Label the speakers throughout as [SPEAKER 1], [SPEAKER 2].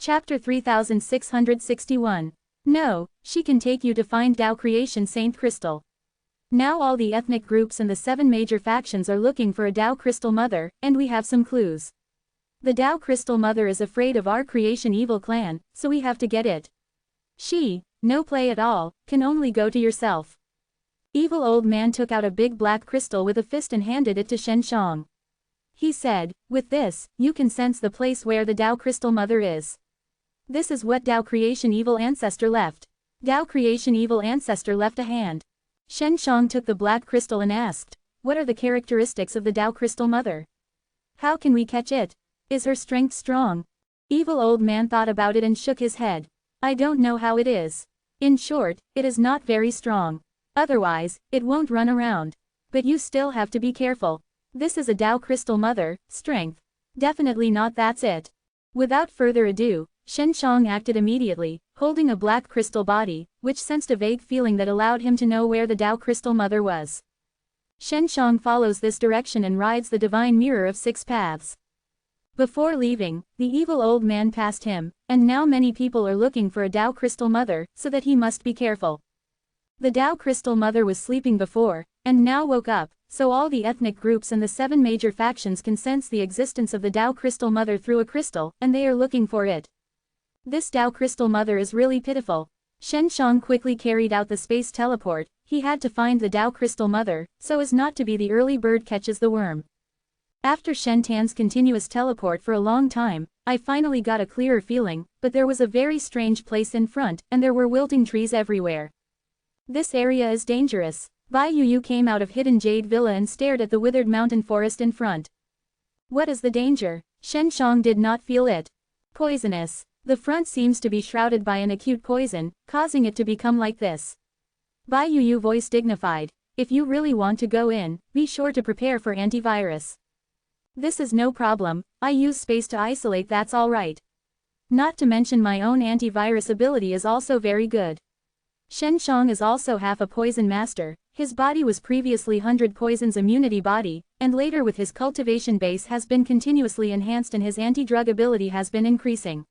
[SPEAKER 1] Chapter 3661. No, she can take you to find Tao Creation Saint Crystal. Now all the ethnic groups and the 7 major factions are looking for a Tao Crystal Mother, and we have some clues. The Tao Crystal Mother is afraid of our Creation Evil clan, so we have to get it. No play at all, can only go to yourself. Evil old man took out a big black crystal with a fist and handed it to Shen Shang. He said, with this, you can sense the place where the Tao Crystal Mother is. This is what Tao Creation Evil Ancestor left. Tao Creation Evil Ancestor left a hand. Shen Shang took the black crystal and asked, what are the characteristics of the Tao Crystal Mother? How can we catch it? Is her strength strong? Evil old man thought about it and shook his head. I don't know how it is. In short, it is not very strong. Otherwise, it won't run around. But you still have to be careful. This is a Tao Crystal Mother, strength. Definitely not, that's it. Without further ado, Shen Shang acted immediately, holding a black crystal body, which sensed a vague feeling that allowed him to know where the Tao Crystal Mother was. Shen Shang follows this direction and rides the divine mirror of 6 paths. Before leaving, the evil old man passed him, and now many people are looking for a Tao Crystal Mother, so that he must be careful. The Tao Crystal Mother was sleeping before, and now woke up, so all the ethnic groups and the 7 major factions can sense the existence of the Tao Crystal Mother through a crystal, and they are looking for it. This Tao Crystal Mother is really pitiful. Shen Shang quickly carried out the space teleport. He had to find the Tao Crystal Mother, so as not to be the early bird catches the worm. After Shen Tan's continuous teleport for a long time, I finally got a clearer feeling, but there was a very strange place in front, and there were wilting trees everywhere. This area is dangerous. Bai Yu came out of hidden Jade Villa and stared at the withered mountain forest in front. What is the danger? Shen Shang did not feel it. Poisonous. The front seems to be shrouded by an acute poison, causing it to become like this. Bai Yu voice dignified. If you really want to go in, be sure to prepare for antivirus. This is no problem, I use space to isolate, that's alright. Not to mention my own antivirus ability is also very good. Shen Shang is also half a poison master. His body was previously 100 poisons immunity body, and later with his cultivation base has been continuously enhanced and his anti-drug ability has been increasing.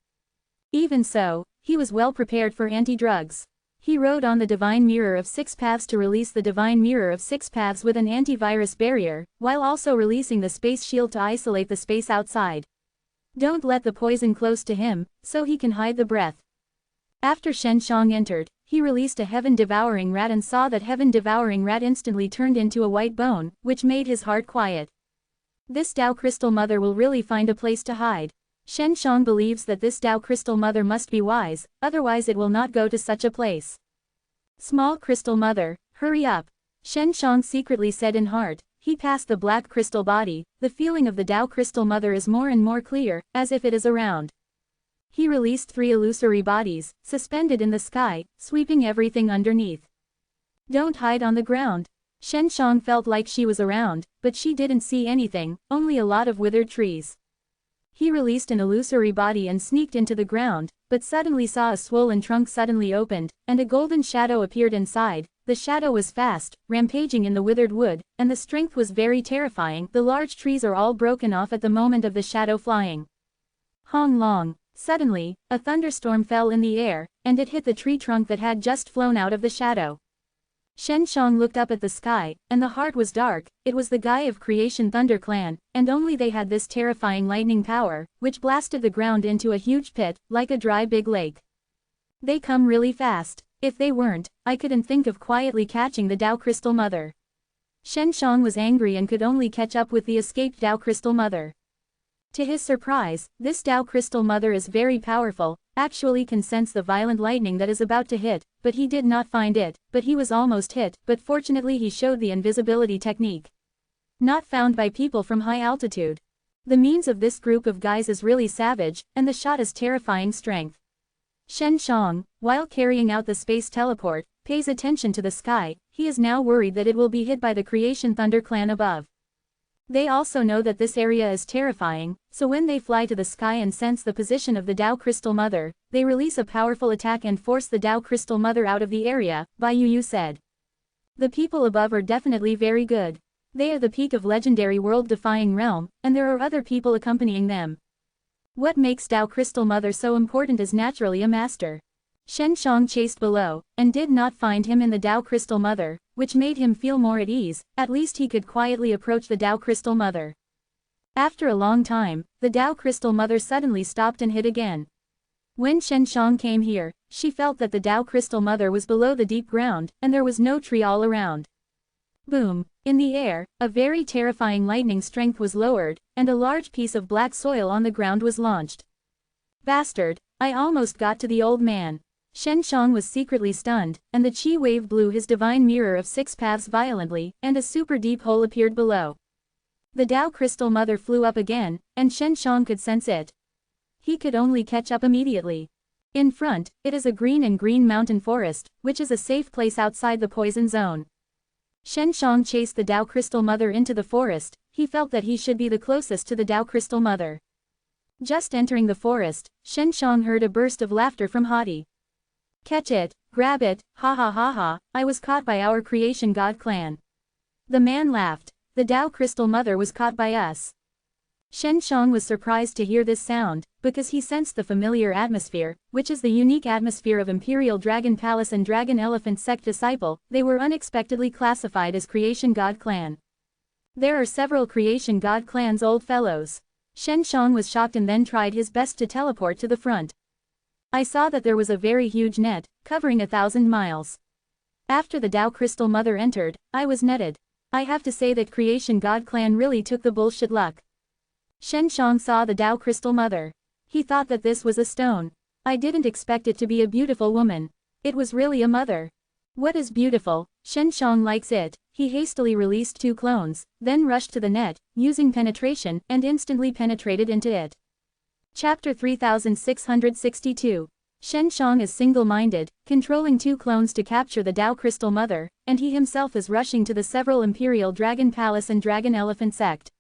[SPEAKER 1] Even so, he was well prepared for anti-drugs. He rode on the divine mirror of 6 paths to release the divine mirror of 6 paths with an antivirus barrier, while also releasing the space shield to isolate the space outside. Don't let the poison close to him, so he can hide the breath. After Shen Shang entered, he released a heaven-devouring rat and saw that heaven-devouring rat instantly turned into a white bone, which made his heart quiet. This Tao Crystal Mother will really find a place to hide. Shen Shang believes that this Tao Crystal Mother must be wise, otherwise it will not go to such a place. Small Crystal Mother, hurry up. Shen Shang secretly said in heart. He passed the black crystal body. The feeling of the Tao Crystal Mother is more and more clear, as if it is around. He released 3 illusory bodies, suspended in the sky, sweeping everything underneath. Don't hide on the ground. Shen Shang felt like she was around, but she didn't see anything, only a lot of withered trees. He released an illusory body and sneaked into the ground, but suddenly saw a swollen trunk suddenly opened, and a golden shadow appeared inside. The shadow was fast, rampaging in the withered wood, and the strength was very terrifying. The large trees are all broken off at the moment of the shadow flying. Hong Long. Suddenly, a thunderstorm fell in the air, and it hit the tree trunk that had just flown out of the shadow. Shen Shang looked up at the sky, and the heart was dark. It was the Guy of Creation Thunder Clan, and only they had this terrifying lightning power, which blasted the ground into a huge pit, like a dry big lake. They come really fast. If they weren't, I couldn't think of quietly catching the Tao Crystal Mother. Shen Shang was angry and could only catch up with the escaped Tao Crystal Mother. To his surprise, this Tao Crystal Mother is very powerful, actually can sense the violent lightning that is about to hit, but he did not find it, but he was almost hit, but fortunately he showed the invisibility technique. Not found by people from high altitude. The means of this group of guys is really savage, and the shot is terrifying strength. Shen Shang, while carrying out the space teleport, pays attention to the sky. He is now worried that it will be hit by the Creation Thunder Clan above. They also know that this area is terrifying, so when they fly to the sky and sense the position of the Tao Crystal Mother, they release a powerful attack and force the Tao Crystal Mother out of the area, Bai Yu said. The people above are definitely very good. They are the peak of legendary world-defying realm, and there are other people accompanying them. What makes Tao Crystal Mother so important is naturally a master. Shen Shang chased below, and did not find him in the Tao Crystal Mother, which made him feel more at ease. At least he could quietly approach the Tao Crystal Mother. After a long time, the Tao Crystal Mother suddenly stopped and hid again. When Shen Shang came here, she felt that the Tao Crystal Mother was below the deep ground, and there was no tree all around. Boom! In the air, a very terrifying lightning strength was lowered, and a large piece of black soil on the ground was launched. Bastard! I almost got to the old man. Shen Shang was secretly stunned, and the chi wave blew his divine mirror of 6 paths violently, and a super deep hole appeared below. The Tao Crystal Mother flew up again, and Shen Shang could sense it. He could only catch up immediately. In front, it is a green mountain forest, which is a safe place outside the poison zone. Shen Shang chased the Tao Crystal Mother into the forest. He felt that he should be the closest to the Tao Crystal Mother. Just entering the forest, Shen Shang heard a burst of laughter from Hadi. Catch it, grab it, ha ha ha ha, I was caught by our creation god clan. The man laughed. The Tao Crystal Mother was caught by us. Shen Shang was surprised to hear this sound, because he sensed the familiar atmosphere, which is the unique atmosphere of Imperial Dragon Palace and Dragon Elephant Sect disciple. They were unexpectedly classified as Creation God Clan. There are several Creation God Clan's old fellows. Shen Shang was shocked and then tried his best to teleport to the front. I saw that there was a very huge net, covering 1,000 miles. After the Tao Crystal Mother entered, I was netted. I have to say that Creation God Clan really took the bullshit luck. Shen Shang saw the Tao Crystal Mother. He thought that this was a stone. I didn't expect it to be a beautiful woman. It was really a mother. What is beautiful? Shen Shang likes it. He hastily released 2 clones, then rushed to the net, using penetration, and instantly penetrated into it. Chapter 3662. Shen Shang is single-minded, controlling 2 clones to capture the Tao Crystal Mother, and he himself is rushing to the several Imperial Dragon Palace and Dragon Elephant Sect.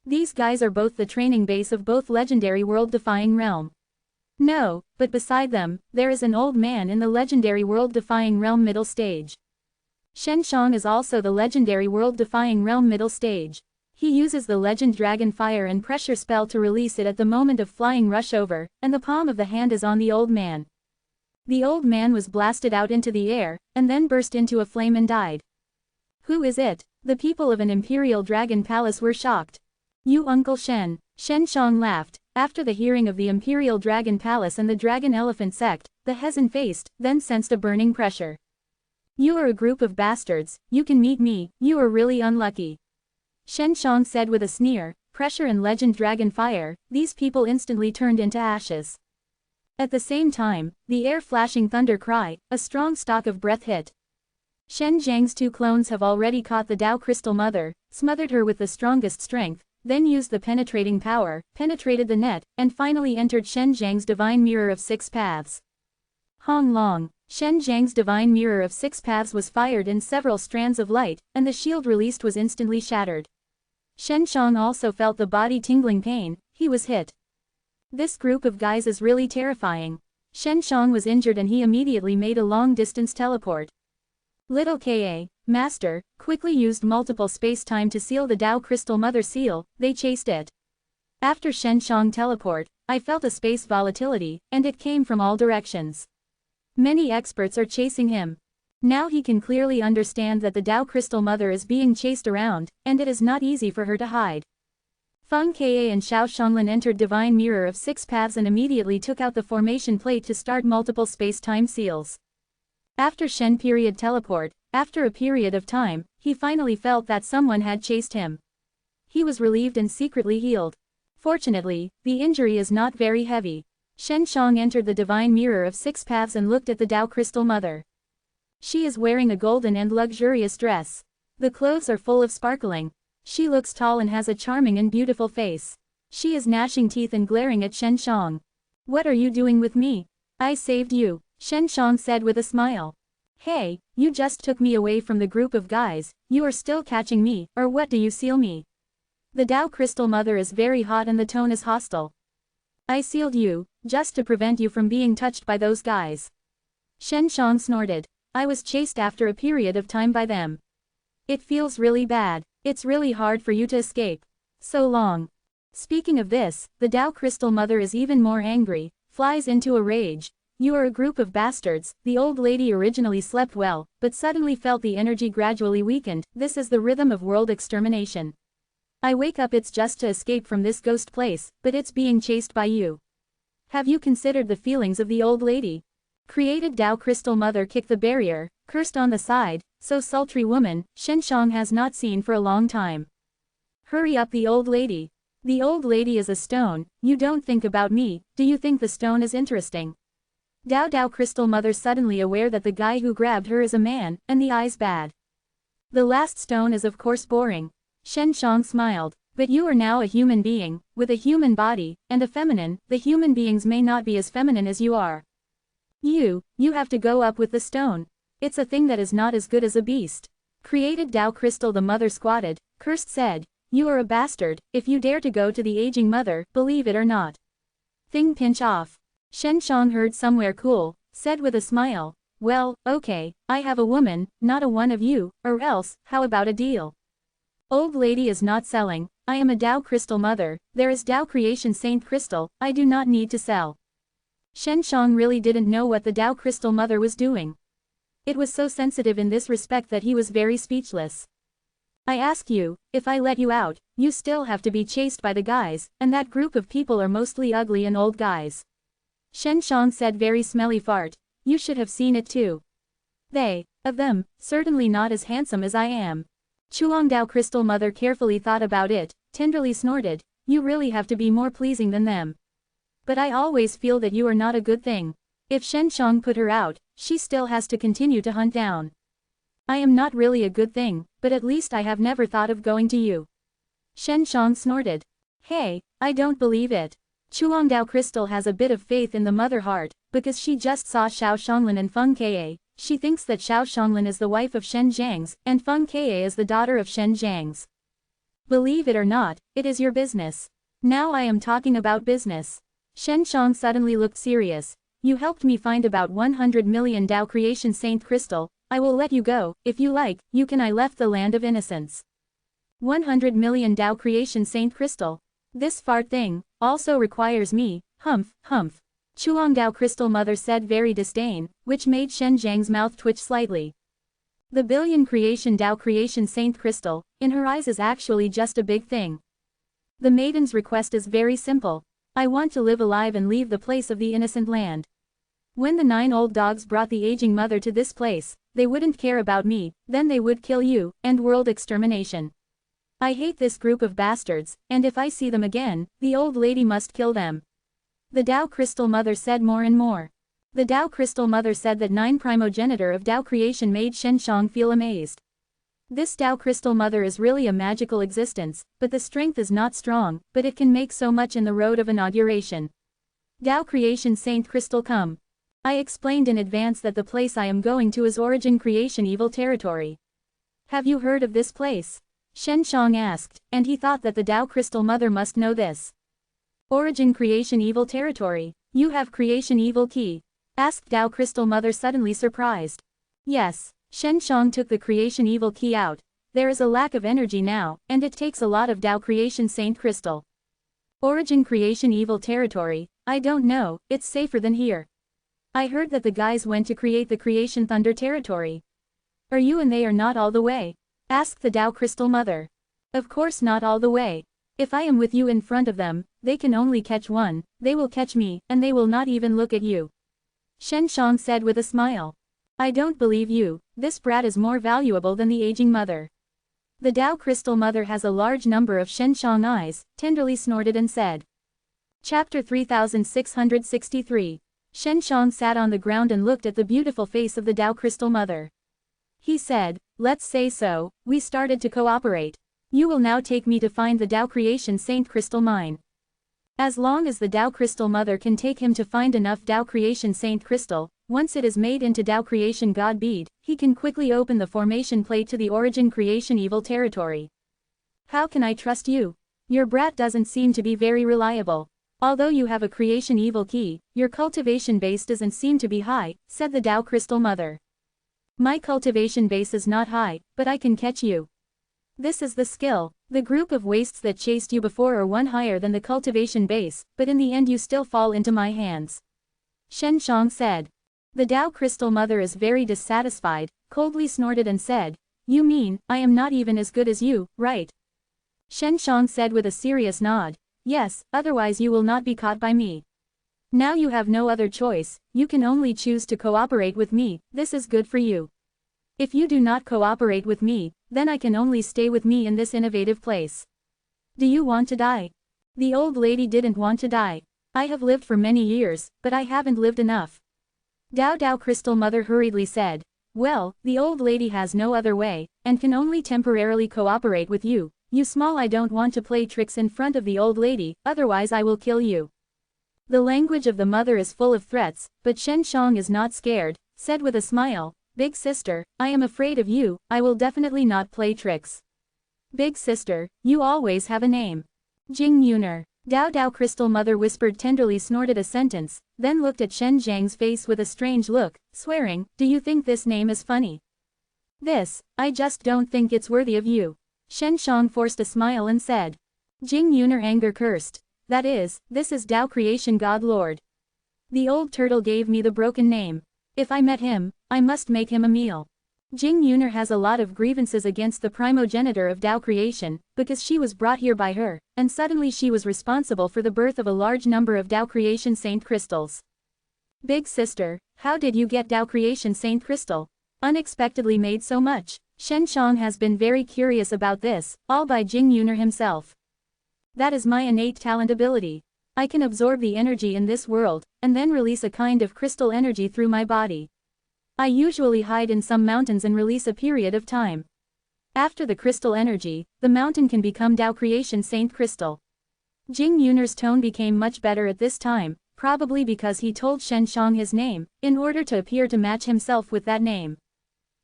[SPEAKER 1] These guys are both the training base of both legendary world-defying realm. No, but beside them, there is an old man in the legendary world-defying realm middle stage. Shen Shang is also the legendary world-defying realm middle stage. He uses the legend Dragon Fire and Pressure spell to release it at the moment of flying rush over, and the palm of the hand is on the old man. The old man was blasted out into the air, and then burst into a flame and died. Who is it? The people of an Imperial Dragon Palace were shocked. You Uncle Shen. Shen Shang laughed. After the hearing of the Imperial Dragon Palace and the Dragon Elephant Sect, the Hezen-faced, then sensed a burning pressure. You are a group of bastards. You can meet me. You are really unlucky. Shen Shang said with a sneer. Pressure and legend Dragon Fire, these people instantly turned into ashes. At the same time, the air flashing thunder cry, a strong stalk of breath hit. Shen Zhang's 2 clones have already caught the Tao Crystal Mother, smothered her with the strongest strength, then used the penetrating power, penetrated the net, and finally entered Shen Zhang's divine mirror of 6 paths. Hong Long. Shen Zhang's divine mirror of 6 paths was fired in several strands of light, and the shield released was instantly shattered. Shen Shang also felt the body tingling pain. He was hit. This group of guys is really terrifying. Shen Shang was injured and he immediately made a long-distance teleport. Little Ka, Master, quickly used multiple space-time to seal the Tao Crystal Mother seal. They chased it. After Shen Shang teleport, I felt a space volatility, and it came from all directions. Many experts are chasing him. Now he can clearly understand that the Tao Crystal Mother is being chased around, and it is not easy for her to hide. Feng Ka and Xiao Shanglin entered Divine Mirror of 6 paths and immediately took out the formation plate to start multiple space-time seals. After Shen period teleport, after a period of time, he finally felt that someone had chased him. He was relieved and secretly healed. Fortunately, the injury is not very heavy. Shen Shang entered the Divine Mirror of 6 paths and looked at the Tao Crystal Mother. She is wearing a golden and luxurious dress. The clothes are full of sparkling. She looks tall and has a charming and beautiful face. She is gnashing teeth and glaring at Shen Shang. What are you doing with me? I saved you, Shen Shang said with a smile. Hey, you just took me away from the group of guys. You are still catching me, or what do you seal me? The Tao Crystal Mother is very hot and the tone is hostile. I sealed you, just to prevent you from being touched by those guys. Shen Shang snorted. I was chased after a period of time by them. It feels really bad. It's really hard for you to escape. So long. Speaking of this, the Tao Crystal Mother is even more angry, flies into a rage. You are a group of bastards. The old lady originally slept well, but suddenly felt the energy gradually weakened. This is the rhythm of world extermination. I wake up, it's just to escape from this ghost place, but it's being chased by you. Have you considered the feelings of the old lady? Created Tao Crystal Mother kicked the barrier, cursed on the side, so sultry woman, Shenshang has not seen for a long time. Hurry up, the old lady. The old lady is a stone. You don't think about me, do you think the stone is interesting? Tao Crystal Mother suddenly aware that the guy who grabbed her is a man, and the eyes bad. The last stone is of course boring. Shenshang smiled. But you are now a human being, with a human body, and a feminine. The human beings may not be as feminine as you are. You have to go up with the stone. It's a thing that is not as good as a beast. Created Tao Crystal the mother squatted, cursed said, you are a bastard, if you dare to go to the aging mother, believe it or not. Thing pinch off. Shenshang heard somewhere cool, said with a smile, well, okay, I have a woman, not a one of you, or else, how about a deal? Old lady is not selling, I am a Tao Crystal Mother, there is Tao Creation Saint Crystal, I do not need to sell. Shenshang really didn't know what the Tao Crystal Mother was doing. It was so sensitive in this respect that he was very speechless. I ask you, if I let you out, you still have to be chased by the guys, and that group of people are mostly ugly and old guys. Shenshang said, very smelly fart, you should have seen it too. They, of them, certainly not as handsome as I am. Chuang Tao Crystal Mother carefully thought about it, tenderly snorted, you really have to be more pleasing than them. But I always feel that you are not a good thing. If Shenshang put her out, she still has to continue to hunt down. I am not really a good thing, but at least I have never thought of going to you. Shenshang snorted. Hey, I don't believe it. Chuang Tao Crystal has a bit of faith in the mother heart, because she just saw Xiao Shanglin and Feng Ke. She thinks that Xiao Shanglin is the wife of Shen Zhang's, and Feng Ke is the daughter of Shen Zhang's. Believe it or not, it is your business. Now I am talking about business. Shenshang suddenly looked serious. You helped me find about 100 million Tao Creation Saint Crystal, I will let you go, if you like, you can. I left the land of innocence. 100 million Tao Creation Saint Crystal. This fart thing, also requires me, humph, humph. Chuang Tao Crystal Mother said very disdain, which made Shen Zhang's mouth twitch slightly. The billion creation Tao Creation Saint Crystal, in her eyes is actually just a big thing. The maiden's request is very simple. I want to live alive and leave the place of the innocent land. When the 9 old dogs brought the aging mother to this place, they wouldn't care about me, then they would kill you, and world extermination. I hate this group of bastards, and if I see them again, the old lady must kill them. The Tao Crystal Mother said more and more. The Tao Crystal Mother said that 9 primogenitor of Tao creation made Shenshang feel amazed. This Tao Crystal Mother is really a magical existence, but the strength is not strong, but it can make so much in the road of inauguration. Tao Creation Saint Crystal come. I explained in advance that the place I am going to is Origin Creation Evil Territory. Have you heard of this place? Shenshang asked, and he thought that the Tao Crystal Mother must know this. Origin Creation Evil Territory. You have Creation Evil Key? Asked Tao Crystal Mother suddenly surprised. Yes. Shenshang took the Creation Evil Key out. There is a lack of energy now, and it takes a lot of Tao Creation Saint Crystal. Origin Creation Evil Territory, I don't know, it's safer than here. I heard that the guys went to create the Creation Thunder Territory. Are you and they are not all the way? Asked the Tao Crystal Mother. Of course not all the way. If I am with you in front of them, they can only catch one, they will catch me, and they will not even look at you. Shenshang said with a smile. I don't believe you, this brat is more valuable than the aging mother. The Tao Crystal Mother has a large number of Shenshang eyes, tenderly snorted and said. Chapter 3663. Shenshang sat on the ground and looked at the beautiful face of the Tao Crystal Mother. He said, let's say so, we started to cooperate. You will now take me to find the Tao Creation Saint Crystal mine. As long as the Tao Crystal Mother can take him to find enough Tao Creation Saint Crystal, once it is made into Tao Creation God Bead, he can quickly open the formation plate to the Origin Creation Evil Territory. How can I trust you? Your brat doesn't seem to be very reliable. Although you have a Creation Evil Key, your cultivation base doesn't seem to be high, said the Tao Crystal Mother. My cultivation base is not high, but I can catch you. This is the skill. The group of wastes that chased you before are one higher than the cultivation base, but in the end you still fall into my hands. Shen Shang said. The Tao Crystal Mother is very dissatisfied, coldly snorted and said, "You mean, I am not even as good as you, right?" Shen Shang said with a serious nod, "Yes, otherwise you will not be caught by me. Now you have no other choice, you can only choose to cooperate with me, this is good for you. If you do not cooperate with me, then I can only stay with me in this innovative place. Do you want to die?" The old lady didn't want to die. "I have lived for many years, but I haven't lived enough." Tao Crystal Mother hurriedly said, "Well, the old lady has no other way, and can only temporarily cooperate with you. You small, I don't want to play tricks in front of the old lady, otherwise I will kill you." The language of the mother is full of threats, but Shen Shang is not scared, said with a smile, "Big sister, I am afraid of you, I will definitely not play tricks." "Big sister, you always have a name." Jing Yuner. Tao Crystal Mother whispered tenderly, snorted a sentence, then looked at Shen Zhang's face with a strange look, swearing, "Do you think this name is funny?" I just don't think it's worthy of you." Shen Shang forced a smile and said. Jing Yuner anger cursed. This is Tao Creation God Lord. The old turtle gave me the broken name. If I met him, I must make him a meal. Jing Yuner has a lot of grievances against the primogenitor of Tao Creation, because she was brought here by her, and suddenly she was responsible for the birth of a large number of Tao Creation Saint Crystals. "Big sister, how did you get Tao Creation Saint Crystal? Unexpectedly made so much?" Shen Shang has been very curious about this, all by Jing Yuner himself. "That is my innate talent ability. I can absorb the energy in this world, and then release a kind of crystal energy through my body. I usually hide in some mountains and release a period of time. After the crystal energy, the mountain can become Tao Creation Saint Crystal." Jing Yuner's tone became much better at this time, probably because he told Shen Shang his name, in order to appear to match himself with that name.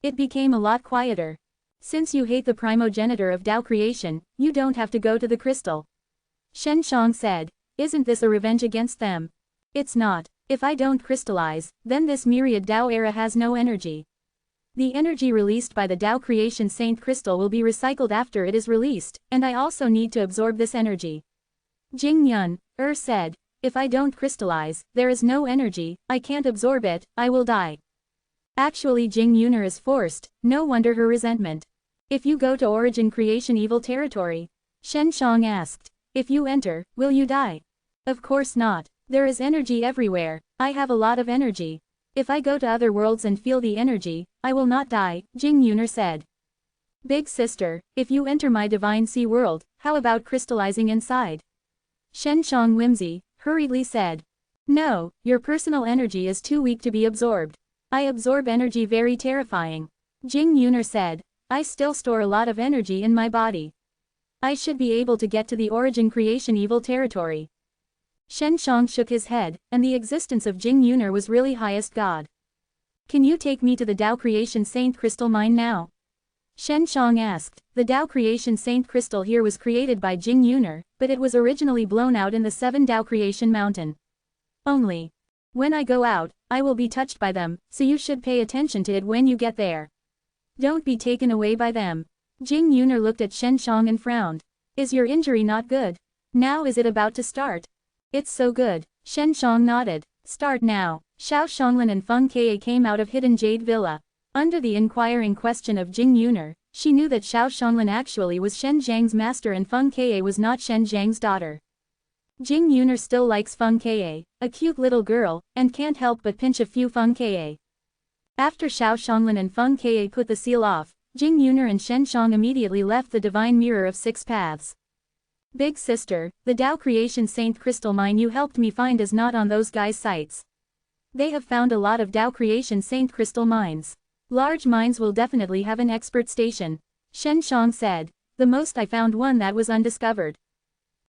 [SPEAKER 1] It became a lot quieter. "Since you hate the primogenitor of Tao Creation, you don't have to go to the crystal." Shen Shang said, "Isn't this a revenge against them?" "It's not. If I don't crystallize, then this myriad Tao era has no energy. The energy released by the Tao Creation Saint Crystal will be recycled after it is released, and I also need to absorb this energy." Jing Yun said, "If I don't crystallize, there is no energy, I can't absorb it, I will die." Actually Jing Yuner is forced, no wonder her resentment. "If you go to Origin Creation Evil Territory?" Shen Shang asked. "If you enter, will you die?" "Of course not. There is energy everywhere, I have a lot of energy. If I go to other worlds and feel the energy, I will not die," Jing Yuner said. "Big sister, if you enter my Divine Sea world, how about crystallizing inside?" Shen Shang whimsy, hurriedly said. "No, your personal energy is too weak to be absorbed. I absorb energy very terrifying." Jing Yuner said, "I still store a lot of energy in my body. I should be able to get to the Origin Creation Evil Territory." Shen Shang shook his head, and the existence of Jing Yuner was really highest god. "Can you take me to the Tao Creation Saint Crystal mine now?" Shen Shang asked. The Tao Creation Saint Crystal here was created by Jing Yuner, but it was originally blown out in the 7 Tao Creation Mountain. Only. When I go out, I will be touched by them, so you should pay attention to it when you get there. Don't be taken away by them. Jing Yuner looked at Shen Shang and frowned. "Is your injury not good? Now is it about to start?" "It's so good." Shen Shang nodded. "Start now." Xiao Shonglin and Feng Ke came out of Hidden Jade Villa. Under the inquiring question of Jing Yuner, she knew that Xiao Shonglin actually was Shen Zhang's master and Feng Ke was not Shen Zhang's daughter. Jing Yuner still likes Feng Ke, a cute little girl, and can't help but pinch a few Feng Ke. After Xiao Shonglin and Feng Ke put the seal off, Jing Yuner and Shen Shang immediately left the Divine Mirror of 6 Paths. "Big sister, the Tao Creation Saint Crystal mine you helped me find is not on those guys' sites. They have found a lot of Tao Creation Saint Crystal mines. Large mines will definitely have an expert station." Shen Shang said. "The most I found one that was undiscovered.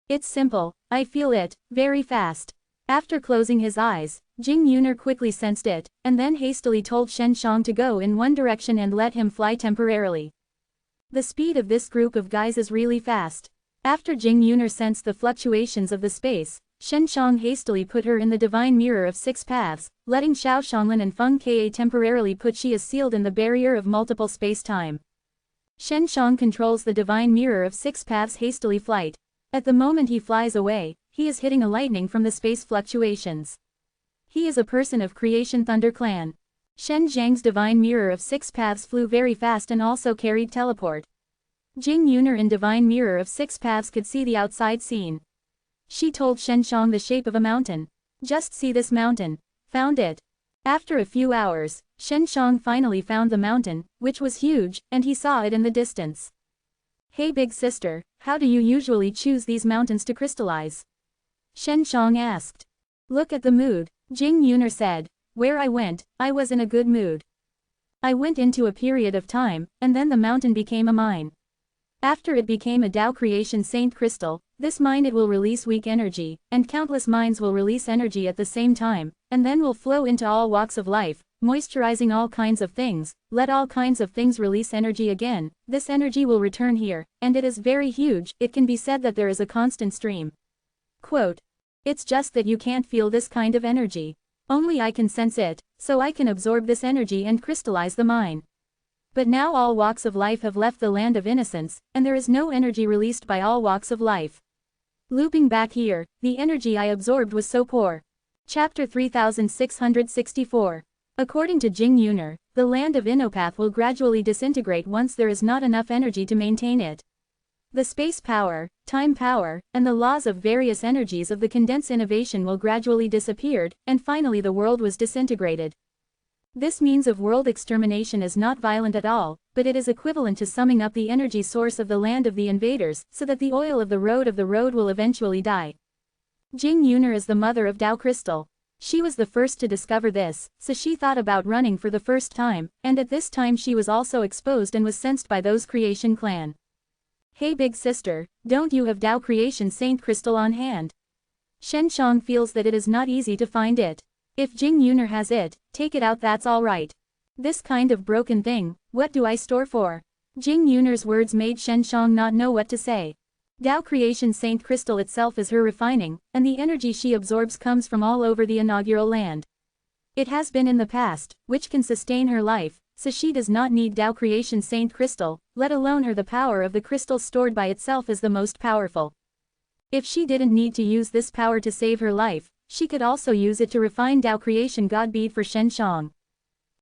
[SPEAKER 1] It's simple, I feel it, very fast." After closing his eyes, Jing Yuner quickly sensed it, and then hastily told Shen Shang to go in one direction and let him fly temporarily. The speed of this group of guys is really fast. After Jing Yuner sensed the fluctuations of the space, Shen Shang hastily put her in the Divine Mirror of 6 Paths, letting Xiao Shonglin and Feng Ke temporarily put she is sealed in the barrier of multiple space-time. Shen Shang controls the divine mirror of 6 paths hastily flight. At the moment he flies away, he is hitting a lightning from the space fluctuations. He is a person of Creation Thunder Clan. Shen Zhang's divine mirror of 6 paths flew very fast and also carried teleport. Jing Yuner in divine mirror of 6 paths could see the outside scene. She told Shen Shang the shape of a mountain. Just see this mountain. Found it. After a few hours, Shen Shang finally found the mountain, which was huge, and he saw it in the distance. Hey big sister, how do you usually choose these mountains to crystallize? Shen Shang asked. Look at the mood, Jing Yuner said. Where I went, I was in a good mood. I went into a period of time, and then the mountain became a mine. After it became a Tao creation saint crystal, this mine it will release weak energy, and countless mines will release energy at the same time, and then will flow into all walks of life, moisturizing all kinds of things, let all kinds of things release energy again, this energy will return here, and it is very huge, it can be said that there is a constant stream. Quote. It's just that you can't feel this kind of energy. Only I can sense it, so I can absorb this energy and crystallize the mine. But now all walks of life have left the land of innocence, and there is no energy released by all walks of life. Looping back here, the energy I absorbed was so poor. Chapter 3664. According to Jing Yuner, the land of Innopath will gradually disintegrate once there is not enough energy to maintain it. The space power, time power, and the laws of various energies of the condensed innovation will gradually disappear, and finally the world was disintegrated. This means of world extermination is not violent at all, but it is equivalent to summing up the energy source of the land of the invaders, so that the oil of the road will eventually die. Jing Yuner is the mother of Tao Crystal. She was the first to discover this, so she thought about running for the first time, and at this time she was also exposed and was sensed by those Creation Clan. Hey big sister, don't you have Tao Creation Saint Crystal on hand? Shen Shang feels that it is not easy to find it. If Jing Yuner has it, take it out, that's alright. This kind of broken thing, what do I store for? Jing Yuner's words made Shen Shang not know what to say. Tao Creation Saint Crystal itself is her refining, and the energy she absorbs comes from all over the inaugural land. It has been in the past, which can sustain her life, so she does not need Tao Creation Saint Crystal, let alone her. The power of the crystal stored by itself is the most powerful. If she didn't need to use this power to save her life, she could also use it to refine Tao Creation God Bead for Shen Shang.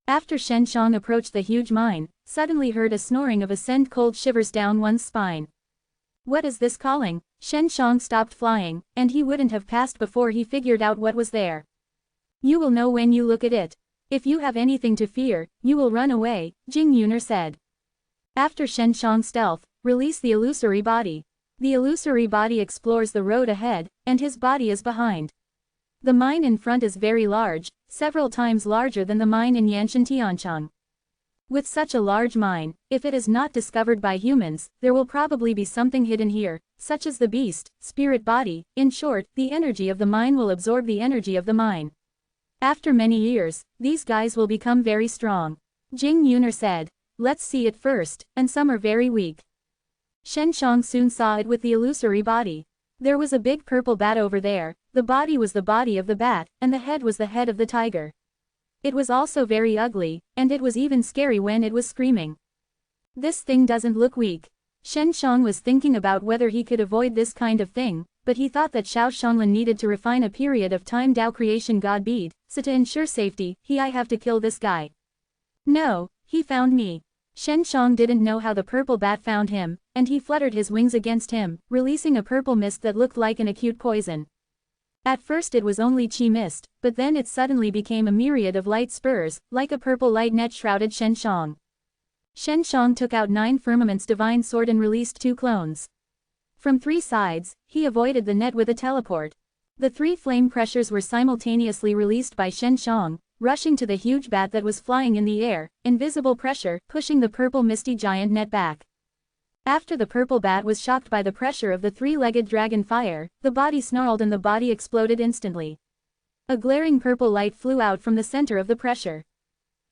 [SPEAKER 1] After Shen Shang approached the huge mine, suddenly heard a snoring of a send cold shivers down one's spine. What is this calling? Shen Shang stopped flying, and he wouldn't have passed before he figured out what was there. You will know when you look at it. If you have anything to fear, you will run away, Jing Yuner said. After Shen Shang's stealth, release the illusory body. The illusory body explores the road ahead, and his body is behind. The mine in front is very large, several times larger than the mine in Yanshan Tiancheng. With such a large mine, if it is not discovered by humans, there will probably be something hidden here, such as the beast, spirit body, in short, the energy of the mine will absorb the energy of the mine. After many years, these guys will become very strong. Jing Yuner said. Let's see it first, and some are very weak. Shen Shang soon saw it with the illusory body. There was a big purple bat over there, the body was the body of the bat, and the head was the head of the tiger. It was also very ugly, and it was even scary when it was screaming. This thing doesn't look weak. Shen Shang was thinking about whether he could avoid this kind of thing, but he thought that Xiao Shanglin needed to refine a period of time Tao Creation God Bead, so to ensure safety, I have to kill this guy. No, he found me. Shen Shang didn't know how the purple bat found him, and he fluttered his wings against him, releasing a purple mist that looked like an acute poison. At first it was only chi mist, but then it suddenly became a myriad of light spurs, like a purple light net shrouded Shen Shang. Shen Shang took out 9 Firmament's divine sword and released 2 clones. From 3 sides, he avoided the net with a teleport. The 3 flame pressures were simultaneously released by Shen Shang, rushing to the huge bat that was flying in the air, invisible pressure, pushing the purple misty giant net back. After the purple bat was shocked by the pressure of the 3-legged dragon fire, the body snarled and the body exploded instantly. A glaring purple light flew out from the center of the pressure.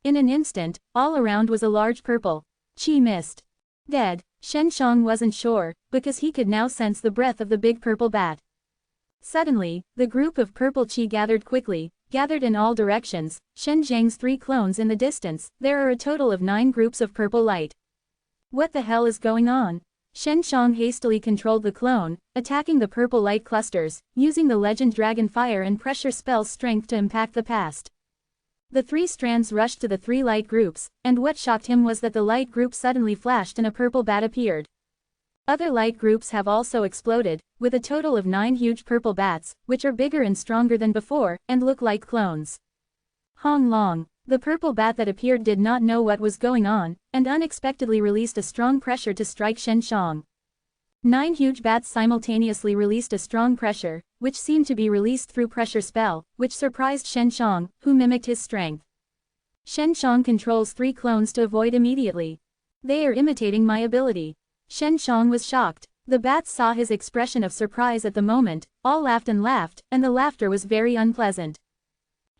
[SPEAKER 1] In an instant, all around was a large purple chi mist. Dead, Shen Shang wasn't sure, because he could now sense the breath of the big purple bat. Suddenly, the group of purple chi gathered in all directions, Shen Zhang's 3 clones in the distance, there are a total of 9 groups of purple light. What the hell is going on? Shen Shang hastily controlled the clone, attacking the purple light clusters, using the legend dragon fire and pressure spell's strength to impact the past. The three strands rushed to the three light groups, and what shocked him was that the light group suddenly flashed and a purple bat appeared. Other light groups have also exploded, with a total of 9 huge purple bats, which are bigger and stronger than before, and look like clones. Hong Long, the purple bat that appeared, did not know what was going on, and unexpectedly released a strong pressure to strike Shen Shang. 9 huge bats simultaneously released a strong pressure, which seemed to be released through pressure spell, which surprised Shen Shang, who mimicked his strength. Shen Shang controls 3 clones to avoid immediately. They are imitating my ability. Shen Shang was shocked. The bats saw his expression of surprise at the moment, all laughed, and the laughter was very unpleasant.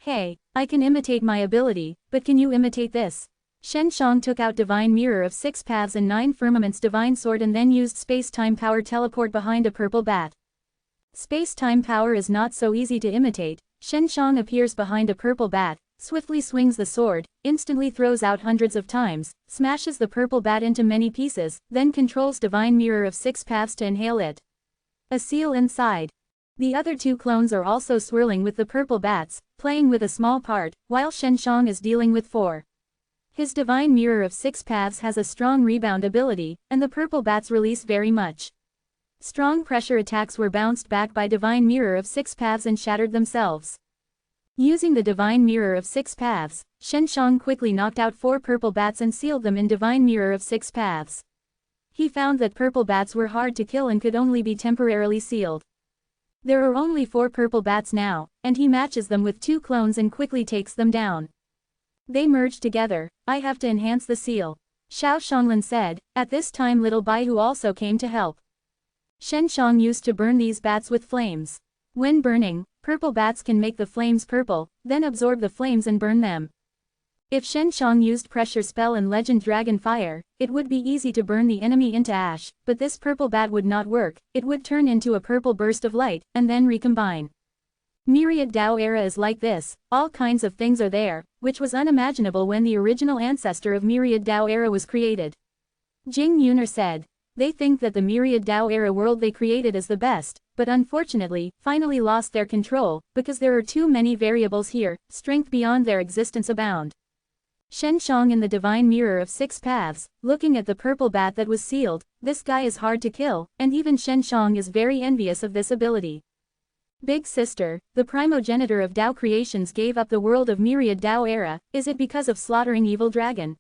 [SPEAKER 1] Hey, I can imitate my ability, but can you imitate this? Shen Shang took out Divine Mirror of 6 Paths and 9 Firmaments Divine Sword and then used Space-Time Power teleport behind a purple bat. Space-Time Power is not so easy to imitate. Shen Shang appears behind a purple bat, swiftly swings the sword, instantly throws out hundreds of times, smashes the purple bat into many pieces, then controls Divine Mirror of 6 Paths to inhale it. A seal inside. The other 2 clones are also swirling with the purple bats, playing with a small part, while Shen Shang is dealing with 4. His Divine Mirror of 6 Paths has a strong rebound ability, and the purple bats release very much. Strong pressure attacks were bounced back by Divine Mirror of 6 Paths and shattered themselves. Using the Divine Mirror of 6 Paths, Shen Shang quickly knocked out 4 purple bats and sealed them in Divine Mirror of 6 Paths. He found that purple bats were hard to kill and could only be temporarily sealed. There are only 4 purple bats now, and he matches them with 2 clones and quickly takes them down. They merge together. I have to enhance the seal. Xiao Shanglin said. At this time little Baihu also came to help. Shen Shang used to burn these bats with flames. When burning, purple bats can make the flames purple, then absorb the flames and burn them. If Shen Shang used pressure spell and legend dragon fire, it would be easy to burn the enemy into ash, but this purple bat would not work. It would turn into a purple burst of light, and then recombine. Myriad Dao era is like this, all kinds of things are there, which was unimaginable when the original ancestor of Myriad Dao era was created. Jing Yuner said. They think that the Myriad Dao era world they created is the best, but unfortunately, finally lost their control, because there are too many variables here, strength beyond their existence abound. Shen Shang in the Divine Mirror of 6 Paths, looking at the purple bat that was sealed. This guy is hard to kill, and even Shen Shang is very envious of this ability. Big sister, the primogenitor of Dao creations gave up the world of Myriad Dao era. Is it because of slaughtering evil dragon?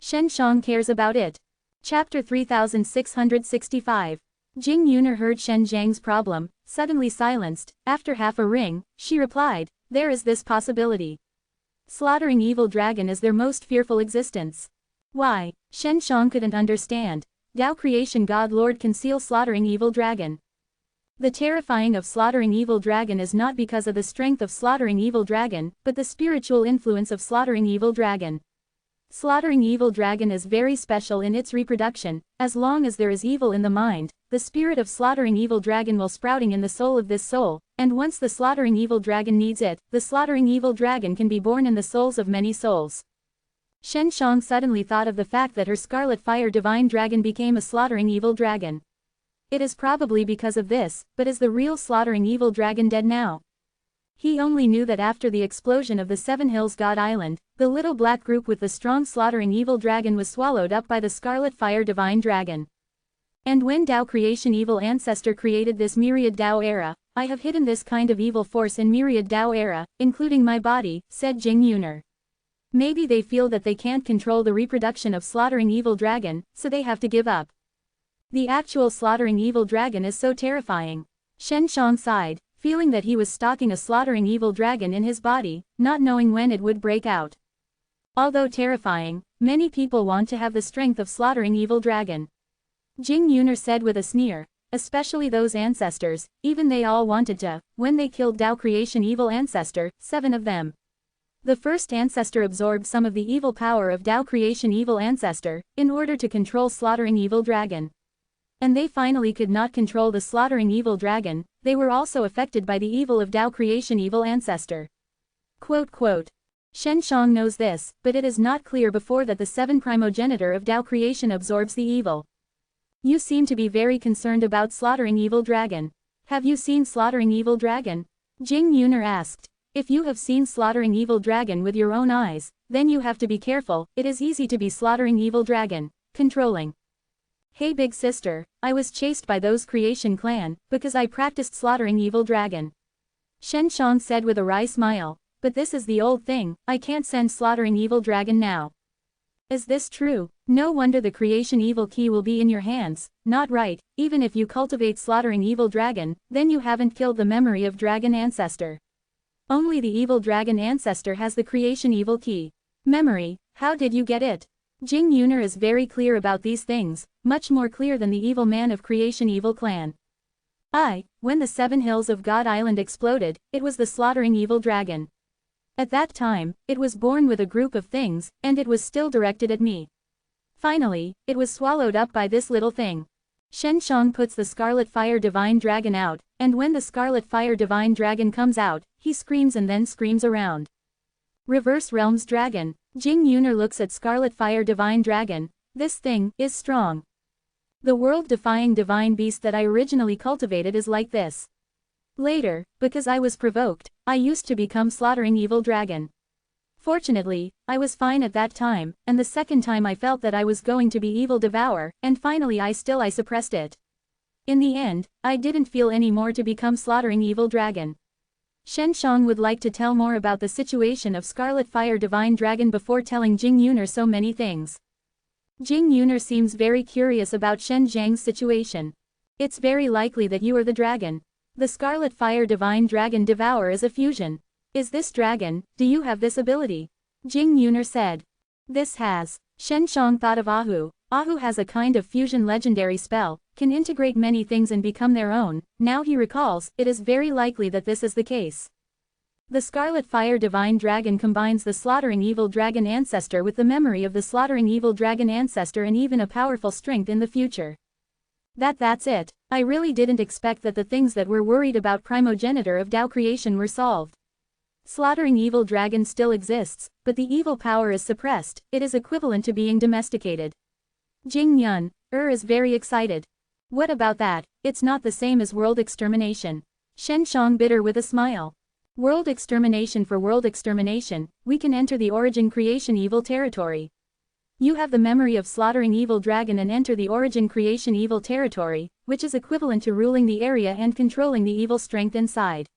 [SPEAKER 1] Shen Shang cares about it. Chapter 3665. Jing Yuner heard Shen Zhang's problem, suddenly silenced. After half a ring, she replied, there is this possibility. Slaughtering evil dragon is their most fearful existence. Why? Shen Shang couldn't understand. Dao creation God Lord conceal slaughtering evil dragon. The terrifying of slaughtering evil dragon is not because of the strength of slaughtering evil dragon, but the spiritual influence of slaughtering evil dragon. Slaughtering evil dragon is very special in its reproduction. As long as there is evil in the mind, the spirit of slaughtering evil dragon will sprouting in the soul of this soul, and once the slaughtering evil dragon needs it, the slaughtering evil dragon can be born in the souls of many souls. Shen Shang suddenly thought of the fact that her scarlet fire divine dragon became a slaughtering evil dragon. It is probably because of this, but is the real slaughtering evil dragon dead now? He only knew that after the explosion of the Seven Hills God Island, the little black group with the strong slaughtering evil dragon was swallowed up by the scarlet fire divine dragon. And when Dao creation evil ancestor created this Myriad Dao era, I have hidden this kind of evil force in Myriad Dao era, including my body, said Jing Yuner. Maybe they feel that they can't control the reproduction of slaughtering evil dragon, so they have to give up. The actual slaughtering evil dragon is so terrifying. Shen Shang sighed, feeling that he was stalking a slaughtering evil dragon in his body, not knowing when it would break out. Although terrifying, many people want to have the strength of slaughtering evil dragon. Jing Yuner said with a sneer, especially those ancestors, even they all wanted to, when they killed Dao creation evil ancestor, 7 of them. The first ancestor absorbed some of the evil power of Dao creation evil ancestor, in order to control slaughtering evil dragon. And they finally could not control the slaughtering evil dragon. They were also affected by the evil of Dao creation evil ancestor. Quote. Shen Shang knows this, but it is not clear before that the 7 primogenitor of Tao creation absorbs the evil. You seem to be very concerned about slaughtering evil dragon. Have you seen slaughtering evil dragon? Jing Yuner asked. If you have seen slaughtering evil dragon with your own eyes, then you have to be careful. It is easy to be slaughtering evil dragon, controlling. Hey big sister, I was chased by those creation clan, because I practiced slaughtering evil dragon. Shen Shang said with a wry smile, but this is the old thing, I can't send slaughtering evil dragon now. Is this true? No wonder the creation evil key will be in your hands. Not right, even if you cultivate slaughtering evil dragon, then you haven't killed the memory of dragon ancestor. Only the evil dragon ancestor has the creation evil key. Memory, how did you get it? Jing Yuner is very clear about these things, much more clear than the evil man of creation evil clan. When the 7 hills of God Island exploded, it was the slaughtering evil dragon. At that time, it was born with a group of things, and it was still directed at me. Finally, it was swallowed up by this little thing. Shen Shang puts the Scarlet Fire Divine Dragon out, and when the Scarlet Fire Divine Dragon comes out, he screams and then screams around. Reverse Realms Dragon. Jing Yuner looks at Scarlet Fire Divine Dragon. This thing is strong. The world-defying divine beast that I originally cultivated is like this. Later, because I was provoked, I used to become slaughtering evil dragon. Fortunately, I was fine at that time, and the second time I felt that I was going to be evil devour, and finally I suppressed it. In the end, I didn't feel any more to become slaughtering evil dragon. Shen Shang would like to tell more about the situation of Scarlet Fire Divine Dragon before telling Jing Yuner so many things. Jing Yuner seems very curious about Shen Zhang's situation. It's very likely that you are the dragon. The Scarlet Fire Divine Dragon Devour is a fusion. Is this dragon, do you have this ability? Jing Yuner said. This has. Shen Shang thought of Ahu. Ahu has a kind of fusion legendary spell, can integrate many things and become their own. Now he recalls, it is very likely that this is the case. The Scarlet Fire Divine Dragon combines the slaughtering evil dragon ancestor with the memory of the slaughtering evil dragon ancestor and even a powerful strength in the future. That's it. I really didn't expect that the things that were worried about primogenitor of Tao creation were solved. Slaughtering evil dragon still exists, but the evil power is suppressed. It is equivalent to being domesticated. Jing Yun, is very excited. What about that? It's not the same as world extermination. Shen Shang bitter with a smile. World extermination for world extermination, we can enter the origin creation evil territory. You have the memory of slaughtering evil dragon and enter the origin creation evil territory, which is equivalent to ruling the area and controlling the evil strength inside.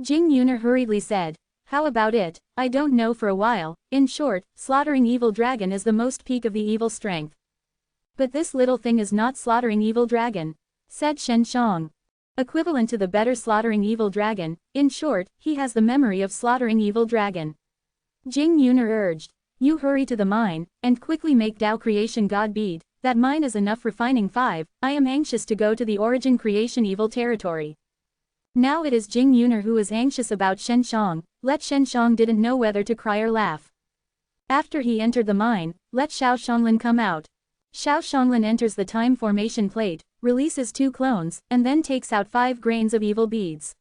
[SPEAKER 1] Jing Yuner hurriedly said. How about it? I don't know for a while. In short, slaughtering evil dragon is the most peak of the evil strength. But this little thing is not slaughtering evil dragon, said Shen Shang. Equivalent to the better slaughtering evil dragon, in short, he has the memory of slaughtering evil dragon. Jing Yuner urged. You hurry to the mine, and quickly make Tao creation god bead. That mine is enough refining 5, I am anxious to go to the origin creation evil territory. Now it is Jing Yuner who is anxious about Shen Shang. Let Shen Shang didn't know whether to cry or laugh. After he entered the mine, let Xiao Shanglin come out. Xiao Shanglin enters the time formation plate, releases 2 clones, and then takes out 5 grains of evil beads.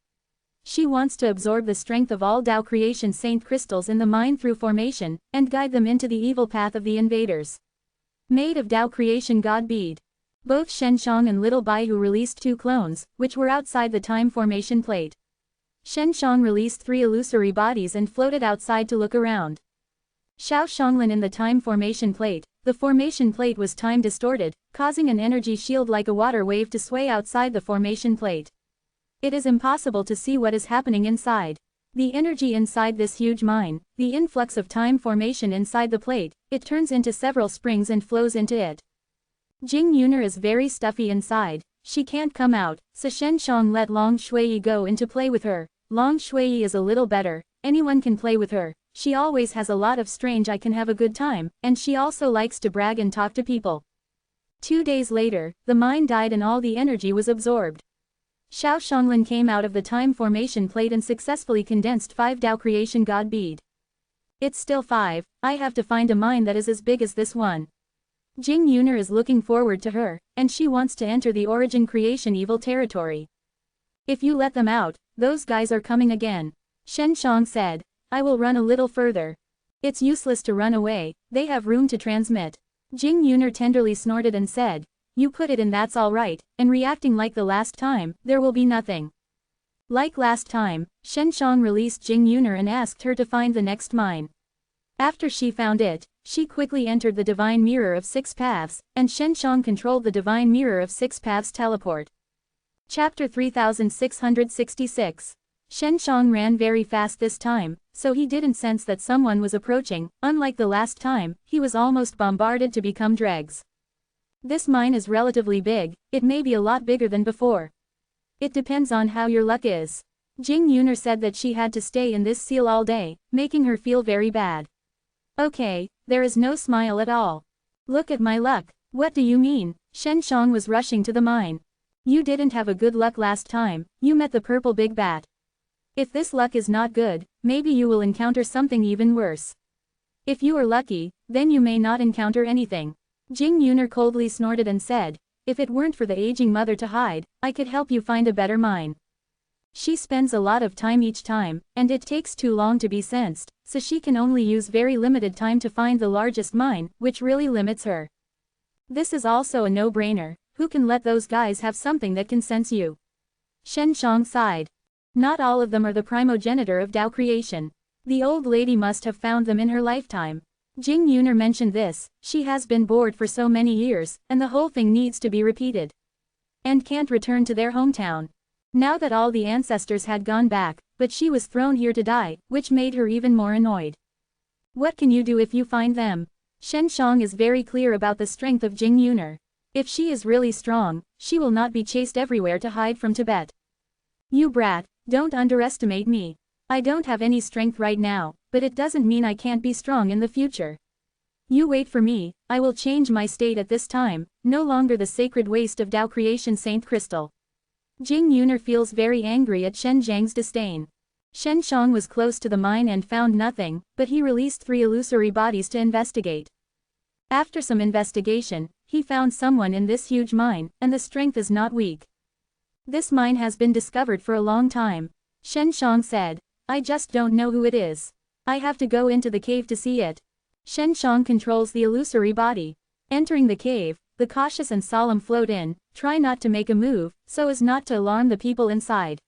[SPEAKER 1] She wants to absorb the strength of all Tao creation saint crystals in the mine through formation, and guide them into the evil path of the invaders. Made of Tao creation god bead. Both Shen Shang and Little Baihu released 2 clones, which were outside the time formation plate. Shen Shang released 3 illusory bodies and floated outside to look around. Xiao Shanglin in the time formation plate. The formation plate was time distorted, causing an energy shield like a water wave to sway outside the formation plate. It is impossible to see what is happening inside. The energy inside this huge mine, the influx of time formation inside the plate, it turns into several springs and flows into it. Jing Yuner is very stuffy inside, she can't come out, so Shen Shang let Long Shuiyi go in to play with her. Long Shuiyi is a little better, anyone can play with her, she always has a lot of strange I can have a good time, and she also likes to brag and talk to people. 2 days later, the mine died and all the energy was absorbed. Xiao Shanglin came out of the time formation plate and successfully condensed 5 Tao creation god bead. It's still 5, I have to find a mine that is as big as this one. Jing Yuner is looking forward to her, and she wants to enter the origin creation evil territory. If you let them out, those guys are coming again. Shen Shang said, I will run a little further. It's useless to run away, they have room to transmit. Jing Yuner tenderly snorted and said, you put it in, that's all right, and reacting like the last time, there will be nothing. Like last time, Shen Shang released Jing Yuner and asked her to find the next mine. After she found it, she quickly entered the Divine Mirror of Six Paths, and Shen Shang controlled the Divine Mirror of Six Paths teleport. Chapter 3666. Shen Shang ran very fast this time, so he didn't sense that someone was approaching. Unlike the last time, he was almost bombarded to become dregs. This mine is relatively big, it may be a lot bigger than before. It depends on how your luck is. Jing Yuner said that she had to stay in this seal all day, making her feel very bad. Okay, there is no smile at all. Look at my luck. What do you mean? Shen Shang was rushing to the mine. You didn't have a good luck last time, you met the purple big bat. If this luck is not good, maybe you will encounter something even worse. If you are lucky, then you may not encounter anything. Jing Yuner coldly snorted and said, if it weren't for the aging mother to hide, I could help you find a better mine. She spends a lot of time each time, and it takes too long to be sensed, so she can only use very limited time to find the largest mine, which really limits her. This is also a no-brainer, who can let those guys have something that can sense you? Shen Shang sighed. Not all of them are the primogenitor of Tao creation. The old lady must have found them in her lifetime. Jing Yuner mentioned this, she has been bored for so many years, and the whole thing needs to be repeated. And can't return to their hometown. Now that all the ancestors had gone back, but she was thrown here to die, which made her even more annoyed. What can you do if you find them? Shen Shang is very clear about the strength of Jing Yuner. If she is really strong, she will not be chased everywhere to hide from Tibet. You brat, don't underestimate me. I don't have any strength right now, but it doesn't mean I can't be strong in the future. You wait for me, I will change my state at this time, no longer the sacred waste of Tao creation Saint Crystal. Jing Yuner feels very angry at Shen Zhang's disdain. Shen Shang was close to the mine and found nothing, but he released 3 illusory bodies to investigate. After some investigation, he found someone in this huge mine, and the strength is not weak. This mine has been discovered for a long time. Shen Shang said, I just don't know who it is. I have to go into the cave to see it. Shen Shang controls the illusory body. Entering the cave, the cautious and solemn float in, try not to make a move, so as not to alarm the people inside.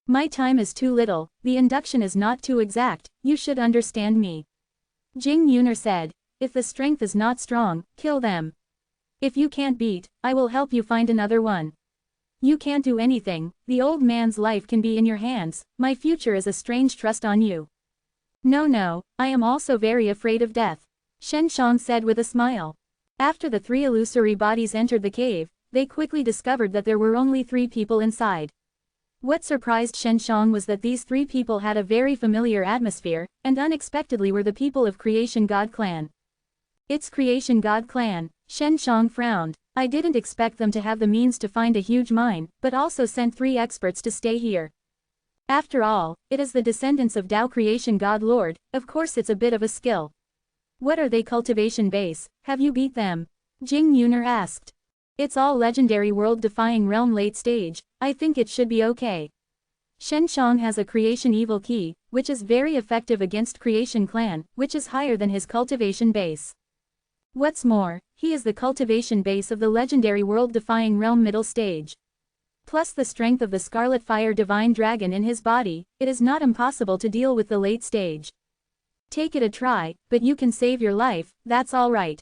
[SPEAKER 1] My time is too little, the induction is not too exact, you should understand me. Jing Yuner said, if the strength is not strong, kill them. If you can't beat, I will help you find another one. You can't do anything, the old man's life can be in your hands, my future is a strange trust on you. No, I am also very afraid of death. Shen Shang said with a smile. After the 3 illusory bodies entered the cave, they quickly discovered that there were only 3 people inside. What surprised Shen Shang was that these 3 people had a very familiar atmosphere, and unexpectedly were the people of Creation God Clan. It's Creation God Clan, Shen Shang frowned. I didn't expect them to have the means to find a huge mine, but also sent 3 experts to stay here. After all, it is the descendants of Tao Creation God Lord, of course it's a bit of a skill. What are they cultivation base, have you beat them? Jing Yuner asked. It's all legendary world defying realm late stage, I think it should be okay. Shen Shang has a creation evil key, which is very effective against Creation Clan, which is higher than his cultivation base. What's more, he is the cultivation base of the legendary world defying realm middle stage. Plus the strength of the Scarlet Fire Divine Dragon in his body, it is not impossible to deal with the late stage. Take it a try, but you can save your life, that's all right.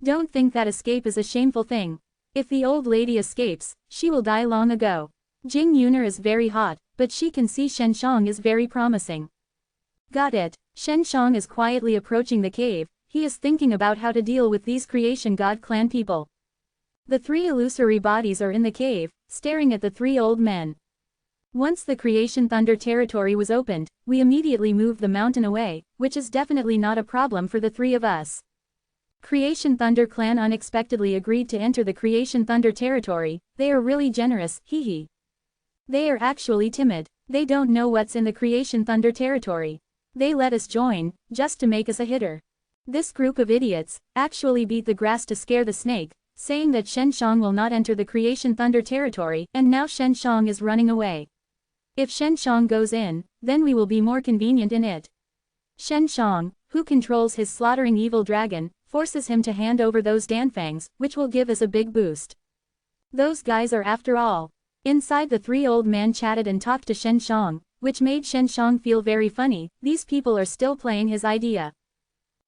[SPEAKER 1] Don't think that escape is a shameful thing. If the old lady escapes, she will die long ago. Jing Yuner is very hot, but she can see Shen Shang is very promising. Got it. Shen Shang is quietly approaching the cave, he is thinking about how to deal with these Creation God Clan people. The 3 illusory bodies are in the cave, staring at the 3 old men. Once the Creation Thunder territory was opened, we immediately moved the mountain away, which is definitely not a problem for the 3 of us. Creation Thunder Clan unexpectedly agreed to enter the Creation Thunder territory, they are really generous, hee. They are actually timid, they don't know what's in the Creation Thunder territory. They let us join, just to make us a hitter. This group of idiots, actually beat the grass to scare the snake, saying that Shen Shang will not enter the Creation Thunder territory, and now Shen Shang is running away. If Shen Shang goes in, then we will be more convenient in it. Shen Shang, who controls his slaughtering evil dragon, forces him to hand over those Danfangs, which will give us a big boost. Those guys are after all. Inside, the three old men chatted and talked to Shen Shang, which made Shen Shang feel very funny. These people are still playing his idea.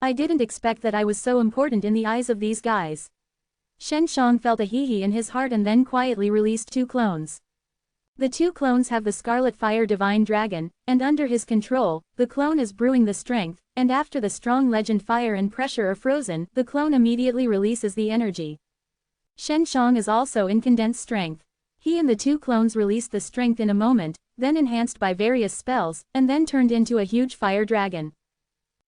[SPEAKER 1] I didn't expect that I was so important in the eyes of these guys. Shen Shang felt a hee-hee in his heart and then quietly released 2 clones. The 2 clones have the Scarlet Fire Divine Dragon, and under his control, the clone is brewing the strength, and after the strong legend fire and pressure are frozen, the clone immediately releases the energy. Shen Shang is also in condensed strength. He and the 2 clones released the strength in a moment, then enhanced by various spells, and then turned into a huge fire dragon.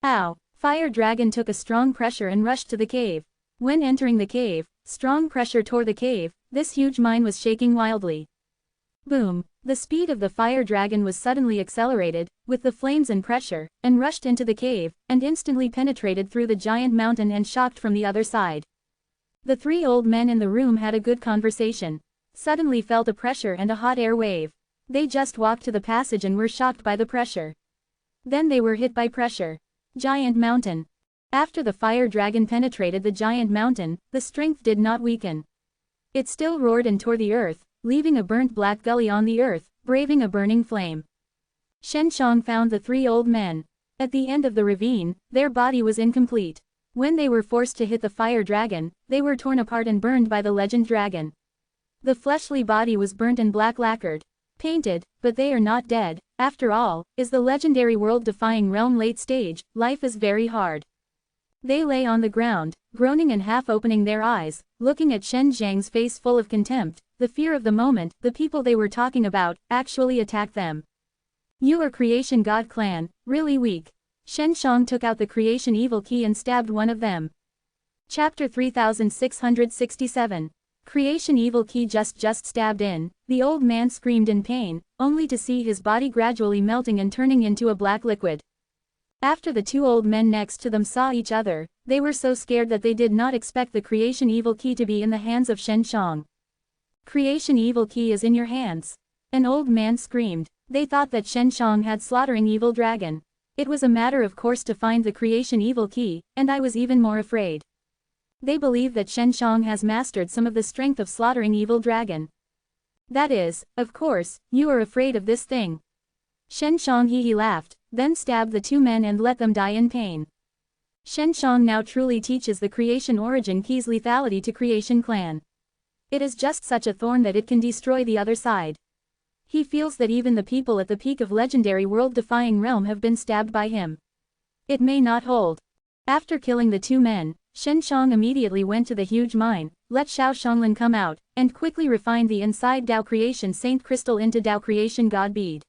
[SPEAKER 1] Ow! Fire Dragon took a strong pressure and rushed to the cave. When entering the cave, strong pressure tore the cave. This huge mine was shaking wildly. Boom! The speed of the fire dragon was suddenly accelerated, with the flames and pressure, and rushed into the cave, and instantly penetrated through the giant mountain and shocked from the other side. The 3 old men in the room had a good conversation. Suddenly felt a pressure and a hot air wave. They just walked to the passage and were shocked by the pressure. Then they were hit by pressure. Giant mountain. After the fire dragon penetrated the giant mountain, the strength did not weaken. It still roared and tore the earth, leaving a burnt black gully on the earth, braving a burning flame. Shen Shang found the 3 old men. At the end of the ravine, their body was incomplete. When they were forced to hit the fire dragon, they were torn apart and burned by the legend dragon. The fleshly body was burnt and black lacquered. Painted, but they are not dead. After all, is the legendary world-defying realm late stage, life is very hard. They lay on the ground, groaning and half opening their eyes, looking at Shen Zhang's face full of contempt. The fear of the moment, the people they were talking about, actually attacked them. You are Creation God Clan, really weak. Shen Shang took out the Creation Evil Key and stabbed one of them. Chapter 3667. Creation Evil Key just stabbed in. The old man screamed in pain, only to see his body gradually melting and turning into a black liquid. After the 2 old men next to them saw each other, they were so scared that they did not expect the Creation Evil Key to be in the hands of Shen Shang. Creation Evil Key is in your hands. An old man screamed. They thought that Shen Shang had slaughtering evil dragon. It was a matter of course to find the Creation Evil Key, and I was even more afraid. They believe that Shen Shang has mastered some of the strength of slaughtering evil dragon. That is, of course, you are afraid of this thing. Shen Shang he laughed, then stabbed the 2 men and let them die in pain. Shen Shang now truly teaches the Creation Origin Key's lethality to Creation Clan. It is just such a thorn that it can destroy the other side. He feels that even the people at the peak of legendary world-defying realm have been stabbed by him. It may not hold. After killing the 2 men, Shen Shang immediately went to the huge mine, let Xiao Shanglin come out, and quickly refined the inside Dao Creation Saint Crystal into Dao Creation God Bead.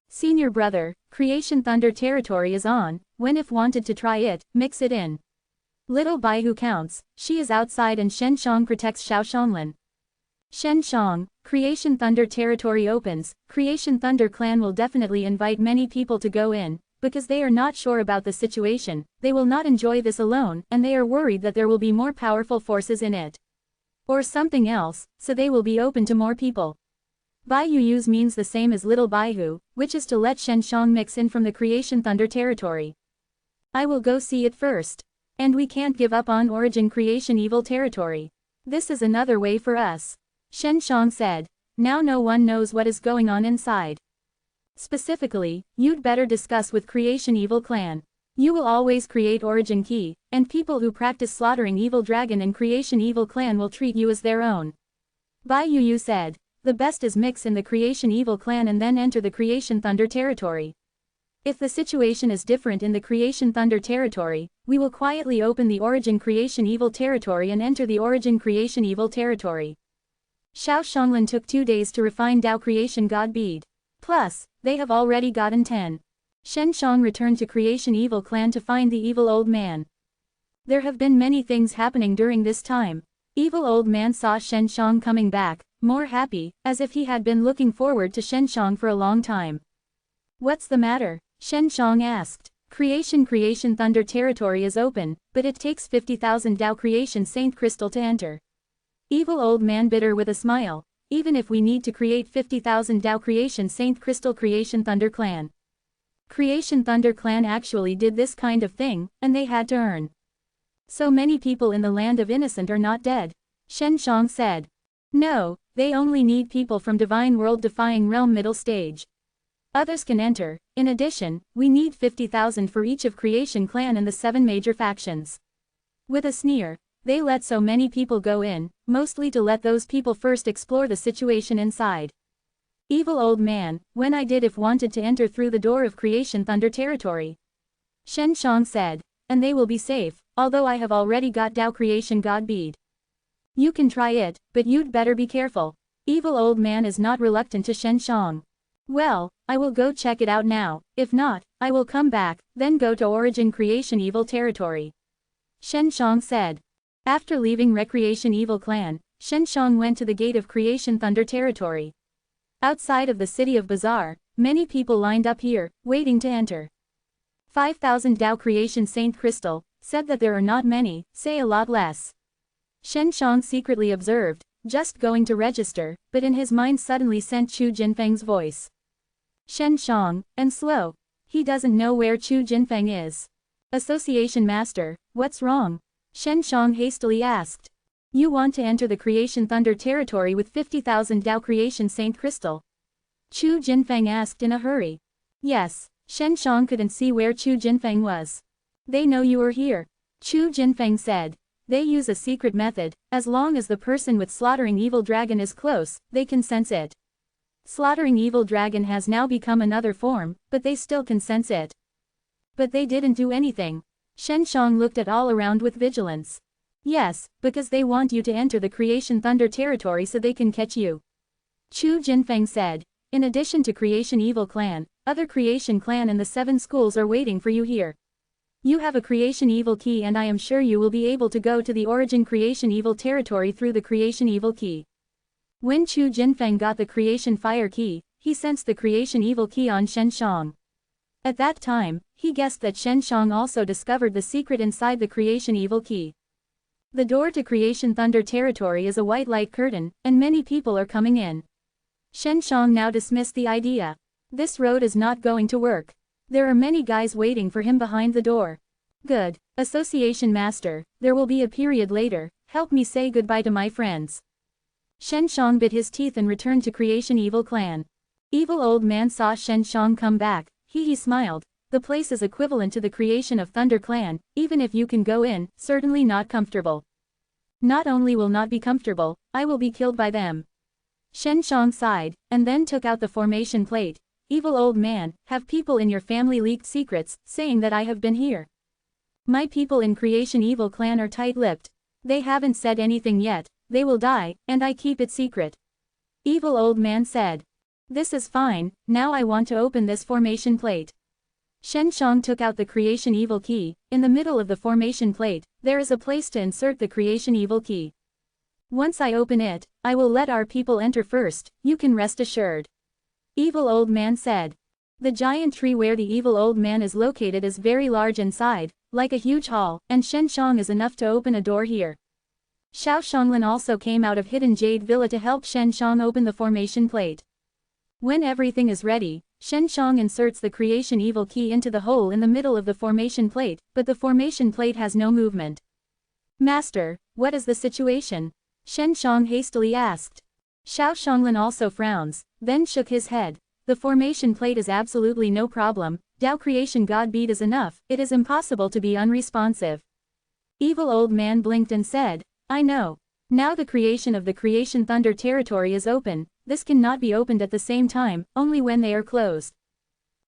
[SPEAKER 1] Senior brother, Creation Thunder territory is on, when if wanted to try it, mix it in. Little Bai who counts, she is outside and Shen Shang protects Xiao Shanglin. Shen Shang, Creation Thunder territory opens. Creation Thunder clan will definitely invite many people to go in, because they are not sure about the situation. They will not enjoy this alone, and they are worried that there will be more powerful forces in it. Or something else, so they will be open to more people. Baiyu means the same as Little Baihu, which is to let Shen Shang mix in from the Creation Thunder territory. I will go see it first. And we can't give up on Origin Creation Evil territory. This is another way for us. Shen Shang said. Now no one knows what is going on inside. Specifically, you'd better discuss with Creation Evil Clan. You will always create Origin Key, and people who practice slaughtering Evil Dragon and Creation Evil Clan will treat you as their own. Baiyu said. The best is mix in the Creation Evil Clan and then enter the Creation Thunder territory. If the situation is different in the Creation Thunder territory, we will quietly open the Origin Creation Evil territory and enter the Origin Creation Evil territory. Xiao Shanglin took 2 days to refine Dao Creation God Bead. Plus, they have already gotten 10. Shen Shang returned to Creation Evil Clan to find the evil old man. There have been many things happening during this time. Evil old man saw Shen Shang coming back, more happy, as if he had been looking forward to Shen Shang for a long time. What's the matter? Shen Shang asked. Creation Thunder territory is open, but it takes 50,000 Dao Creation Saint Crystal to enter. Evil old man bitter with a smile. Even if we need to create 50,000 Dao Creation Saint Crystal Creation Thunder Clan. Creation Thunder Clan actually did this kind of thing, and they had to earn. So many people in the land of innocent are not dead. Shen Shang said. No, they only need people from Divine World Defying Realm middle stage. Others can enter. In addition, we need 50,000 for each of Creation Clan and the 7 major factions. With a sneer, they let so many people go in, mostly to let those people first explore the situation inside. Evil old man, when I did if wanted to enter through the door of Creation Thunder territory. Shen Shang said. And they will be safe, although I have already got Tao Creation God Bead. You can try it, but you'd better be careful. Evil old man is not reluctant to Shen Shang. Well, I will go check it out now, if not, I will come back, then go to Origin Creation Evil territory. Shen Shang said. After leaving Recreation Evil Clan, Shen Shang went to the gate of Creation Thunder territory. Outside of the city of Bazaar, many people lined up here, waiting to enter. 5,000 Tao Creation Saint Crystal, said that there are not many, say a lot less. Shen Shang secretly observed, just going to register, but in his mind suddenly sent Chu Jinfeng's voice. Shen Shang, and slow. He doesn't know where Chu Jinfeng is. Association Master, what's wrong? Shen Shang hastily asked. You want to enter the Creation Thunder territory with 50,000 Tao Creation Saint Crystal? Chu Jinfeng asked in a hurry. Yes, Shen Shang couldn't see where Chu Jinfeng was. They know you are here. Chu Jinfeng said. They use a secret method, as long as the person with slaughtering evil dragon is close, they can sense it. Slaughtering evil dragon has now become another form, but they still can sense it. But they didn't do anything. Shen Shang looked at all around with vigilance. Yes, because they want you to enter the Creation Thunder territory so they can catch you. Chu Jinfeng said. In addition to Creation Evil Clan, other Creation Clan and the 7 schools are waiting for you here. You have a Creation Evil key and I am sure you will be able to go to the Origin Creation Evil territory through the Creation Evil key. When Chu Jinfeng got the Creation Fire key, he sensed the Creation Evil key on Shen Shang. At that time, he guessed that Shen Shang also discovered the secret inside the Creation Evil key. The door to Creation Thunder territory is a white light curtain, and many people are coming in. Shen Shang now dismissed the idea. This road is not going to work. There are many guys waiting for him behind the door. Good. Association Master, there will be a period later, help me say goodbye to my friends. Shen Shang bit his teeth and returned to Creation Evil Clan. Evil old man saw Shen Shang come back, he smiled. The place is equivalent to the creation of Thunder Clan, even if you can go in, certainly not comfortable. Not only will not be comfortable, I will be killed by them. Shen Shang sighed, and then took out the formation plate. Evil old man, have people in your family leaked secrets, saying that I have been here? My people in Creation Evil Clan are tight-lipped. They haven't said anything yet, they will die, and I keep it secret. Evil old man said. This is fine, now I want to open this formation plate. Shen Shang took out the Creation Evil key. In the middle of the formation plate, there is a place to insert the Creation Evil key. Once I open it, I will let our people enter first, you can rest assured. Evil old man said. The giant tree where the evil old man is located is very large inside, like a huge hall, and Shen Shang is enough to open a door here. Xiao Shonglin also came out of Hidden Jade Villa to help Shen Shang open the formation plate. When everything is ready, Shen Shang inserts the Creation Evil key into the hole in the middle of the formation plate, but the formation plate has no movement. Master, what is the situation? Shen Shang hastily asked. Xiao Shonglin also frowns, then shook his head. The formation plate is absolutely no problem, Tao Creation God Bead is enough, it is impossible to be unresponsive. Evil old man blinked and said, I know. Now the creation of the Creation Thunder territory is open, this cannot be opened at the same time, only when they are closed.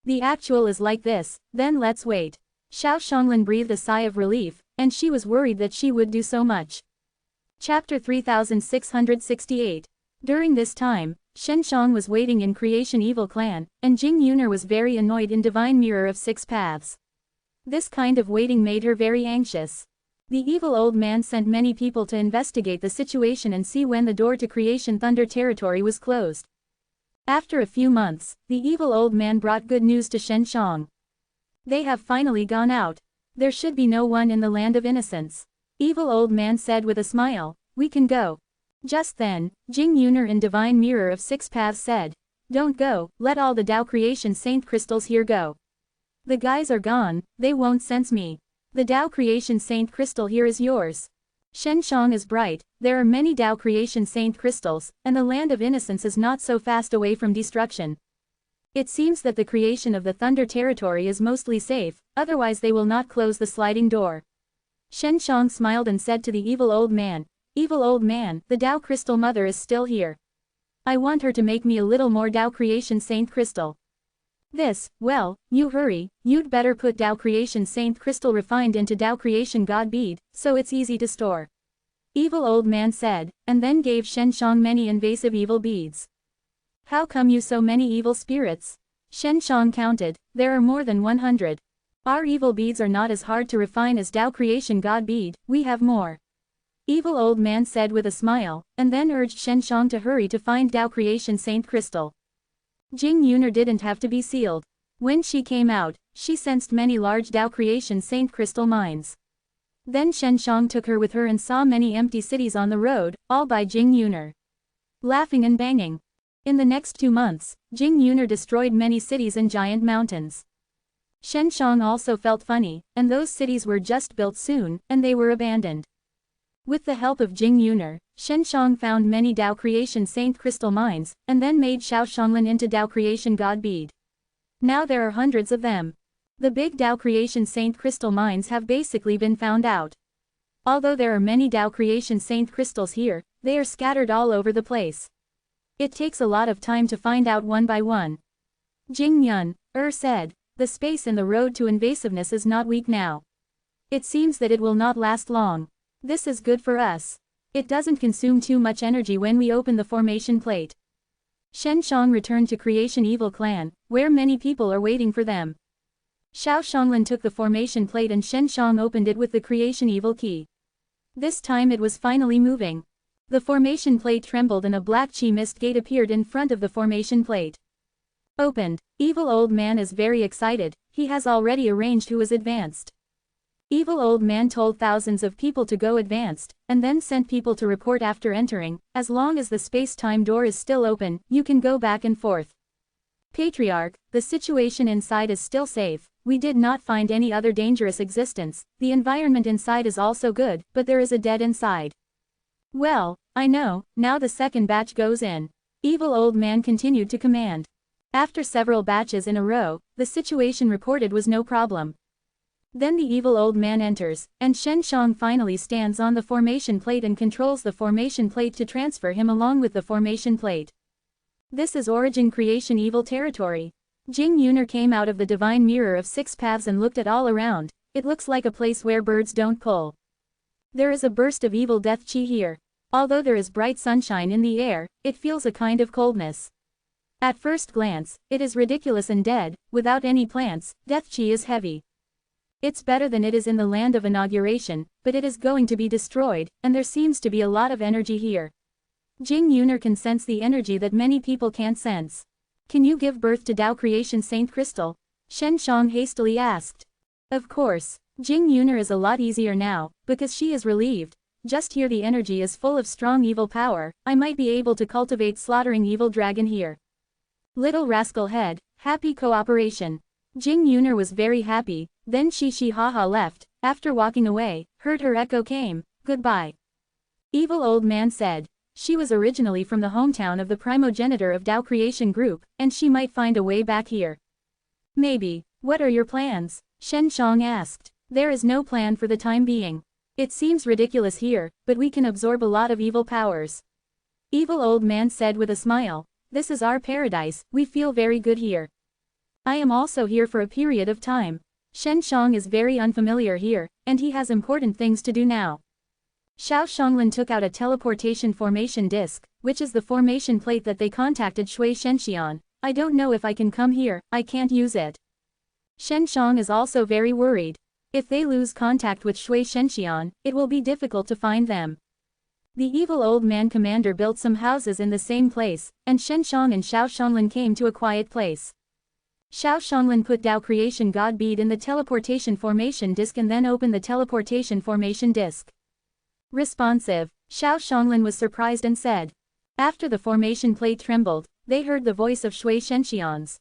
[SPEAKER 1] The actual is like this, then let's wait. Xiao Shonglin breathed a sigh of relief, and she was worried that she would do so much. Chapter 3668. During this time, Shen Shang was waiting in Creation Evil Clan, and Jing Yuner was very annoyed in Divine Mirror of 6 Paths. This kind of waiting made her very anxious. The evil old man sent many people to investigate the situation and see when the door to Creation Thunder territory was closed. After a few months, the evil old man brought good news to Shen Shang. They have finally gone out. There should be no one in the land of innocence. Evil old man said with a smile, we can go. Just then, Jing Yuner in Divine Mirror of 6 Paths said, don't go, let all the Tao Creation Saint Crystals here go. The guys are gone, they won't sense me. The Tao Creation Saint Crystal here is yours. Shenshang is bright, there are many Tao Creation Saint Crystals, and the land of innocence is not so fast away from destruction. It seems that the creation of the Thunder Territory is mostly safe, otherwise they will not close the sliding door. Shenshang smiled and said to the evil old man, "Evil old man, the Tao Crystal Mother is still here. I want her to make me a little more Tao Creation Saint Crystal." Well, you hurry, you'd better put Tao Creation Saint Crystal refined into Tao Creation God Bead, so it's easy to store. Evil old man said, and then gave Shenshang many invasive evil beads. How come you so many evil spirits? Shenshang counted, there are more than 100. Our evil beads are not as hard to refine as Tao Creation God Bead, we have more. Evil old man said with a smile, and then urged Shenshang to hurry to find Tao Creation Saint Crystal. Jing Yuner didn't have to be sealed. When she came out, she sensed many large Tao Creation Saint Crystal mines. Then Shenshang took her with her and saw many empty cities on the road, all by Jing Yuner. Laughing and banging. In the next 2 months, Jing Yuner destroyed many cities and giant mountains. Shenshang also felt funny, and those cities were just built soon, and they were abandoned. With the help of Jing Yuner, Shenshang found many Tao Creation Saint Crystal mines, and then made Shaoshanglan into Tao Creation God Bead. Now there are hundreds of them. The big Tao Creation Saint Crystal mines have basically been found out. Although there are many Tao Creation Saint Crystals here, they are scattered all over the place. It takes a lot of time to find out one by one. Jing Yun said, the space in the road to invasiveness is not weak now. It seems that it will not last long. This is good for us. It doesn't consume too much energy when we open the formation plate. Shenshang returned to Creation Evil Clan, where many people are waiting for them. Shaoshanglan took the formation plate and Shenshang opened it with the Creation Evil key. This time it was finally moving. The formation plate trembled and a black chi mist gate appeared in front of the formation plate. Opened. Evil old man is very excited, he has already arranged who is advanced. Evil old man told thousands of people to go advanced, and then sent people to report after entering. As long as the space-time door is still open, you can go back and forth. Patriarch, the situation inside is still safe, we did not find any other dangerous existence, the environment inside is also good, but there is a dead inside. Well, I know, now the second batch goes in. Evil old man continued to command. After several batches in a row, the situation reported was no problem. Then the evil old man enters, and Shenshang finally stands on the formation plate and controls the formation plate to transfer him along with the formation plate. This is Origin Creation Evil Territory. Jing Yuner came out of the divine mirror of 6 paths and looked at all around. It looks like a place where birds don't pull. There is a burst of evil death chi here. Although there is bright sunshine in the air, it feels a kind of coldness. At first glance, it is ridiculous and dead, without any plants, death chi is heavy. It's better than it is in the land of inauguration, but it is going to be destroyed, and there seems to be a lot of energy here. Jing Yuner can sense the energy that many people can't sense. Can you give birth to Tao Creation Saint Crystal? Shenshang hastily asked. Of course. Jing Yuner is a lot easier now, because she is relieved. Just here the energy is full of strong evil power, I might be able to cultivate slaughtering evil dragon here. Little rascal head, happy cooperation. Jing Yuner was very happy, then Shi Haha left, after walking away, heard her echo came, goodbye. Evil old man said. She was originally from the hometown of the primogenitor of Tao Creation Group, and she might find a way back here. Maybe. What are your plans? Shenshang asked. There is no plan for the time being. It seems ridiculous here, but we can absorb a lot of evil powers. Evil old man said with a smile. This is our paradise, we feel very good here. I am also here for a period of time. Shenshang is very unfamiliar here, and he has important things to do now. Shaoshanglan took out a teleportation formation disc, which is the formation plate that they contacted Shui Shenxian. I don't know if I can come here, I can't use it. Shenshang is also very worried. If they lose contact with Shui Shenxian, it will be difficult to find them. The evil old man commander built some houses in the same place, and Shenshang and Shaoshanglan came to a quiet place. Shaoshanglan put Tao Creation God Bead in the teleportation formation disc and then opened the teleportation formation disc. Responsive. Shaoshanglan was surprised and said. After the formation plate trembled, they heard the voice of Shui Shenxian's.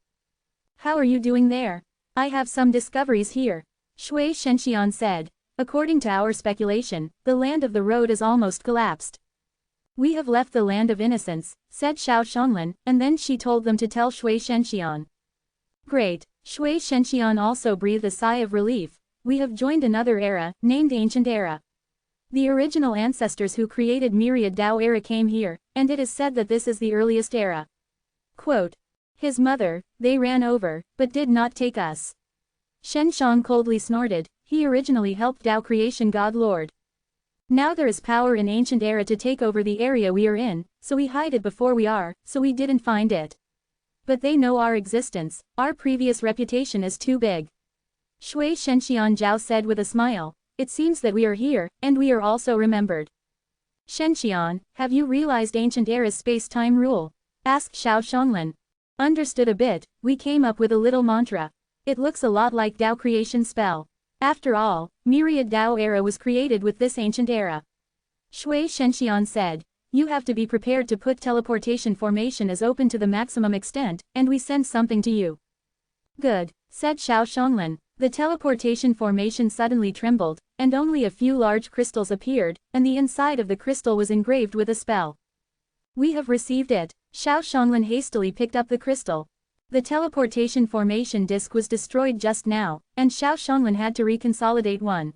[SPEAKER 1] How are you doing there? I have some discoveries here. Shui Shenxian said. According to our speculation, the land of the road is almost collapsed. We have left the land of innocence, said Xiao Shonglin, and then she told them to tell Shui Shenxian. Great. Shui Shenxian also breathed a sigh of relief. We have joined another era, named Ancient Era. The original ancestors who created Myriad Dao Era came here, and it is said that this is the earliest era. Quote. His mother, they ran over, but did not take us. Shen Shang coldly snorted. He originally helped Dao Creation God Lord. Now there is power in Ancient Era to take over the area we are in, so we hide it before we are, so we didn't find it. But they know our existence, our previous reputation is too big. Shui Shenxian Zhao said with a smile. It seems that we are here, and we are also remembered. Shenxian, have you realized Ancient Era's space-time rule? Asked Xiao Shonglin. Understood a bit, we came up with a little mantra. It looks a lot like Dao Creation spell. After all, Myriad Dao Era was created with this Ancient Era. Shui Shenxian said. You have to be prepared to put teleportation formation as open to the maximum extent, and we send something to you. Good, said Xiao Shonglin. The teleportation formation suddenly trembled, and only a few large crystals appeared, and the inside of the crystal was engraved with a spell. We have received it. Xiao Shonglin hastily picked up the crystal. The teleportation formation disk was destroyed just now, and Xiao Shonglin had to reconsolidate one.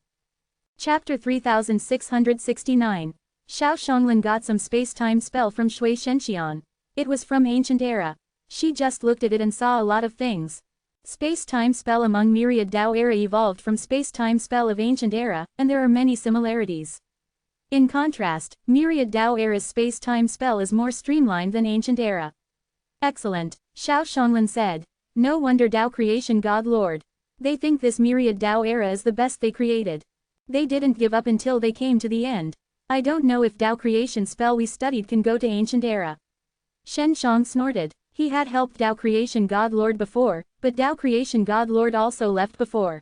[SPEAKER 1] Chapter 3669. Xiao Shonglin got some space-time spell from Shui Shenxian. It was from Ancient Era. She just looked at it and saw a lot of things. Space-time spell among Myriad Dao Era evolved from space-time spell of Ancient Era, and there are many similarities. In contrast, Myriad Dao Era's space-time spell is more streamlined than Ancient Era. Excellent, Xiao Shonglin said. No wonder Dao Creation God Lord. They think this Myriad Dao Era is the best they created. They didn't give up until they came to the end. I don't know if Dao Creation spell we studied can go to Ancient Era. Shen Shang snorted. He had helped Dao Creation God Lord before, but Dao Creation God Lord also left before.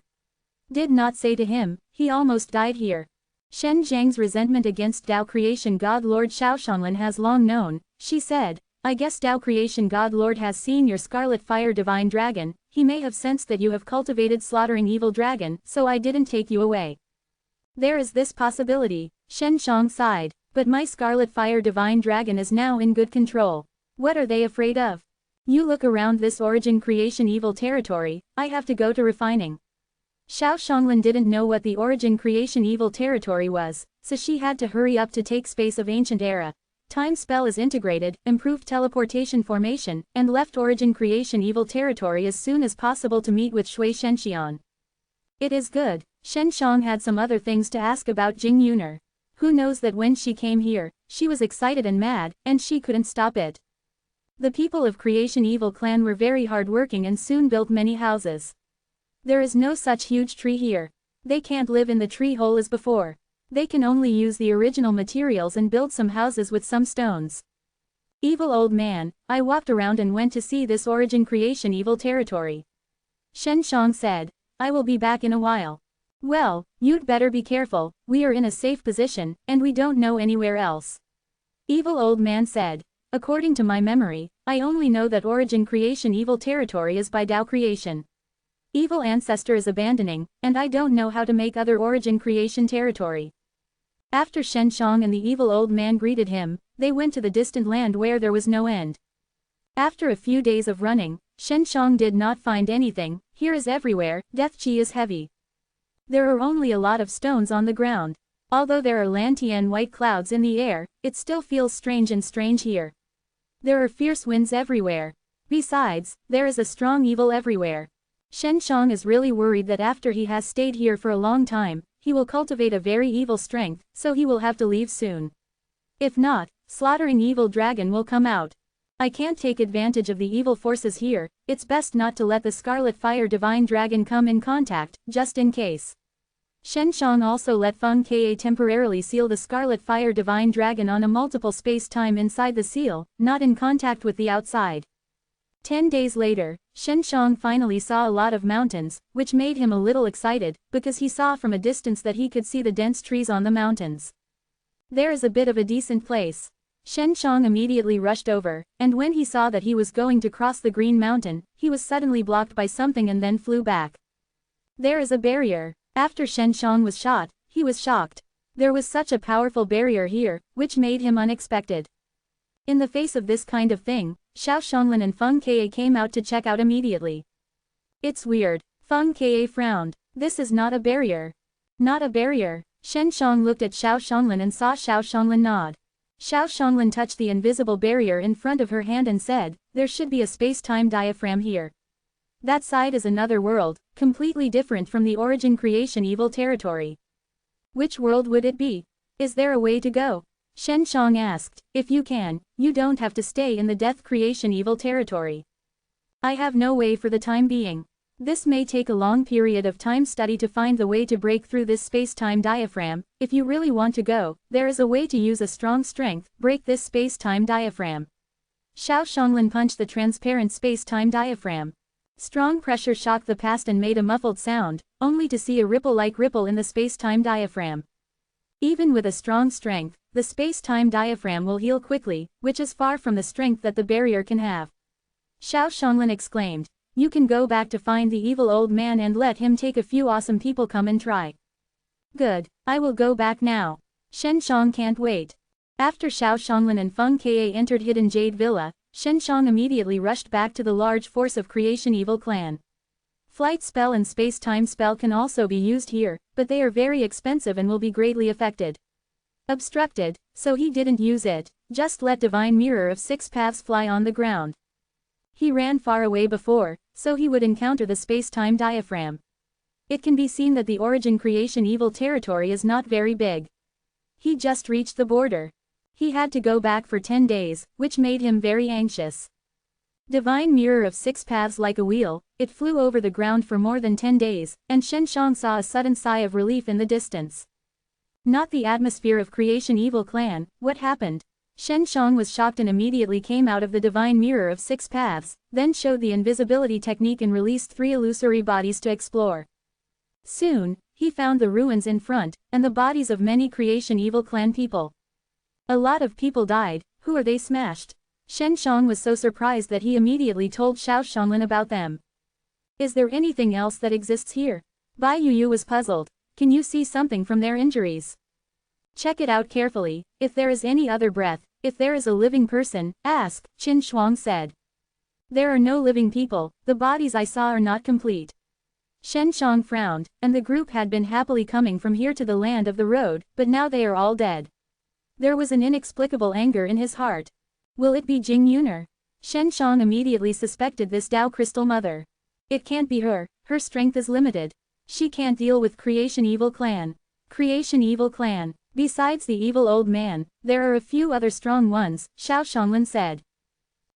[SPEAKER 1] Did not say to him, he almost died here. Shen Zhang's resentment against Dao Creation God Lord Xiao Shonglin has long known. She said, I guess Dao Creation God Lord has seen your Scarlet Fire Divine Dragon, he may have sensed that you have cultivated slaughtering evil dragon, so I didn't take you away. There is this possibility, Shen Shang sighed, but my Scarlet Fire Divine Dragon is now in good control. What are they afraid of? You look around this Origin Creation Evil territory, I have to go to refining. Xiao Shonglin didn't know what the Origin Creation Evil territory was, so she had to hurry up to take space of Ancient Era. Time spell is integrated, improved teleportation formation, and left Origin Creation Evil territory as soon as possible to meet with Shui Shenxian. It is good. Shen Shang had some other things to ask about Jing Yuner. Who knows that when she came here, she was excited and mad, and she couldn't stop it. The people of Creation Evil clan were very hardworking and soon built many houses. There is no such huge tree here. They can't live in the tree hole as before. They can only use the original materials and build some houses with some stones. Evil old man, I walked around and went to see this Origin Creation Evil territory. Shen Shang said, I will be back in a while. Well, you'd better be careful, we are in a safe position, and we don't know anywhere else. Evil old man said, according to my memory, I only know that Origin Creation Evil territory is by Dao Creation. Evil ancestor is abandoning, and I don't know how to make other Origin Creation territory. After Shen Shang and the evil old man greeted him, they went to the distant land where there was no end. After a few days of running, Shen Shang did not find anything. Here is everywhere, death chi is heavy. There are only a lot of stones on the ground. Although there are Lantian white clouds in the air, it still feels strange here. There are fierce winds everywhere. Besides, there is a strong evil everywhere. Shen Shang is really worried that after he has stayed here for a long time, he will cultivate a very evil strength, so he will have to leave soon. If not, slaughtering evil dragon will come out. I can't take advantage of the evil forces here, it's best not to let the Scarlet Fire Divine Dragon come in contact, just in case. Shen Shang also let Feng Ka temporarily seal the Scarlet Fire Divine Dragon on a multiple space-time inside the seal, not in contact with the outside. 10 days later, Shen Shang finally saw a lot of mountains, which made him a little excited, because he saw from a distance that he could see the dense trees on the mountains. There is a bit of a decent place. Shen Shang immediately rushed over, and when he saw that he was going to cross the Green Mountain, he was suddenly blocked by something and then flew back. There is a barrier. After Shen Shang was shot, he was shocked. There was such a powerful barrier here, which made him unexpected. In the face of this kind of thing, Xiao Xianglin and Feng Ke came out to check out immediately. It's weird. Feng Ke frowned. This is not a barrier. Not a barrier. Shen Shang looked at Xiao Xianglin and saw Xiao Xianglin nod. Xiao Xianglin touched the invisible barrier in front of her hand and said, there should be a space-time diaphragm here. That side is another world, completely different from the origin creation evil territory. Which world would it be? Is there a way to go? Shen Shang asked. If you can, you don't have to stay in the death creation evil territory. I have no way for the time being. This may take a long period of time study to find the way to break through this space-time diaphragm. If you really want to go, there is a way to use a strong strength, break this space-time diaphragm. Xiao Xianglin punched the transparent space-time diaphragm. Strong pressure shocked the past and made a muffled sound, only to see a ripple-like ripple in the space-time diaphragm. Even with a strong strength, the space-time diaphragm will heal quickly, which is far from the strength that the barrier can have. Xiao Xianglin exclaimed. You can go back to find the evil old man and let him take a few awesome people come and try. Good, I will go back now. Shen Shang can't wait. After Xiao Xianglin and Feng Ke entered Hidden Jade Villa, Shen Shang immediately rushed back to the large force of Creation Evil Clan. Flight spell and space-time spell can also be used here, but they are very expensive and will be greatly affected. Obstructed, so he didn't use it, just let Divine Mirror of Six Paths fly on the ground. He ran far away before, so he would encounter the space-time diaphragm. It can be seen that the origin creation evil territory is not very big. He just reached the border. He had to go back for 10 days, which made him very anxious. Divine Mirror of Six Paths like a wheel, it flew over the ground for more than 10 days, and Shen Shang saw a sudden sigh of relief in the distance. Not the atmosphere of Creation Evil Clan, what happened? Shen Shang was shocked and immediately came out of the Divine Mirror of Six Paths, then showed the invisibility technique and released 3 illusory bodies to explore. Soon, he found the ruins in front, and the bodies of many Creation Evil Clan people. A lot of people died. Who are they smashed? Shen Shang was so surprised that he immediately told Xiao Xianglin about them. Is there anything else that exists here? Bai Yuyu was puzzled. Can you see something from their injuries? Check it out carefully. If there is any other breath, if there is a living person, ask, Qin Shuang said. There are no living people, the bodies I saw are not complete. Shen Shang frowned, and the group had been happily coming from here to the land of the road, but now they are all dead. There was an inexplicable anger in his heart. Will it be Jing Yuner? Shen Shang immediately suspected this Dao Crystal Mother. It can't be her strength is limited. She can't deal with Creation Evil Clan. Creation Evil Clan. Besides the evil old man, there are a few other strong ones, Xiao Xianglin said.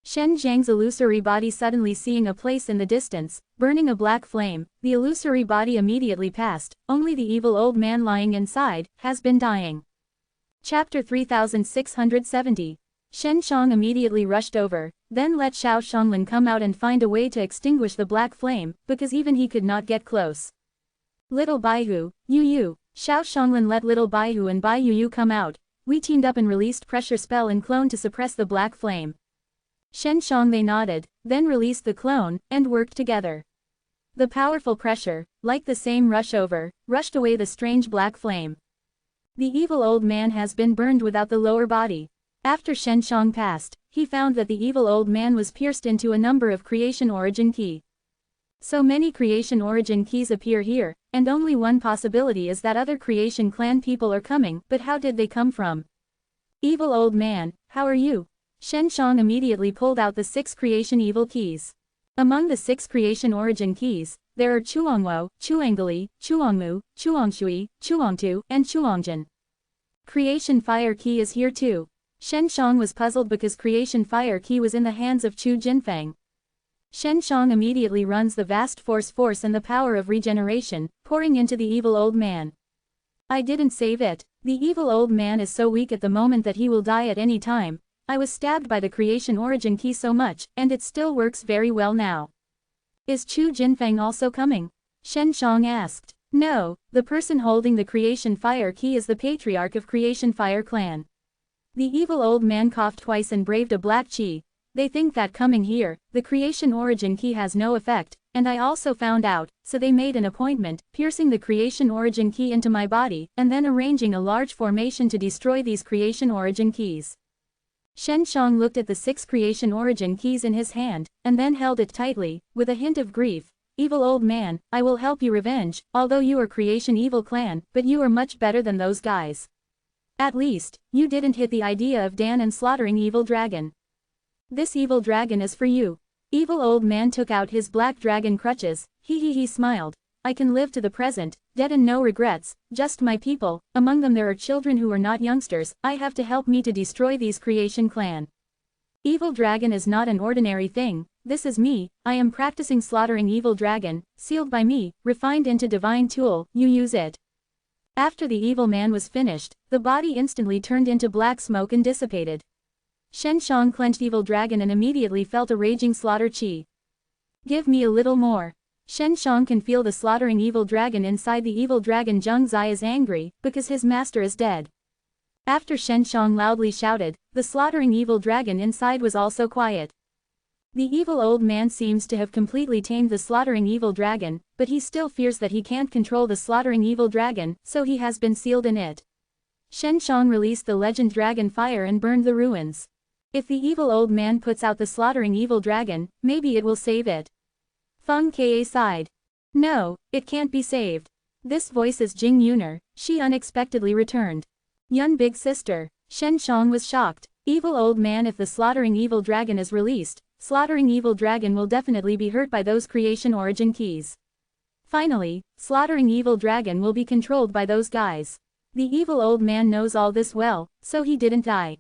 [SPEAKER 1] Shen Zhang's illusory body suddenly seeing a place in the distance, burning a black flame, the illusory body immediately passed, only the evil old man lying inside, has been dying. Chapter 3670. Shen Shang immediately rushed over, then let Xiao Xianglin come out and find a way to extinguish the black flame, because even he could not get close. Little Baihu, Yu. Xiao Xianglin let Little Baihu and Bai Yu come out. We teamed up and released pressure spell and clone to suppress the black flame. Shen Shang they nodded, then released the clone, and worked together. The powerful pressure, like the same rushed away the strange black flame. The evil old man has been burned without the lower body. After Shen Shang passed, he found that the evil old man was pierced into a number of creation origin key. So many creation origin keys appear here, and only one possibility is that other creation clan people are coming, but how did they come from? Evil old man, how are you? Shen Shang immediately pulled out the 6 creation evil keys. Among the 6 creation origin keys, there are Chuangwo, Chuangali, Chuangmu, Chuangshui, Chuangtu, and Chuangjin. Creation fire key is here too. Shen Shang was puzzled because creation fire key was in the hands of Chu Jinfeng. Shen Shang immediately runs the vast force and the power of regeneration, pouring into the evil old man. I didn't save it. The evil old man is so weak at the moment that he will die at any time. I was stabbed by the creation origin key so much, and it still works very well now. Is Chu Jinfeng also coming? Shen Shang asked. No, the person holding the creation fire key is the patriarch of Creation Fire Clan. The evil old man coughed twice and braved a black chi. They think that coming here, the creation origin key has no effect, and I also found out, so they made an appointment, piercing the creation origin key into my body, and then arranging a large formation to destroy these creation origin keys. Shen Shang looked at the 6 creation origin keys in his hand, and then held it tightly, with a hint of grief. Evil old man, I will help you revenge, although you are creation evil clan, but you are much better than those guys. At least, you didn't hit the idea of Dan and slaughtering evil dragon. This evil dragon is for you. Evil old man took out his black dragon crutches. He smiled. I can live to the present, dead and no regrets, just my people, among them there are children who are not youngsters, I have to help me to destroy these creation clan. Evil dragon is not an ordinary thing, this is me, I am practicing slaughtering evil dragon, sealed by me, refined into divine tool, you use it. After the evil man was finished, the body instantly turned into black smoke and dissipated. Shen Shang clenched evil dragon and immediately felt a raging slaughter chi. Give me a little more. Shen Shang can feel the slaughtering evil dragon inside the evil dragon. Zheng Zai is angry, because his master is dead. After Shen Shang loudly shouted, the slaughtering evil dragon inside was also quiet. The evil old man seems to have completely tamed the slaughtering evil dragon, but he still fears that he can't control the slaughtering evil dragon, so he has been sealed in it. Shen Shang released the legend dragon fire and burned the ruins. If the evil old man puts out the slaughtering evil dragon, maybe it will save it. Feng Ka sighed. No, it can't be saved. This voice is Jing Yuner, she unexpectedly returned. Yun big sister. Shen Shang was shocked. Evil old man, if the slaughtering evil dragon is released, slaughtering evil dragon will definitely be hurt by those creation origin keys. Finally, slaughtering evil dragon will be controlled by those guys. The evil old man knows all this well, so he didn't die.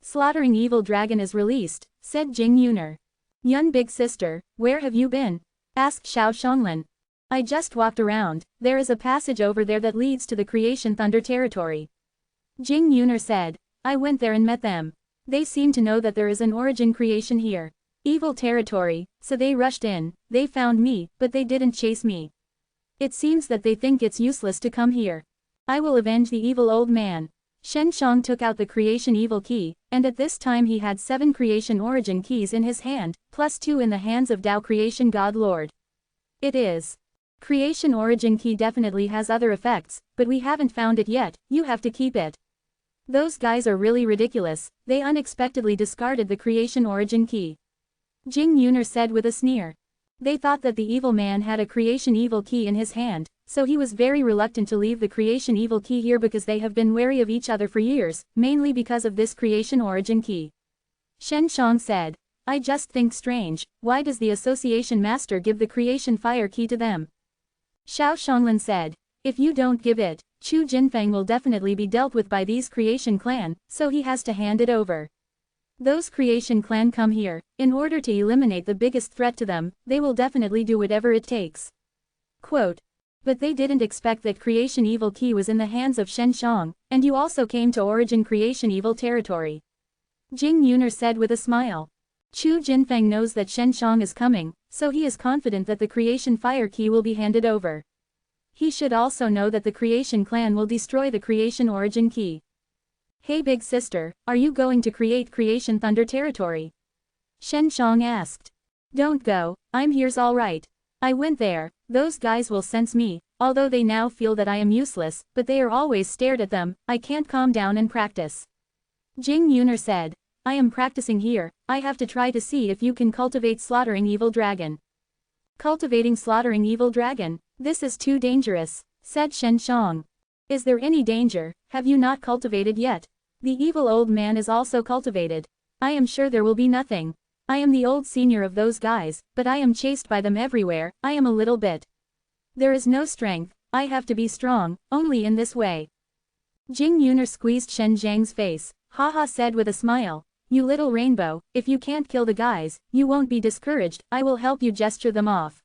[SPEAKER 1] Slaughtering evil dragon is released, said Jing Yuner. Yun big sister, where have you been? Asked Xiao Xionglan. I just walked around, there is a passage over there that leads to the creation thunder territory. Jing Yuner said, I went there and met them. They seem to know that there is an origin creation here. Evil territory, so they rushed in, they found me, but they didn't chase me. It seems that they think it's useless to come here. I will avenge the evil old man. Shen Shang took out the creation evil key, and at this time he had 7 creation origin keys in his hand, plus 2 in the hands of Tao creation god lord. It is. Creation origin key definitely has other effects, but we haven't found it yet, you have to keep it. Those guys are really ridiculous, they unexpectedly discarded the creation origin key. Jing Yuner said with a sneer. They thought that the evil man had a creation evil key in his hand, so he was very reluctant to leave the creation evil key here because they have been wary of each other for years, mainly because of this creation origin key. Shen Shang said, I just think strange, why does the association master give the creation fire key to them? Xiao Xionglan said, if you don't give it, Chu Jinfeng will definitely be dealt with by these creation clan, so he has to hand it over. Those creation clan come here, in order to eliminate the biggest threat to them, they will definitely do whatever it takes. Quote. But they didn't expect that creation evil key was in the hands of Shen Shang, and you also came to origin creation evil territory. Jing Yuner said with a smile. Chu Jinfeng knows that Shen Shang is coming, so he is confident that the creation fire key will be handed over. He should also know that the creation clan will destroy the creation origin key. Hey big sister, are you going to create creation thunder territory? Shen Shang asked. Don't go, I'm here's alright. I went there, those guys will sense me, although they now feel that I am useless, but they are always stared at them, I can't calm down and practice. Jing Yuner said, I am practicing here, I have to try to see if you can cultivate slaughtering evil dragon. Cultivating slaughtering evil dragon, this is too dangerous, said Shen Shang. Is there any danger, have you not cultivated yet? The evil old man is also cultivated. I am sure there will be nothing. I am the old senior of those guys, but I am chased by them everywhere, I am a little bit. There is no strength, I have to be strong, only in this way. Jing Yuner squeezed Shen Zhang's face, haha said with a smile, you little rainbow, if you can't kill the guys, you won't be discouraged, I will help you gesture them off.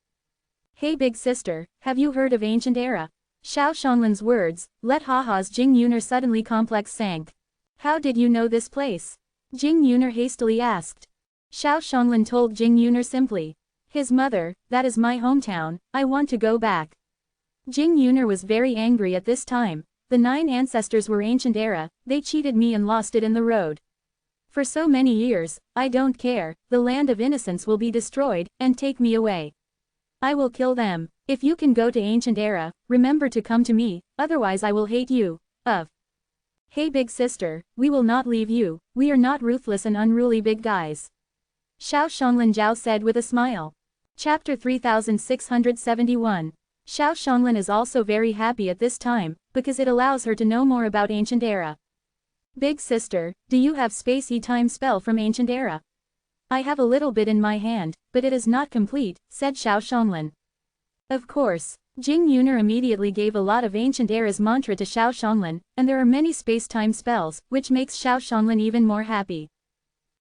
[SPEAKER 1] Hey big sister, have you heard of ancient era? Xiao Xionglan's words, let Haha's Jing Yuner suddenly complex sank. How did you know this place? Jing Yuner hastily asked. Xiao Xionglan told Jing Yuner simply. His mother, that is my hometown, I want to go back. Jing Yuner was very angry at this time. The The 9 ancestors were ancient era, they cheated me and lost it in the road. For so many years, I don't care, the land of innocence will be destroyed, and take me away. I will kill them. If you can go to ancient era, remember to come to me, otherwise I will hate you. Hey big sister, we will not leave you, we are not ruthless and unruly big guys. Xiao Shonglin Zhao said with a smile. Chapter 3671. Xiao Shonglin is also very happy at this time, because it allows her to know more about ancient era. Big sister, do you have space time spell from ancient era? I have a little bit in my hand, but it is not complete, said Xiao Shonglin. Of course. Jing Yuner immediately gave a lot of ancient era's mantra to Xiao Shonglin, and there are many space-time spells, which makes Xiao Shonglin even more happy.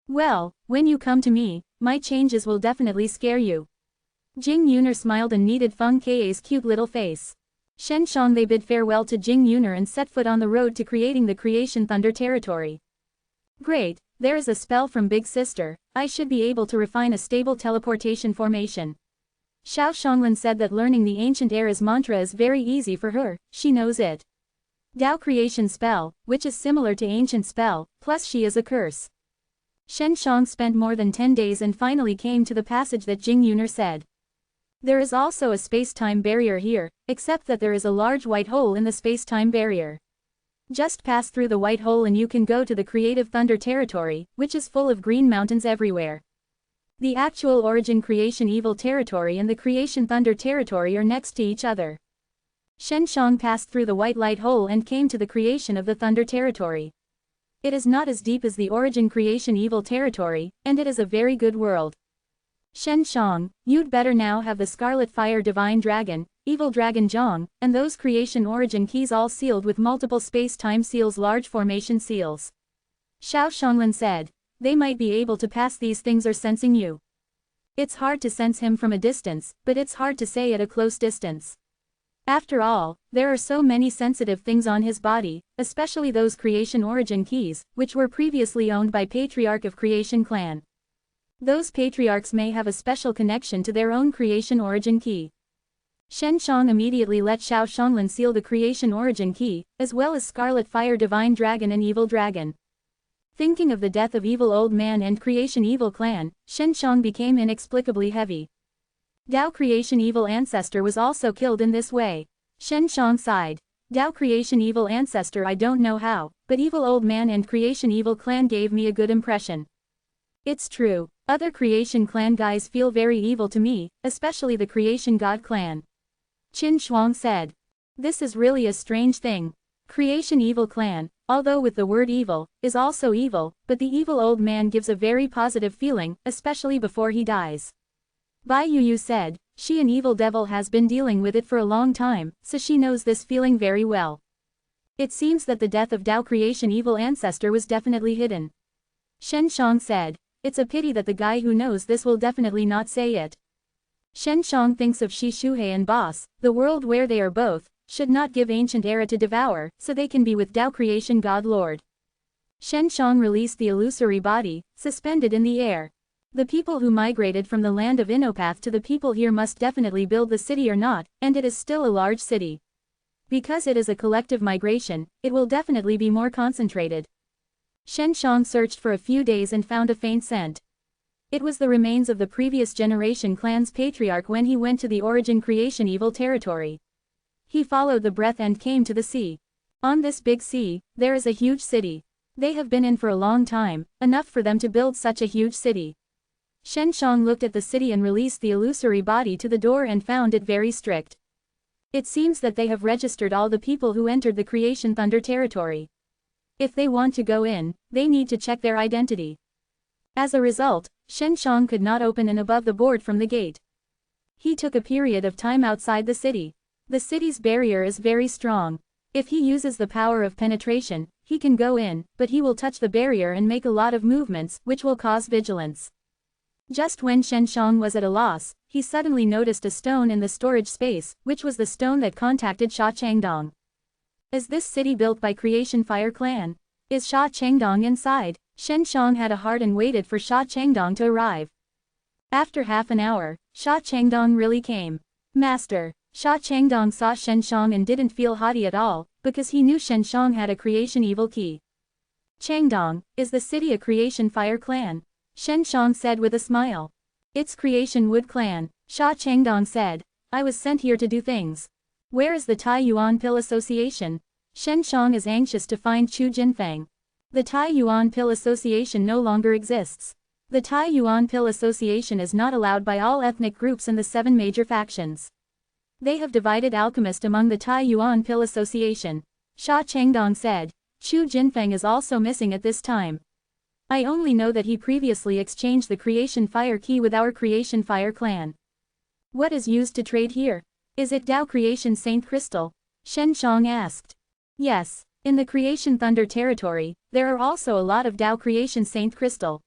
[SPEAKER 1] Well, when you come to me, my changes will definitely scare you. Jing Yuner smiled and kneaded Feng Kei's cute little face. Shen Shang they bid farewell to Jing Yuner and set foot on the road to creating the Creation Thunder territory. Great, there is a spell from Big Sister, I should be able to refine a stable teleportation formation. Xiao Shonglin said that learning the ancient era's mantra is very easy for her, she knows it. Dao creation spell, which is similar to ancient spell, plus she is a curse. Shen Shang spent more than 10 days and finally came to the passage that Jing Yuner said. There is also a space-time barrier here, except that there is a large white hole in the space-time barrier. Just pass through the white hole and you can go to the Creative Thunder territory, which is full of green mountains everywhere. The actual Origin Creation Evil territory and the Creation Thunder territory are next to each other. Shen Shang passed through the white light hole and came to the creation of the Thunder territory. It is not as deep as the Origin Creation Evil territory, and it is a very good world. Shen Shang, you'd better now have the Scarlet Fire Divine Dragon, Evil Dragon Zhang, and those Creation Origin keys all sealed with multiple space-time seals, large formation seals. Xiao Shonglin said. They might be able to pass these things or sensing you. It's hard to sense him from a distance, but it's hard to say at a close distance. After all, there are so many sensitive things on his body, especially those Creation Origin keys, which were previously owned by Patriarch of Creation Clan. Those patriarchs may have a special connection to their own Creation Origin key. Shen Shang immediately let Xiao Shonglin seal the Creation Origin key, as well as Scarlet Fire Divine Dragon and Evil Dragon. Thinking of the death of Evil Old Man and Creation Evil Clan, Shen Shang became inexplicably heavy. Dao Creation Evil Ancestor was also killed in this way. Shen Shang sighed. Dao Creation Evil Ancestor, I don't know how, but Evil Old Man and Creation Evil Clan gave me a good impression. It's true, other Creation Clan guys feel very evil to me, especially the Creation God Clan. Qin Shuang said. This is really a strange thing. Creation Evil Clan, although with the word evil, is also evil, but the Evil Old Man gives a very positive feeling, especially before he dies. Bai Yuyu said, she an evil devil has been dealing with it for a long time, so she knows this feeling very well. It seems that the death of Dao Creation Evil Ancestor was definitely hidden. Shen Shang said, it's a pity that the guy who knows this will definitely not say it. Shen Shang thinks of Shi Shuhei and Boss, the world where they are both, should not give ancient era to devour, so they can be with Dao Creation God Lord. Shen Shang released the illusory body, suspended in the air. The people who migrated from the land of Inopath to the people here must definitely build the city or not, and it is still a large city. Because it is a collective migration, it will definitely be more concentrated. Shen Shang searched for a few days and found a faint scent. It was the remains of the previous generation clan's patriarch when he went to the Origin Creation Evil territory. He followed the breath and came to the sea. On this big sea, there is a huge city. They have been in for a long time, enough for them to build such a huge city. Shen Shang looked at the city and released the illusory body to the door and found it very strict. It seems that they have registered all the people who entered the Creation Thunder territory. If they want to go in, they need to check their identity. As a result, Shen Shang could not open and above the board from the gate. He took a period of time outside the city. The city's barrier is very strong. If he uses the power of penetration, he can go in, but he will touch the barrier and make a lot of movements, which will cause vigilance. Just when Shen Shang was at a loss, he suddenly noticed a stone in the storage space, which was the stone that contacted Sha Changdong. Is this city built by Creation Fire Clan? Is Sha Changdong inside? Shen Shang had a heart and waited for Sha Changdong to arrive. After half an hour, Sha Changdong really came. Master. Sha Changdong saw Shen Shang and didn't feel haughty at all, because he knew Shen Shang had a creation evil key. Changdong, is the city a creation fire clan? Shen Shang said with a smile. It's creation wood clan, Sha Changdong said. I was sent here to do things. Where is the Tai Yuan Pill Association? Shen Shang is anxious to find Chu Jinfeng. The Tai Yuan Pill Association no longer exists. The Tai Yuan Pill Association is not allowed by all ethnic groups in the 7 major factions. They have divided alchemist among the Tai Yuan Pill Association. Sha Changdong said. Chu Jinfeng is also missing at this time. I only know that he previously exchanged the creation fire key with our creation fire clan. What is used to trade here? Is it Dao Creation Saint Crystal? Shen Shang asked. Yes, in the Creation Thunder territory, there are also a lot of Dao Creation Saint Crystal.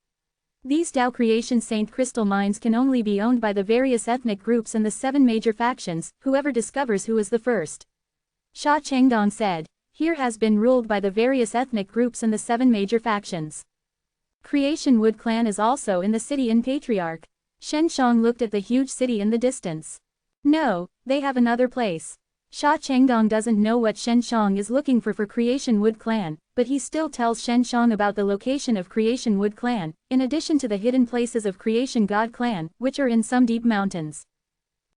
[SPEAKER 1] These Dao Creation Saint Crystal mines can only be owned by the various ethnic groups and the 7 major factions, whoever discovers who is the first. Sha Changdong said. Here has been ruled by the various ethnic groups and the 7 major factions. Creation Wood Clan is also in the city in Patriarch. Shen Shang looked at the huge city in the distance. No, they have another place. Sha Changdong doesn't know what Shen Shang is looking for Creation Wood Clan, but he still tells Shen Shang about the location of Creation Wood Clan, in addition to the hidden places of Creation God Clan, which are in some deep mountains.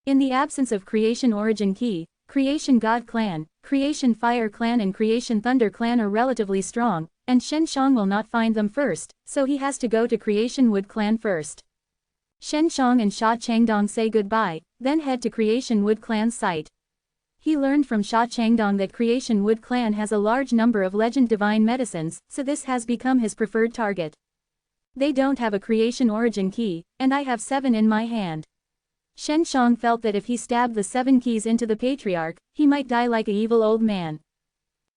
[SPEAKER 1] In the absence of Creation Origin Key, Creation God Clan, Creation Fire Clan and Creation Thunder Clan are relatively strong, and Shen Shang will not find them first, so he has to go to Creation Wood Clan first. Shen Shang and Sha Changdong say goodbye, then head to Creation Wood Clan's site. He learned from Sha Changdong that Creation Wood Clan has a large number of legend divine medicines, so this has become his preferred target. They don't have a Creation Origin Key, and I have 7 in my hand. Shen Shang felt that if he stabbed the 7 keys into the Patriarch, he might die like a evil old man.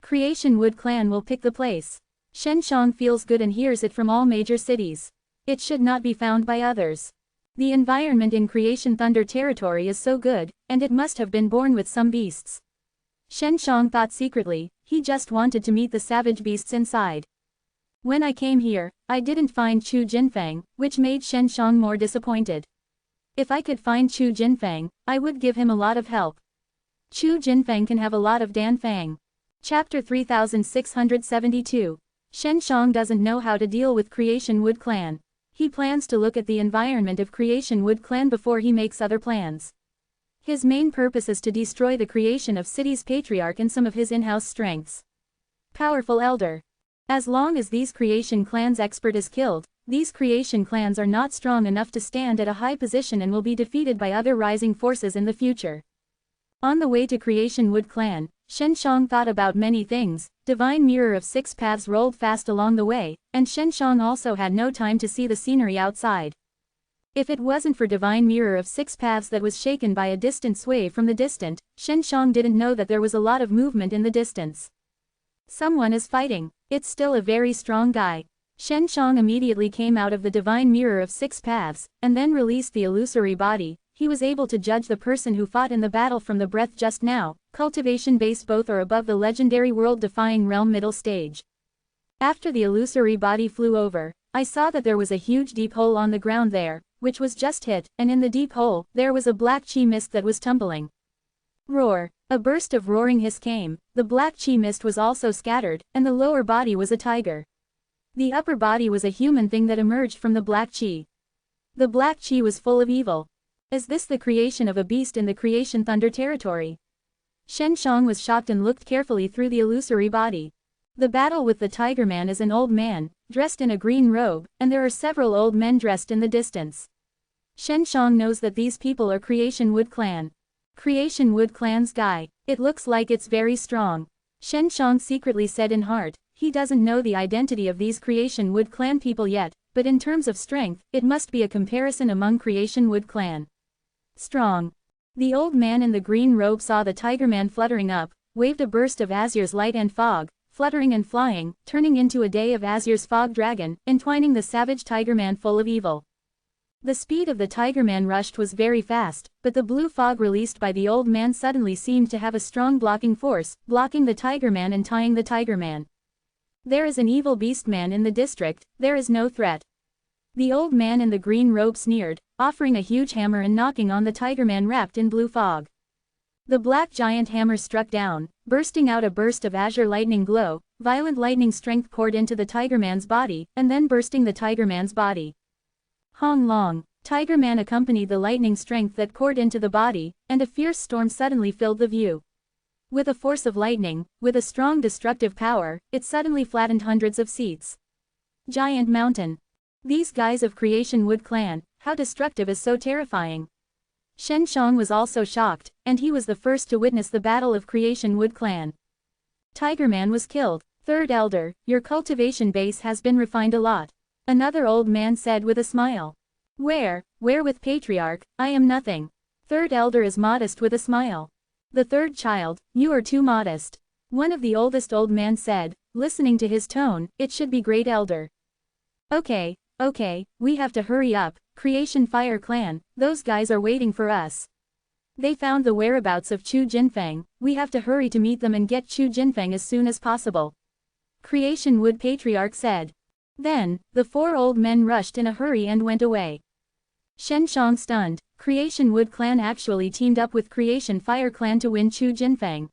[SPEAKER 1] Creation Wood Clan will pick the place. Shen Shang feels good and hears it from all major cities. It should not be found by others. The environment in Creation Thunder territory is so good, and it must have been born with some beasts. Shen Shang thought secretly, he just wanted to meet the savage beasts inside. When I came here, I didn't find Chu Jinfeng, which made Shen Shang more disappointed. If I could find Chu Jinfeng, I would give him a lot of help. Chu Jinfeng can have a lot of Dan Fang. Chapter 3672. Shen Shang doesn't know how to deal with Creation Wood Clan. He plans to look at the environment of Creation Wood Clan before he makes other plans. His main purpose is to destroy the creation of City's Patriarch and some of his in-house strengths. Powerful Elder. As long as these Creation Clan's expert is killed, these Creation Clans are not strong enough to stand at a high position and will be defeated by other rising forces in the future. On the way to Creation Wood Clan, Shen Shang thought about many things. Divine Mirror of 6 Paths rolled fast along the way, and Shen Shang also had no time to see the scenery outside. If it wasn't for Divine Mirror of 6 Paths that was shaken by a distant sway from the distant, Shen Shang didn't know that there was a lot of movement in the distance. Someone is fighting. It's still a very strong guy. Shen Shang immediately came out of the Divine Mirror of 6 Paths, and then released the illusory body. He was able to judge the person who fought in the battle from the breath just now. Cultivation base both are above the legendary world-defying realm middle stage. After the illusory body flew over, I saw that there was a huge deep hole on the ground there, which was just hit, and in the deep hole, there was a black chi mist that was tumbling. Roar! A burst of roaring hiss came, the black chi mist was also scattered, and the lower body was a tiger. The upper body was a human thing that emerged from the black chi. The black chi was full of evil. Is this the creation of a beast in the Creation Thunder territory? Shen Shang was shocked and looked carefully through the illusory body. The battle with the Tiger Man is an old man, dressed in a green robe, and there are several old men dressed in the distance. Shen Shang knows that these people are Creation Wood Clan. Creation Wood Clan's guy. It looks like it's very strong. Shen Shang secretly said in heart. He doesn't know the identity of these Creation Wood Clan people yet, but in terms of strength, it must be a comparison among Creation Wood Clan. Strong. The old man in the green robe saw the Tiger Man fluttering up, waved a burst of Azur's light and fog, fluttering and flying, turning into a day of Azur's fog dragon, entwining the savage Tiger Man full of evil. The speed of the Tiger Man rushed was very fast, but the blue fog released by the old man suddenly seemed to have a strong blocking force, blocking the Tiger Man and tying the Tiger Man. There is an evil beast man in the district, there is no threat. The old man in the green robe sneered, offering a huge hammer and knocking on the Tiger Man wrapped in blue fog. The black giant hammer struck down, bursting out a burst of azure lightning glow. Violent lightning strength poured into the Tiger Man's body, and then bursting the Tiger Man's body. Hong Long. Tiger Man accompanied the lightning strength that poured into the body, and a fierce storm suddenly filled the view. With a force of lightning, with a strong destructive power, it suddenly flattened hundreds of seats. Giant Mountain. These guys of Creation Wood Clan, how destructive is so terrifying. Shen Shang was also shocked, and he was the first to witness the battle of Creation Wood Clan. Tiger Man was killed. Third Elder, your cultivation base has been refined a lot. Another old man said with a smile. Where with Patriarch, I am nothing. Third Elder is modest with a smile. The third child, you are too modest. One of the oldest old man said, listening to his tone, it should be Great Elder. Okay, we have to hurry up, Creation Fire Clan, those guys are waiting for us. They found the whereabouts of Chu Jinfeng, we have to hurry to meet them and get Chu Jinfeng as soon as possible. Creation Wood Patriarch said. Then, the four old men rushed in a hurry and went away. Shen Shang stunned. Creation Wood Clan actually teamed up with Creation Fire Clan to win Chu Jinfeng.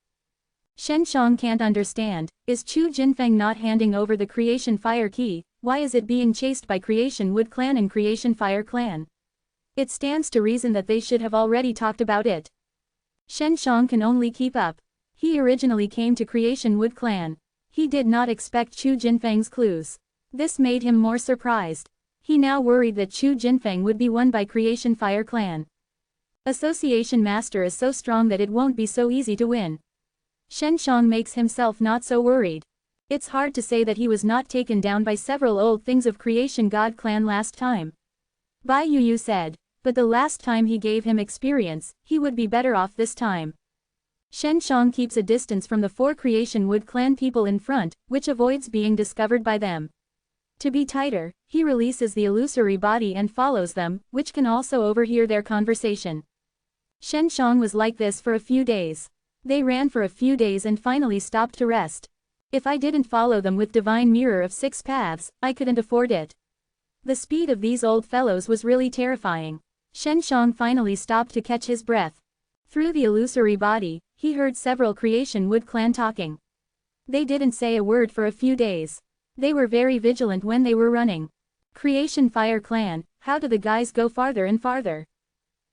[SPEAKER 1] Shen Shang can't understand, is Chu Jinfeng not handing over the Creation Fire key? Why is it being chased by Creation Wood Clan and Creation Fire Clan? It stands to reason that they should have already talked about it. Shen Shang can only keep up. He originally came to Creation Wood Clan. He did not expect Chu Jinfeng's clues. This made him more surprised. He now worried that Chu Jinfeng would be won by Creation Fire Clan. Association Master is so strong that it won't be so easy to win. Shen Shang makes himself not so worried. It's hard to say that he was not taken down by several old things of Creation God Clan last time. Bai Yu said, but the last time he gave him experience, he would be better off this time. Shen Shang keeps a distance from the four Creation Wood Clan people in front, which avoids being discovered by them. To be tighter, he releases the illusory body and follows them, which can also overhear their conversation. Shen Shang was like this for a few days. They ran for a few days and finally stopped to rest. If I didn't follow them with Divine Mirror of 6 paths, I couldn't afford it. The speed of these old fellows was really terrifying. Shen Shang finally stopped to catch his breath. Through the illusory body, he heard several Creation Wood Clan talking. They didn't say a word for a few days. They were very vigilant when they were running. Creation Fire Clan, how do the guys go farther and farther?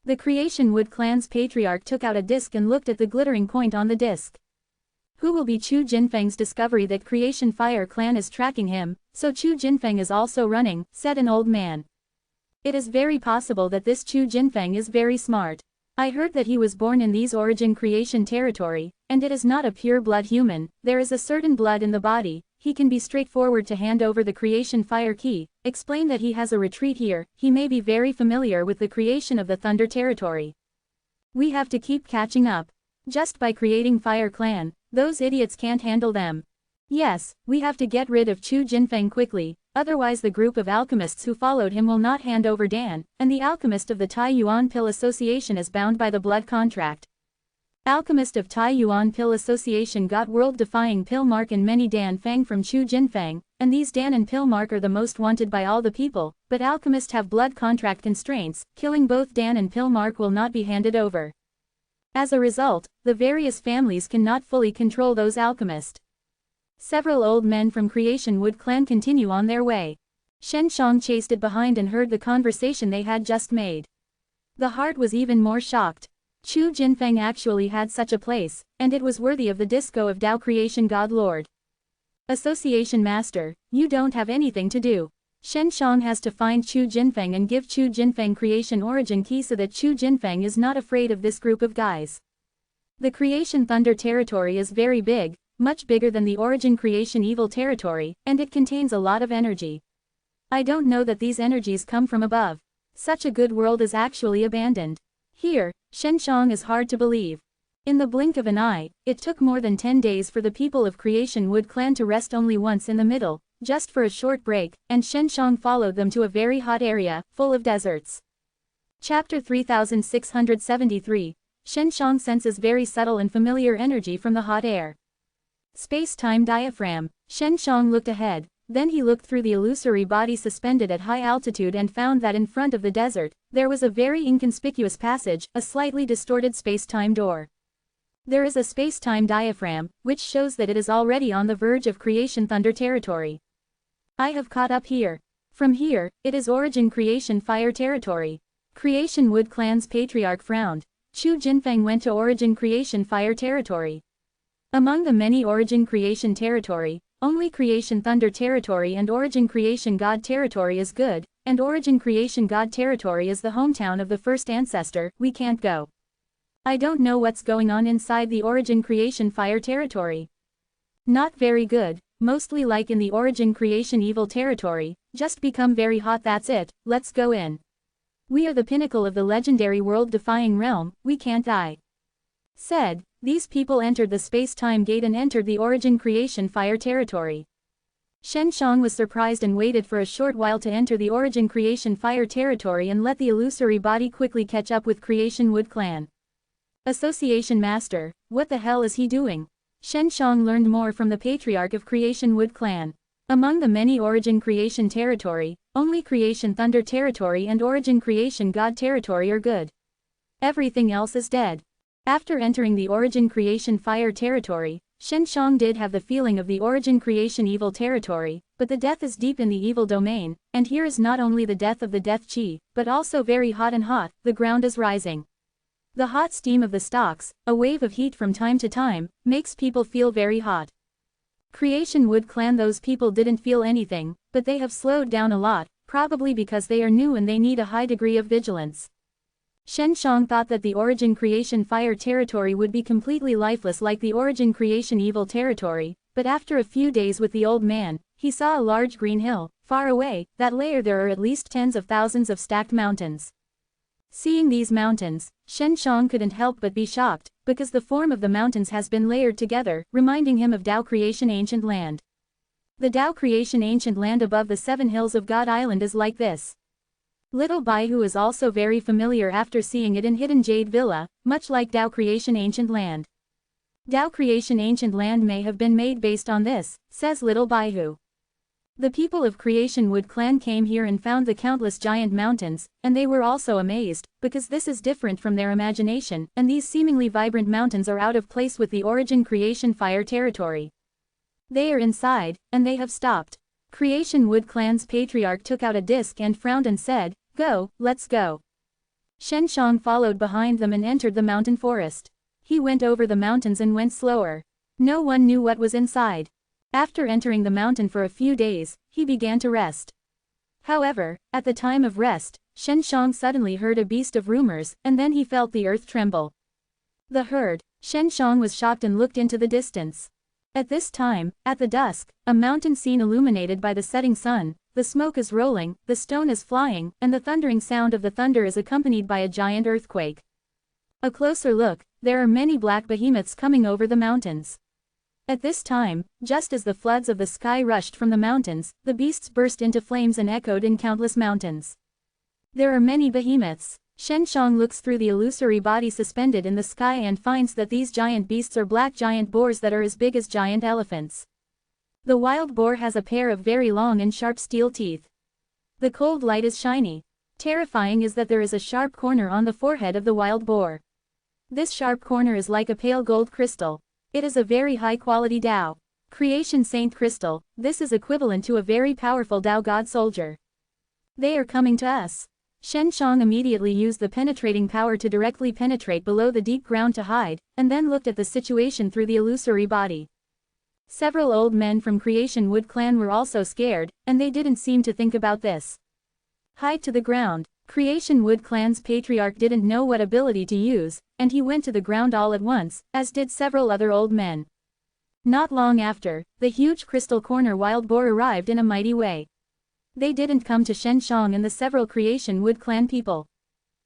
[SPEAKER 1] The Creation Wood Clan's patriarch took out a disc and looked at the glittering point on the disc. Who will be Chu Jinfeng's discovery that Creation Fire Clan is tracking him, so Chu Jinfeng is also running, said an old man. It is very possible that this Chu Jinfeng is very smart. I heard that he was born in these origin creation territory, and it is not a pure blood human, there is a certain blood in the body, he can be straightforward to hand over the Creation Fire key, explain that he has a retreat here, he may be very familiar with the creation of the Thunder territory. We have to keep catching up. Just by creating Fire Clan, those idiots can't handle them. Yes, we have to get rid of Chu Jinfeng quickly, otherwise the group of alchemists who followed him will not hand over Dan, and the alchemist of the Tai Yuan Pill Association is bound by the blood contract. Alchemist of Tai Yuan Pill Association got world-defying pill mark and many Dan Fang from Chu Jinfeng, and these Dan and pill mark are the most wanted by all the people, but alchemists have blood contract constraints, killing both Dan and pill mark will not be handed over. As a result, the various families cannot fully control those alchemists. Several old men from Creation Wood Clan continue on their way. Shen Shang chased it behind and heard the conversation they had just made. The heart was even more shocked. Chu Jinfeng actually had such a place, and it was worthy of the disco of Tao Creation God Lord. Association Master, you don't have anything to do. Shen Shang has to find Chu Jinfeng and give Chu Jinfeng Creation Origin Key so that Chu Jinfeng is not afraid of this group of guys. The Creation Thunder territory is very big, much bigger than the Origin Creation Evil territory, and it contains a lot of energy. I don't know that these energies come from above. Such a good world is actually abandoned. Here, Shen Shang is hard to believe. In the blink of an eye, it took more than 10 days for the people of Creation Wood Clan to rest only once in the middle, just for a short break, and Shen Shang followed them to a very hot area, full of deserts. Chapter 3673, Shen Shang senses very subtle and familiar energy from the hot air. Space-time diaphragm. Shen Shang looked ahead, then he looked through the illusory body suspended at high altitude and found that in front of the desert, there was a very inconspicuous passage, a slightly distorted space-time door. There is a space-time diaphragm, which shows that it is already on the verge of creation thunder territory. I have caught up here. From here, it is origin creation fire territory. Creation Wood Clan's patriarch frowned. Chu Jinfeng went to origin creation fire territory. Among the many origin creation territory, only creation thunder territory and origin creation god territory is good, and origin creation god territory is the hometown of the first ancestor. We can't go. I don't know what's going on inside the origin creation fire territory. Not very good, mostly like in the origin creation evil territory, just become very hot, that's it, let's go in. We are the pinnacle of the legendary world-defying realm, we can't die. Said, these people entered the space-time gate and entered the origin creation fire territory. Shen Shang was surprised and waited for a short while to enter the origin creation fire territory and let the illusory body quickly catch up with Creation Wood Clan. Association Master, what the hell is he doing? Shen Shang learned more from the patriarch of Creation Wood Clan. Among the many origin creation territory, only creation thunder territory and origin creation god territory are good. Everything else is dead. After entering the origin creation fire territory, Shen Shang did have the feeling of the origin creation evil territory, but the death is deep in the evil domain, and here is not only the death of the death chi, but also very hot and hot, the ground is rising. The hot steam of the stalks, a wave of heat from time to time, makes people feel very hot. Creation Wood Clan, those people didn't feel anything, but they have slowed down a lot, probably because they are new and they need a high degree of vigilance. Shen Shang thought that the origin creation fire territory would be completely lifeless like the origin creation evil territory, but after a few days with the old man, he saw a large green hill, far away, that layer there are at least tens of thousands of stacked mountains. Seeing these mountains, Shen Shang couldn't help but be shocked, because the form of the mountains has been layered together, reminding him of Tao Creation Ancient Land. The Tao Creation Ancient Land above the 7 hills of God Island is like this. Little Baihu is also very familiar after seeing it in Hidden Jade Villa, much like Tao Creation Ancient Land. Tao Creation Ancient Land may have been made based on this, says Little Baihu. The people of Creation Wood Clan came here and found the countless giant mountains, and they were also amazed, because this is different from their imagination, and these seemingly vibrant mountains are out of place with the origin creation fire territory. They are inside, and they have stopped. Creation Wood Clan's patriarch took out a disc and frowned and said, "Go, let's go." Shen Shang followed behind them and entered the mountain forest. He went over the mountains and went slower. No one knew what was inside. After entering the mountain for a few days, he began to rest. However, at the time of rest, Shen Shang suddenly heard a beast of rumors, and then he felt the earth tremble. The herd. Shen Shang was shocked and looked into the distance. At this time, at the dusk, a mountain scene illuminated by the setting sun, the smoke is rolling, the stone is flying, and the thundering sound of the thunder is accompanied by a giant earthquake. A closer look, there are many black behemoths coming over the mountains. At this time, just as the floods of the sky rushed from the mountains, the beasts burst into flames and echoed in countless mountains. There are many behemoths. Shen Shang looks through the illusory body suspended in the sky and finds that these giant beasts are black giant boars that are as big as giant elephants. The wild boar has a pair of very long and sharp steel teeth. The cold light is shiny. Terrifying is that there is a sharp corner on the forehead of the wild boar. This sharp corner is like a pale gold crystal. It is a very high-quality Tao Creation Saint crystal. This is equivalent to a very powerful Tao God soldier. They are coming to us. Shen Shang immediately used the penetrating power to directly penetrate below the deep ground to hide, and then looked at the situation through the illusory body. Several old men from Creation Wood Clan were also scared, and they didn't seem to think about this. Hide to the ground. Creation Wood Clan's patriarch didn't know what ability to use, and he went to the ground all at once, as did several other old men. Not long after, the huge crystal corner wild boar arrived in a mighty way. They didn't come to Shen Shang and the several Creation Wood Clan people.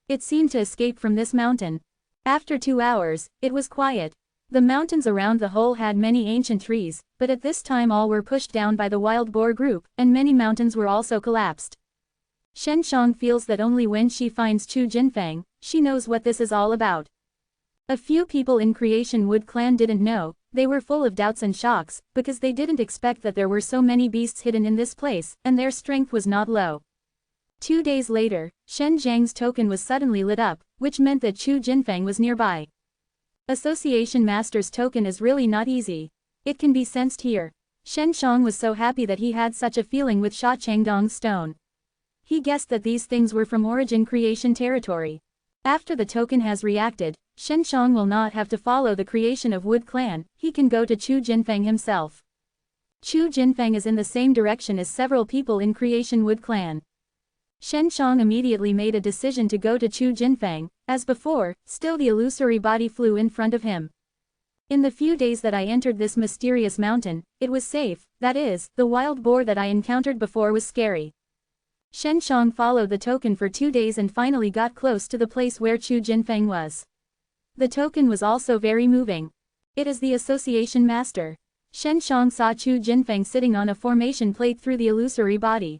[SPEAKER 1] It seemed to escape from this mountain. After 2 hours, it was quiet. The mountains around the hole had many ancient trees, but at this time all were pushed down by the wild boar group, and many mountains were also collapsed. Shen Shang feels that only when she finds Chu Jinfeng, she knows what this is all about. A few people in Creation Wood Clan didn't know, they were full of doubts and shocks, because they didn't expect that there were so many beasts hidden in this place, and their strength was not low. 2 days later, Shen Zhang's token was suddenly lit up, which meant that Chu Jinfeng was nearby. Association Master's token is really not easy. It can be sensed here. Shen Shang was so happy that he had such a feeling with Sha Changdong's stone. He guessed that these things were from origin creation territory. After the token has reacted, Shen Shang will not have to follow the creation of Wood Clan, he can go to Chu Jinfeng himself. Chu Jinfeng is in the same direction as several people in Creation Wood Clan. Shen Shang immediately made a decision to go to Chu Jinfeng. As before, still the illusory body flew in front of him. In the few days that I entered this mysterious mountain, it was safe, that is, the wild boar that I encountered before was scary. Shen Shang followed the token for 2 days and finally got close to the place where Chu Jinfeng was. The token was also very moving. It is the Association Master. Shen Shang saw Chu Jinfeng sitting on a formation plate through the illusory body.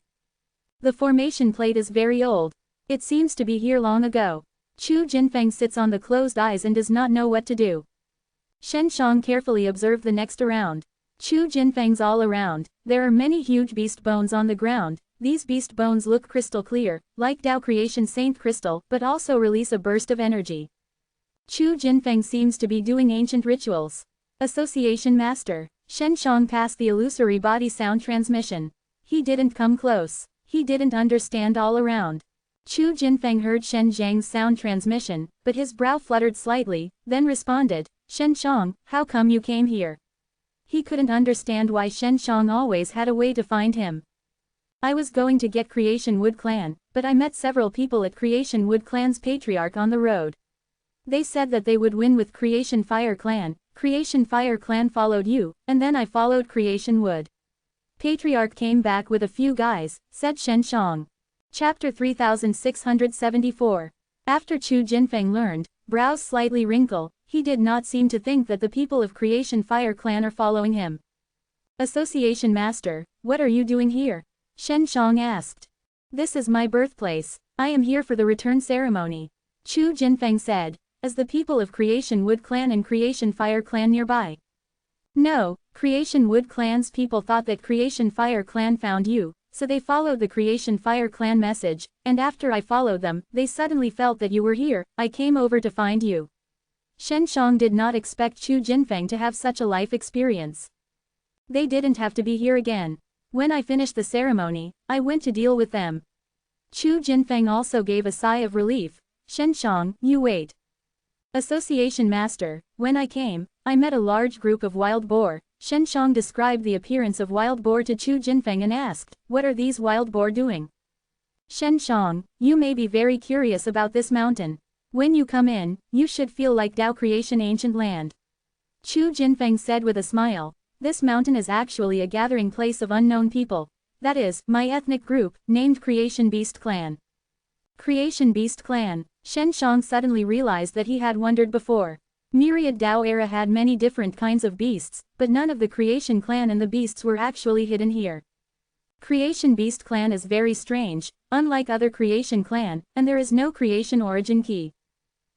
[SPEAKER 1] The formation plate is very old. It seems to be here long ago. Chu Jinfeng sits on the closed eyes and does not know what to do. Shen Shang carefully observed the next around. Chu Jinfeng's all around. There are many huge beast bones on the ground. These beast bones look crystal clear, like Tao Creation Saint Crystal, but also release a burst of energy. Chu Jinfeng seems to be doing ancient rituals. Association Master. Shen Shang passed the illusory body sound transmission. He didn't come close. He didn't understand all around. Chu Jinfeng heard Shen Zhang's sound transmission, but his brow fluttered slightly, then responded, Shen Shang, how come you came here? He couldn't understand why Shen Shang always had a way to find him. I was going to get Creation Wood Clan, but I met several people at Creation Wood Clan's patriarch on the road. They said that they would win with Creation Fire Clan. Creation Fire Clan followed you, and then I followed Creation Wood. Patriarch came back with a few guys, said Shen Shang. Chapter 3674. After Chu Jinfeng learned, brows slightly wrinkle, he did not seem to think that the people of Creation Fire Clan are following him. Association Master, what are you doing here? Shen Shang asked. This is my birthplace. I am here for the return ceremony. Chu Jinfeng said, as the people of Creation Wood Clan and Creation Fire Clan nearby. No, Creation Wood Clan's people thought that Creation Fire Clan found you, so they followed the Creation Fire Clan message, and after I followed them, they suddenly felt that you were here, I came over to find you. Shen Shang did not expect Chu Jinfeng to have such a life experience. They didn't have to be here again. When I finished the ceremony, I went to deal with them. Chu Jinfeng also gave a sigh of relief. Shen Shang, you wait. Association Master, when I came, I met a large group of wild boar. Shen Shang described the appearance of wild boar to Chu Jinfeng and asked, what are these wild boar doing? Shen Shang, you may be very curious about this mountain. When you come in, you should feel like Tao Creation Ancient Land. Chu Jinfeng said with a smile. This mountain is actually a gathering place of unknown people. That is, my ethnic group, named Creation Beast Clan. Creation Beast Clan. Shen Shang suddenly realized that he had wondered before. Myriad Tao era had many different kinds of beasts, but none of the Creation Clan and the beasts were actually hidden here. Creation Beast Clan is very strange, unlike other Creation Clan, and there is no Creation Origin Key.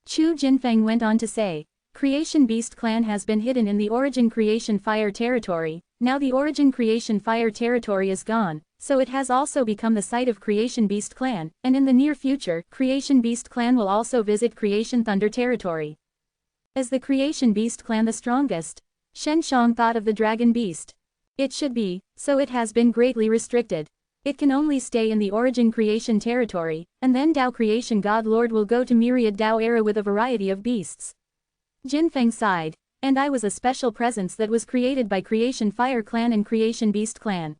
[SPEAKER 1] Chu Jinfeng went on to say. Creation Beast Clan has been hidden in the Origin Creation Fire territory. Now the Origin Creation Fire territory is gone, so it has also become the site of Creation Beast Clan, and in the near future, Creation Beast Clan will also visit Creation Thunder territory. Is the Creation Beast Clan the strongest? Shen Shang thought of the Dragon Beast. It should be, so it has been greatly restricted. It can only stay in the Origin Creation territory, and then Tao Creation God Lord will go to Myriad Tao era with a variety of beasts. Jinfeng sighed. And I was a special presence that was created by Creation Fire Clan and Creation Beast Clan.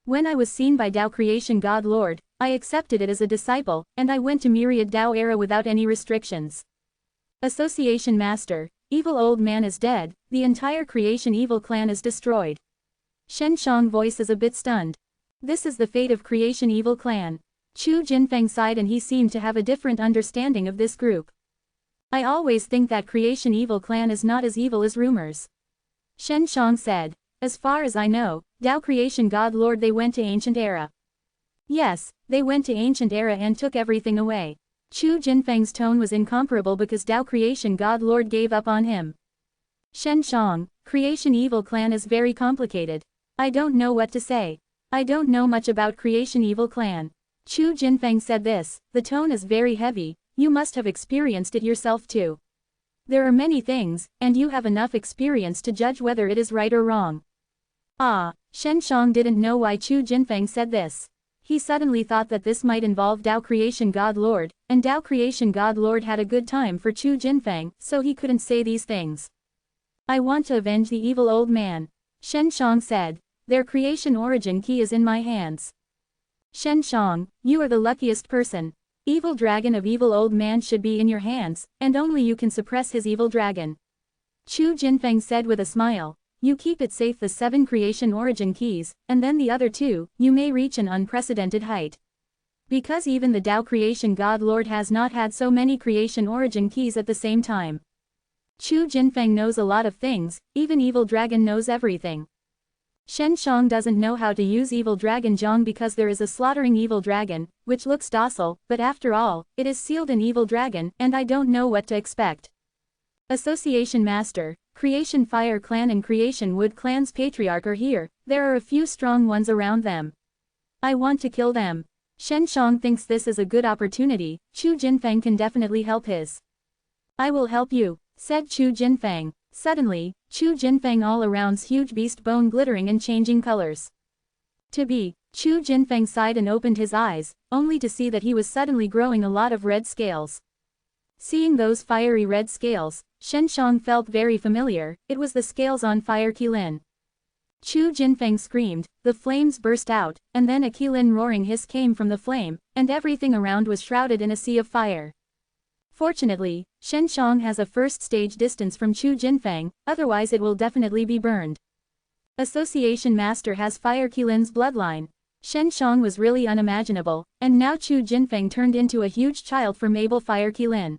[SPEAKER 1] When I was seen by Tao Creation God Lord, I accepted it as a disciple, and I went to Myriad Tao era without any restrictions. Association Master, evil old man is dead, the entire Creation Evil Clan is destroyed. Shen Shang voice is a bit stunned. This is the fate of Creation Evil Clan. Chu Jinfeng sighed and he seemed to have a different understanding of this group. I always think that Creation Evil Clan is not as evil as rumors. Shen Shang said. As far as I know, Tao Creation God Lord they went to Ancient Era. Yes, they went to Ancient Era and took everything away. Chu Jinfeng's tone was incomparable because Tao Creation God Lord gave up on him. Shen Shang, Creation Evil Clan is very complicated. I don't know what to say. I don't know much about Creation Evil Clan. Chu Jinfeng said this, the tone is very heavy. You must have experienced it yourself too. There are many things, and you have enough experience to judge whether it is right or wrong. Ah, Shen Shang didn't know why Chu Jinfeng said this. He suddenly thought that this might involve Tao Creation God Lord, and Tao Creation God Lord had a good time for Chu Jinfeng, so he couldn't say these things. I want to avenge the evil old man. Shen Shang said. Their creation origin key is in my hands. Shen Shang, you are the luckiest person. Evil dragon of evil old man should be in your hands, and only you can suppress his evil dragon. Chu Jinfeng said with a smile. You keep it safe, the 7 creation origin keys, and then the other 2, you may reach an unprecedented height. Because even the Tao Creation God Lord has not had so many creation origin keys at the same time. Chu Jinfeng knows a lot of things, even Evil Dragon knows everything. Shen Shang doesn't know how to use Evil Dragon Zhang because there is a slaughtering Evil Dragon, which looks docile, but after all, it is sealed in Evil Dragon, and I don't know what to expect. Association Master, Creation Fire Clan and Creation Wood Clan's Patriarch are here, there are a few strong ones around them. I want to kill them. Shen Shang thinks this is a good opportunity, Chu Jinfeng can definitely help his. I will help you, said Chu Jinfeng. Suddenly, Chu Jinfeng all around's huge beast bone glittering and changing colors. Chu Jinfeng sighed and opened his eyes, only to see that he was suddenly growing a lot of red scales. Seeing those fiery red scales, Shen Shang felt very familiar, it was the scales on fire Qilin. Chu Jinfeng screamed, the flames burst out, and then a Qilin roaring hiss came from the flame, and everything around was shrouded in a sea of fire. Fortunately, Shen Shang has a first stage distance from Chu Jinfeng, otherwise it will definitely be burned. Association Master has Fire Qilin's bloodline. Shen Shang was really unimaginable, and now Chu Jinfeng turned into a huge child from Mabel Fire Qilin.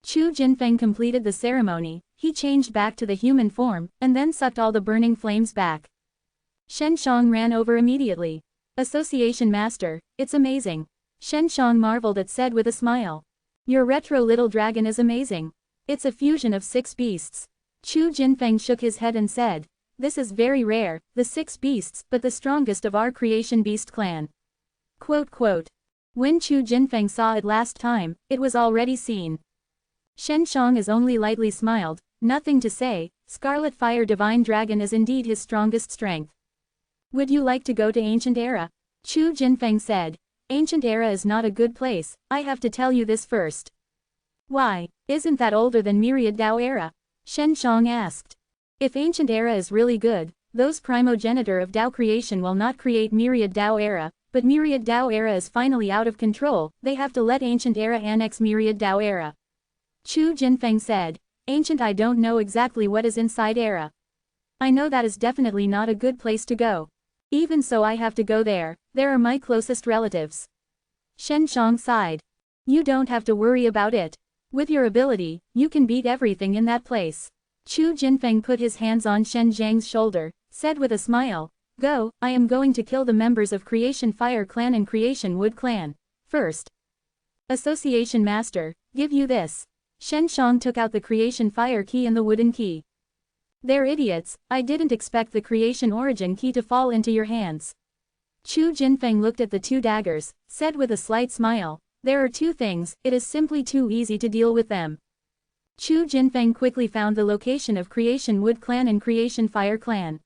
[SPEAKER 1] Chu Jinfeng completed the ceremony, he changed back to the human form, and then sucked all the burning flames back. Shen Shang ran over immediately. Association Master, it's amazing. Shen Shang marveled at said with a smile. Your retro little dragon is amazing. It's a fusion of 6 beasts. Chu Jinfeng shook his head and said, this is very rare, the 6 beasts, but the strongest of our creation beast clan. When Chu Jinfeng saw it last time, it was already seen. Shen Shang is only lightly smiled, nothing to say, Scarlet Fire Divine Dragon is indeed his strongest strength. Would you like to go to Ancient Era? Chu Jinfeng said. Ancient Era is not a good place, I have to tell you this first. Why, isn't that older than Myriad Tao Era? Shen Shang asked. If Ancient Era is really good, those primogenitor of Tao creation will not create Myriad Tao Era, but Myriad Tao Era is finally out of control, they have to let Ancient Era annex Myriad Tao Era. Chu Jinfeng said, Ancient, I don't know exactly what is inside Era. I know that is definitely not a good place to go. Even so I have to go there, there are my closest relatives. Shen Shang sighed. You don't have to worry about it. With your ability, you can beat everything in that place. Chu Jinfeng put his hands on Shen Zhang's shoulder, said with a smile, go, I am going to kill the members of Creation Fire Clan and Creation Wood Clan. First. Association Master, give you this. Shen Shang took out the Creation Fire key and the wooden key. They're idiots, I didn't expect the Creation Origin key to fall into your hands. Chu Jinfeng looked at the 2 daggers, said with a slight smile, there are 2 things, it is simply too easy to deal with them. Chu Jinfeng quickly found the location of Creation Wood Clan and Creation Fire Clan.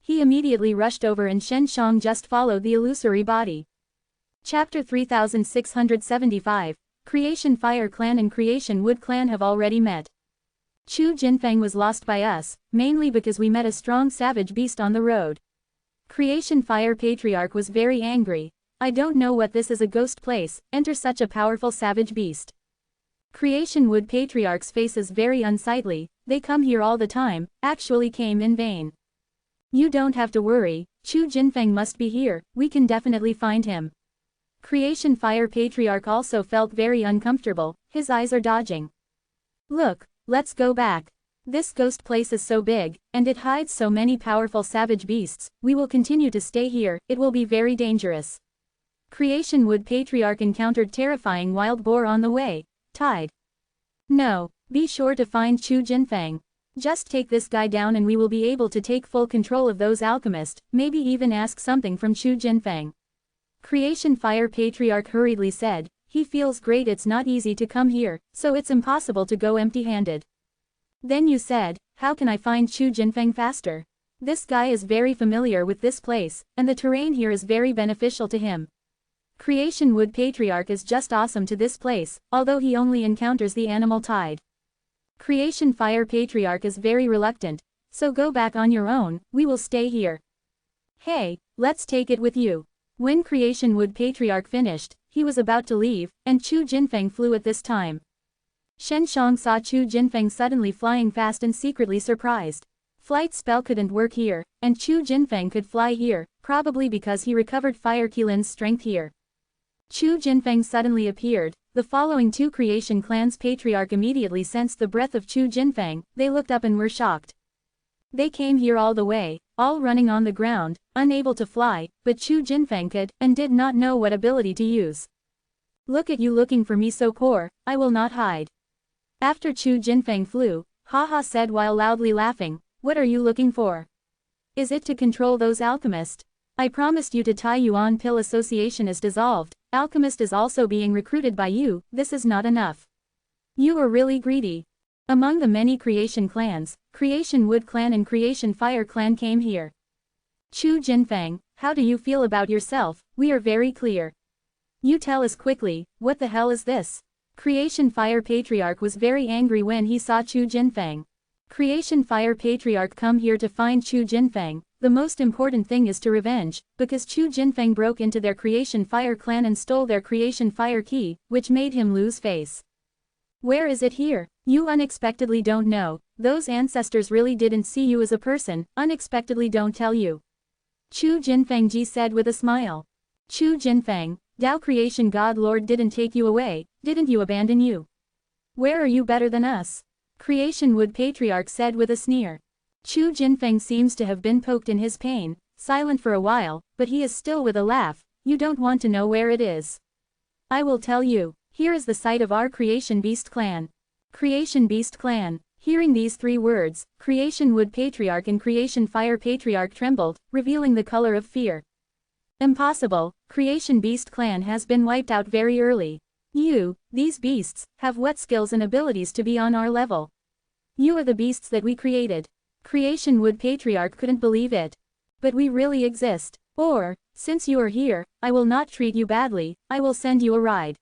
[SPEAKER 1] He immediately rushed over and Shen Shang just followed the illusory body. Chapter 3675, Creation Fire Clan and Creation Wood Clan have already met. Chu Jinfeng was lost by us, mainly because we met a strong savage beast on the road. Creation Fire Patriarch was very angry. I don't know what this is, a ghost place, enter such a powerful savage beast. Creation Wood Patriarch's face is very unsightly, they come here all the time, actually came in vain. You don't have to worry, Chu Jinfeng must be here, we can definitely find him. Creation Fire Patriarch also felt very uncomfortable, his eyes are dodging. Look, let's go back. This ghost place is so big, and it hides so many powerful savage beasts, we will continue to stay here, it will be very dangerous. Creation Wood Patriarch encountered terrifying wild boar on the way, tied. No, be sure to find Chu Jinfeng. Just take this guy down and we will be able to take full control of those alchemists, maybe even ask something from Chu Jinfeng. Creation Fire Patriarch hurriedly said, he feels great, it's not easy to come here, so it's impossible to go empty-handed. Then you said, how can I find Chu Jinfeng faster? This guy is very familiar with this place, and the terrain here is very beneficial to him. Creation Wood Patriarch is just awesome to this place, although he only encounters the animal tide. Creation Fire Patriarch is very reluctant, so go back on your own, we will stay here. Hey, let's take it with you. When Creation Wood Patriarch finished, he was about to leave, and Chu Jinfeng flew at this time. Shen Shang saw Chu Jinfeng suddenly flying fast and secretly surprised. Flight spell couldn't work here, and Chu Jinfeng could fly here, probably because he recovered Fire Qilin's strength here. Chu Jinfeng suddenly appeared. The following two Creation Clan's Patriarch immediately sensed the breath of Chu Jinfeng. They looked up and were shocked. They came here all the way, all running on the ground, unable to fly, but Chu Jinfeng could, and did not know what ability to use. Look at you looking for me so poor, I will not hide. After Chu Jinfeng flew, Haha said while loudly laughing, what are you looking for? Is it to control those alchemists? I promised you to Tai Yuan Pill Association is dissolved, alchemist is also being recruited by you, this is not enough. You are really greedy. Among the many Creation Clans, Creation Wood Clan and Creation Fire Clan came here. Chu Jinfeng, how do you feel about yourself? We are very clear. You tell us quickly, what the hell is this? Creation Fire Patriarch was very angry when he saw Chu Jinfeng. Creation Fire Patriarch come here to find Chu Jinfeng. The most important thing is to revenge, because Chu Jinfeng broke into their Creation Fire Clan and stole their Creation Fire key, which made him lose face. Where is it here? You unexpectedly don't know, those ancestors really didn't see you as a person, unexpectedly don't tell you. Chu Jinfeng Ji said with a smile. Chu Jinfeng, Tao Creation God Lord didn't take you away, didn't you abandon you? Where are you better than us? Creation Wood Patriarch said with a sneer. Chu Jinfeng seems to have been poked in his pain, silent for a while, but he is still with a laugh, you don't want to know where it is. I will tell you, here is the site of our Creation Beast Clan. Creation Beast Clan. Hearing these three words, Creation Wood Patriarch and Creation Fire Patriarch trembled, revealing the color of fear. Impossible, Creation Beast Clan has been wiped out very early. You, these beasts, have what skills and abilities to be on our level? You are the beasts that we created. Creation Wood Patriarch couldn't believe it. But we really exist. Or, since you are here, I will not treat you badly, I will send you a ride.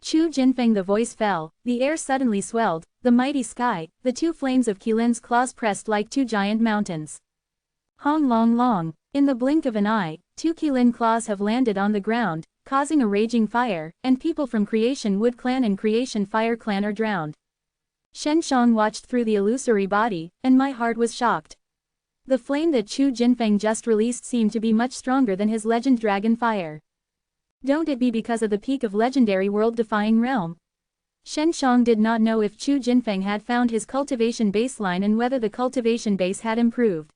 [SPEAKER 1] Chu Jinfeng the voice fell, the air suddenly swelled, the mighty sky, the two flames of Qilin's claws pressed like two giant mountains. Hong long long, in the blink of an eye, two Qilin claws have landed on the ground, causing a raging fire, and people from Creation Wood Clan and Creation Fire Clan are drowned. Shen Shang watched through the illusory body, and my heart was shocked. The flame that Chu Jinfeng just released seemed to be much stronger than his legend dragon fire. Don't it be because of the peak of legendary world-defying realm? Shen Shang did not know if Chu Jinfeng had found his cultivation baseline and whether the cultivation base had improved.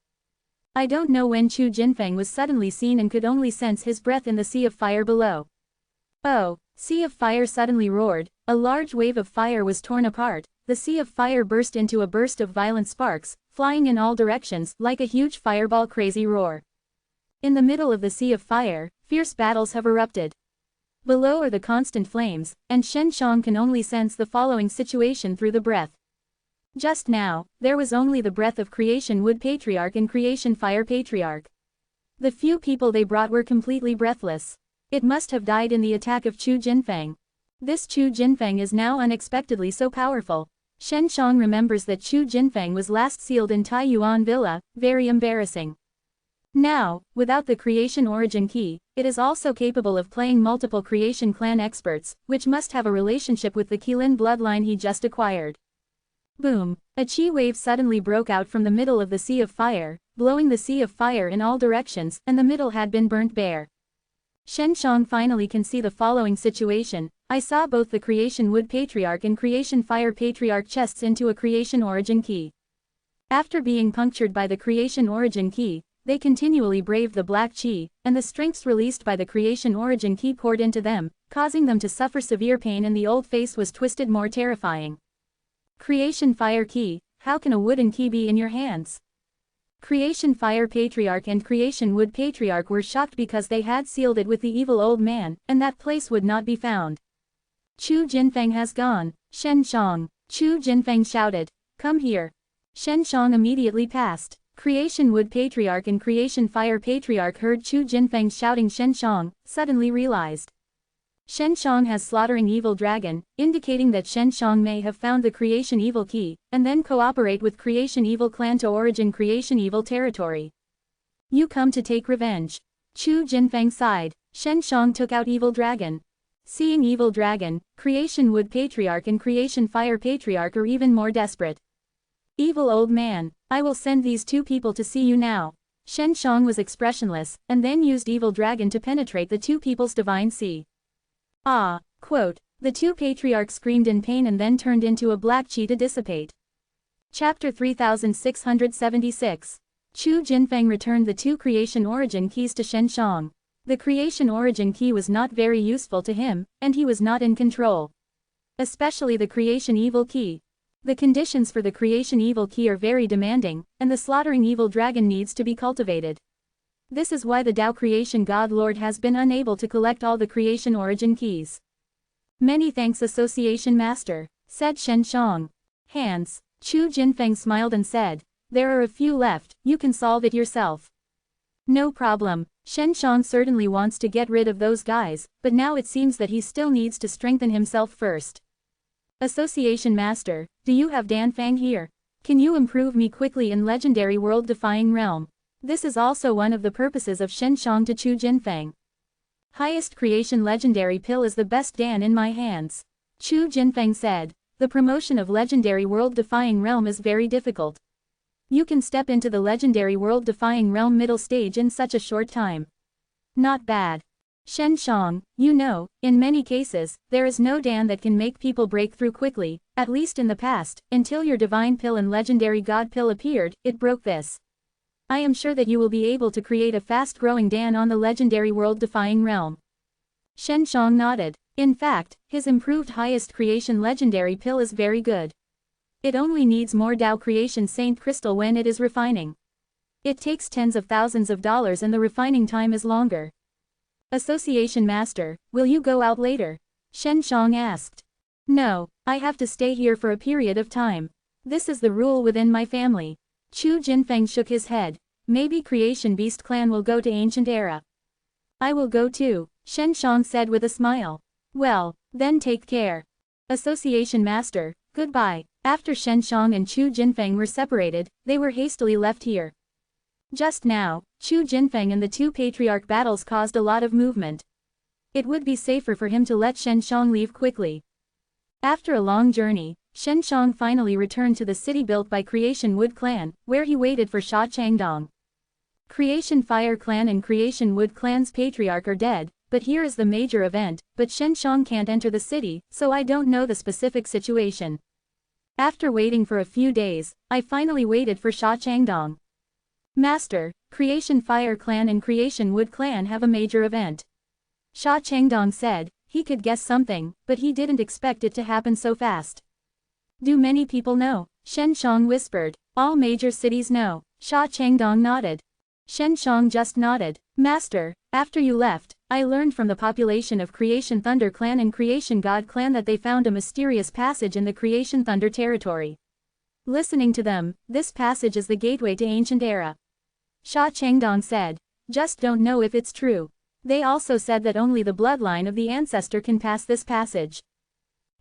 [SPEAKER 1] I don't know when Chu Jinfeng was suddenly seen and could only sense his breath in the sea of fire below. Oh, sea of fire suddenly roared, a large wave of fire was torn apart, the sea of fire burst into a burst of violent sparks, flying in all directions like a huge fireball crazy roar. In the middle of the sea of fire, fierce battles have erupted. Below are the constant flames, and Shen Shang can only sense the following situation through the breath. Just now, there was only the breath of Creation Wood Patriarch and Creation Fire Patriarch. The few people they brought were completely breathless. It must have died in the attack of Chu Jinfeng. This Chu Jinfeng is now unexpectedly so powerful. Shen Shang remembers that Chu Jinfeng was last sealed in Tai Yuan Villa, very embarrassing. Now, without the Creation Origin Key, it is also capable of playing multiple Creation Clan experts, which must have a relationship with the Qilin bloodline he just acquired. Boom! A chi wave suddenly broke out from the middle of the sea of fire, blowing the sea of fire in all directions, and the middle had been burnt bare. Shen Shang finally can see the following situation. I saw both the Creation Wood Patriarch and Creation Fire Patriarch chests into a Creation Origin Key. After being punctured by the Creation Origin Key, they continually braved the black chi, and the strengths released by the Creation Origin Key poured into them, causing them to suffer severe pain, and the old face was twisted more terrifying. Creation Fire Key, how can a wooden key be in your hands? Creation Fire Patriarch and Creation Wood Patriarch were shocked because they had sealed it with the evil old man, and that place would not be found. Chu Jinfeng has gone. Shen Shang. Chu Jinfeng shouted. Come here. Shen Shang immediately passed. Creation Wood Patriarch and Creation Fire Patriarch heard Chu Jinfeng shouting Shen Shang, suddenly realized. Shen Shang has slaughtering evil dragon, indicating that Shen Shang may have found the Creation Evil key, and then cooperate with Creation Evil clan to origin Creation Evil territory. You come to take revenge. Chu Jinfeng sighed. Shen Shang took out Evil Dragon. Seeing Evil Dragon, Creation Wood Patriarch and Creation Fire Patriarch are even more desperate. Evil old man, I will send these two people to see you now. Shen Shang was expressionless, and then used Evil Dragon to penetrate the two people's divine sea. Ah, quote, the two patriarchs screamed in pain and then turned into a black chi to dissipate. Chapter 3676. Chu Jinfeng returned the two creation origin keys to Shen Shang. The creation origin key was not very useful to him, and he was not in control. Especially the creation evil key. The conditions for the creation evil key are very demanding, and the slaughtering evil dragon needs to be cultivated. This is why the Tao creation God Lord has been unable to collect all the creation origin keys. Many thanks Association Master, said Shen Shang. Hands. Chu Jinfeng smiled and said, there are a few left, you can solve it yourself. No problem, Shen Shang certainly wants to get rid of those guys, but now it seems that he still needs to strengthen himself first. Association Master, do you have Dan Fang here? Can you improve me quickly in legendary world-defying realm? This is also one of the purposes of Shen Shang to Chu Jinfeng. Highest creation legendary pill is the best Dan in my hands. Chu Jinfeng said, the promotion of legendary world-defying realm is very difficult. You can step into the legendary world-defying realm middle stage in such a short time. Not bad. Shen Shang, you know, in many cases, there is no Dan that can make people break through quickly, at least in the past, until your divine pill and legendary god pill appeared, it broke this. I am sure that you will be able to create a fast-growing Dan on the legendary world-defying realm. Shen Shang nodded. In fact, his improved highest creation legendary pill is very good. It only needs more Tao creation Saint Crystal when it is refining. It takes tens of thousands of dollars and the refining time is longer. Association Master, will you go out later? Shen Shang asked. No, I have to stay here for a period of time. This is the rule within my family. Chu Jinfeng shook his head. Maybe Creation Beast Clan will go to Ancient Era. I will go too, Shen Shang said with a smile. Well, then take care. Association Master, goodbye. After Shen Shang and Chu Jinfeng were separated, they were hastily left here. Just now, Chu Jinfeng and the two patriarch battles caused a lot of movement. It would be safer for him to let Shen Shang leave quickly. After a long journey, Shen Shang finally returned to the city built by Creation Wood Clan, where he waited for Sha Changdong. Creation Fire Clan and Creation Wood Clan's patriarch are dead, but here is the major event, but Shen Shang can't enter the city, so I don't know the specific situation. After waiting for a few days, I finally waited for Sha Changdong. Master, Creation Fire Clan and Creation Wood Clan have a major event. Sha Changdong said, he could guess something, but he didn't expect it to happen so fast. Do many people know? Shen Shang whispered. All major cities know. Sha Changdong nodded. Shen Shang just nodded. Master, after you left, I learned from the population of Creation Thunder Clan and Creation God Clan that they found a mysterious passage in the Creation Thunder territory. Listening to them, this passage is the gateway to Ancient Era. Sha Changdong said. Just don't know if it's true. They also said that only the bloodline of the ancestor can pass this passage.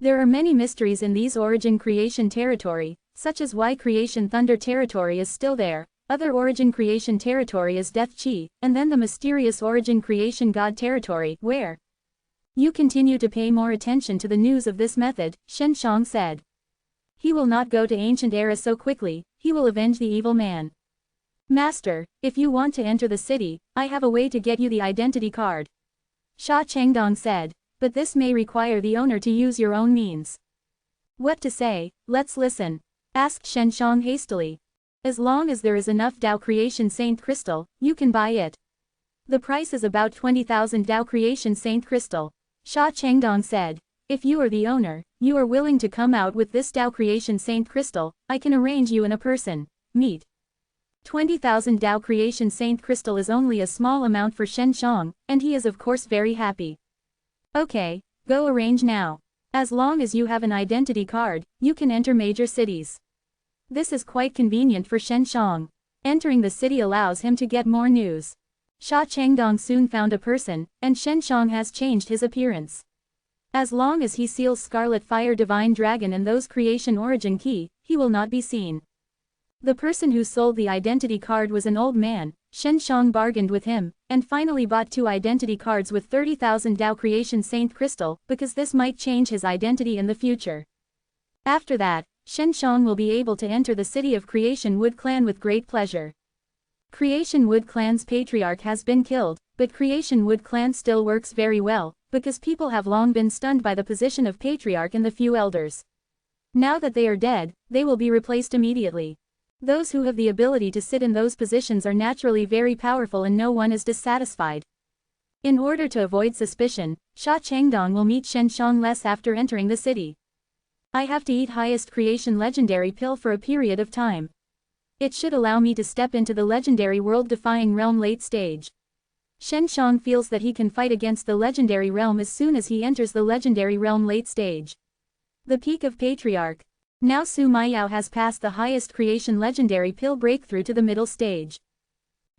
[SPEAKER 1] There are many mysteries in these origin creation territory, such as why Creation Thunder territory is still there, other origin creation territory is Death Chi, and then the mysterious origin creation God territory, where you continue to pay more attention to the news of this method, Shen Shang said. He will not go to Ancient Era so quickly, he will avenge the evil man. Master, if you want to enter the city, I have a way to get you the identity card. Sha Changdong said, but this may require the owner to use your own means. What to say? Let's listen. Asked Shen Shang hastily. As long as there is enough Tao Creation Saint Crystal, you can buy it. The price is about 20,000 Tao Creation Saint Crystal. Sha Changdong said, if you are the owner, you are willing to come out with this Tao Creation Saint Crystal, I can arrange you in a person. Meet. 20,000 Tao Creation Saint Crystal is only a small amount for Shen Shang, and he is of course very happy. Okay, go arrange now. As long as you have an identity card, you can enter major cities. This is quite convenient for Shen Shang. Entering the city allows him to get more news. Sha Changdong soon found a person, and Shen Shang has changed his appearance. As long as he seals Scarlet Fire Divine Dragon and those creation origin key, he will not be seen. The person who sold the identity card was an old man. Shen Shang bargained with him, and finally bought 2 identity cards with 30,000 Dao Creation Saint Crystal, because this might change his identity in the future. After that, Shen Shang will be able to enter the city of Creation Wood Clan with great pleasure. Creation Wood Clan's patriarch has been killed, but Creation Wood Clan still works very well, because people have long been stunned by the position of patriarch and the few elders. Now that they are dead, they will be replaced immediately. Those who have the ability to sit in those positions are naturally very powerful and no one is dissatisfied. In order to avoid suspicion, Sha Changdong will meet Shen Shang less after entering the city. I have to eat highest creation legendary pill for a period of time. It should allow me to step into the legendary world-defying realm late stage. Shen Shang feels that he can fight against the legendary realm as soon as he enters the legendary realm late stage. The peak of patriarch. Now Su Maiyao has passed the highest creation legendary pill breakthrough to the middle stage.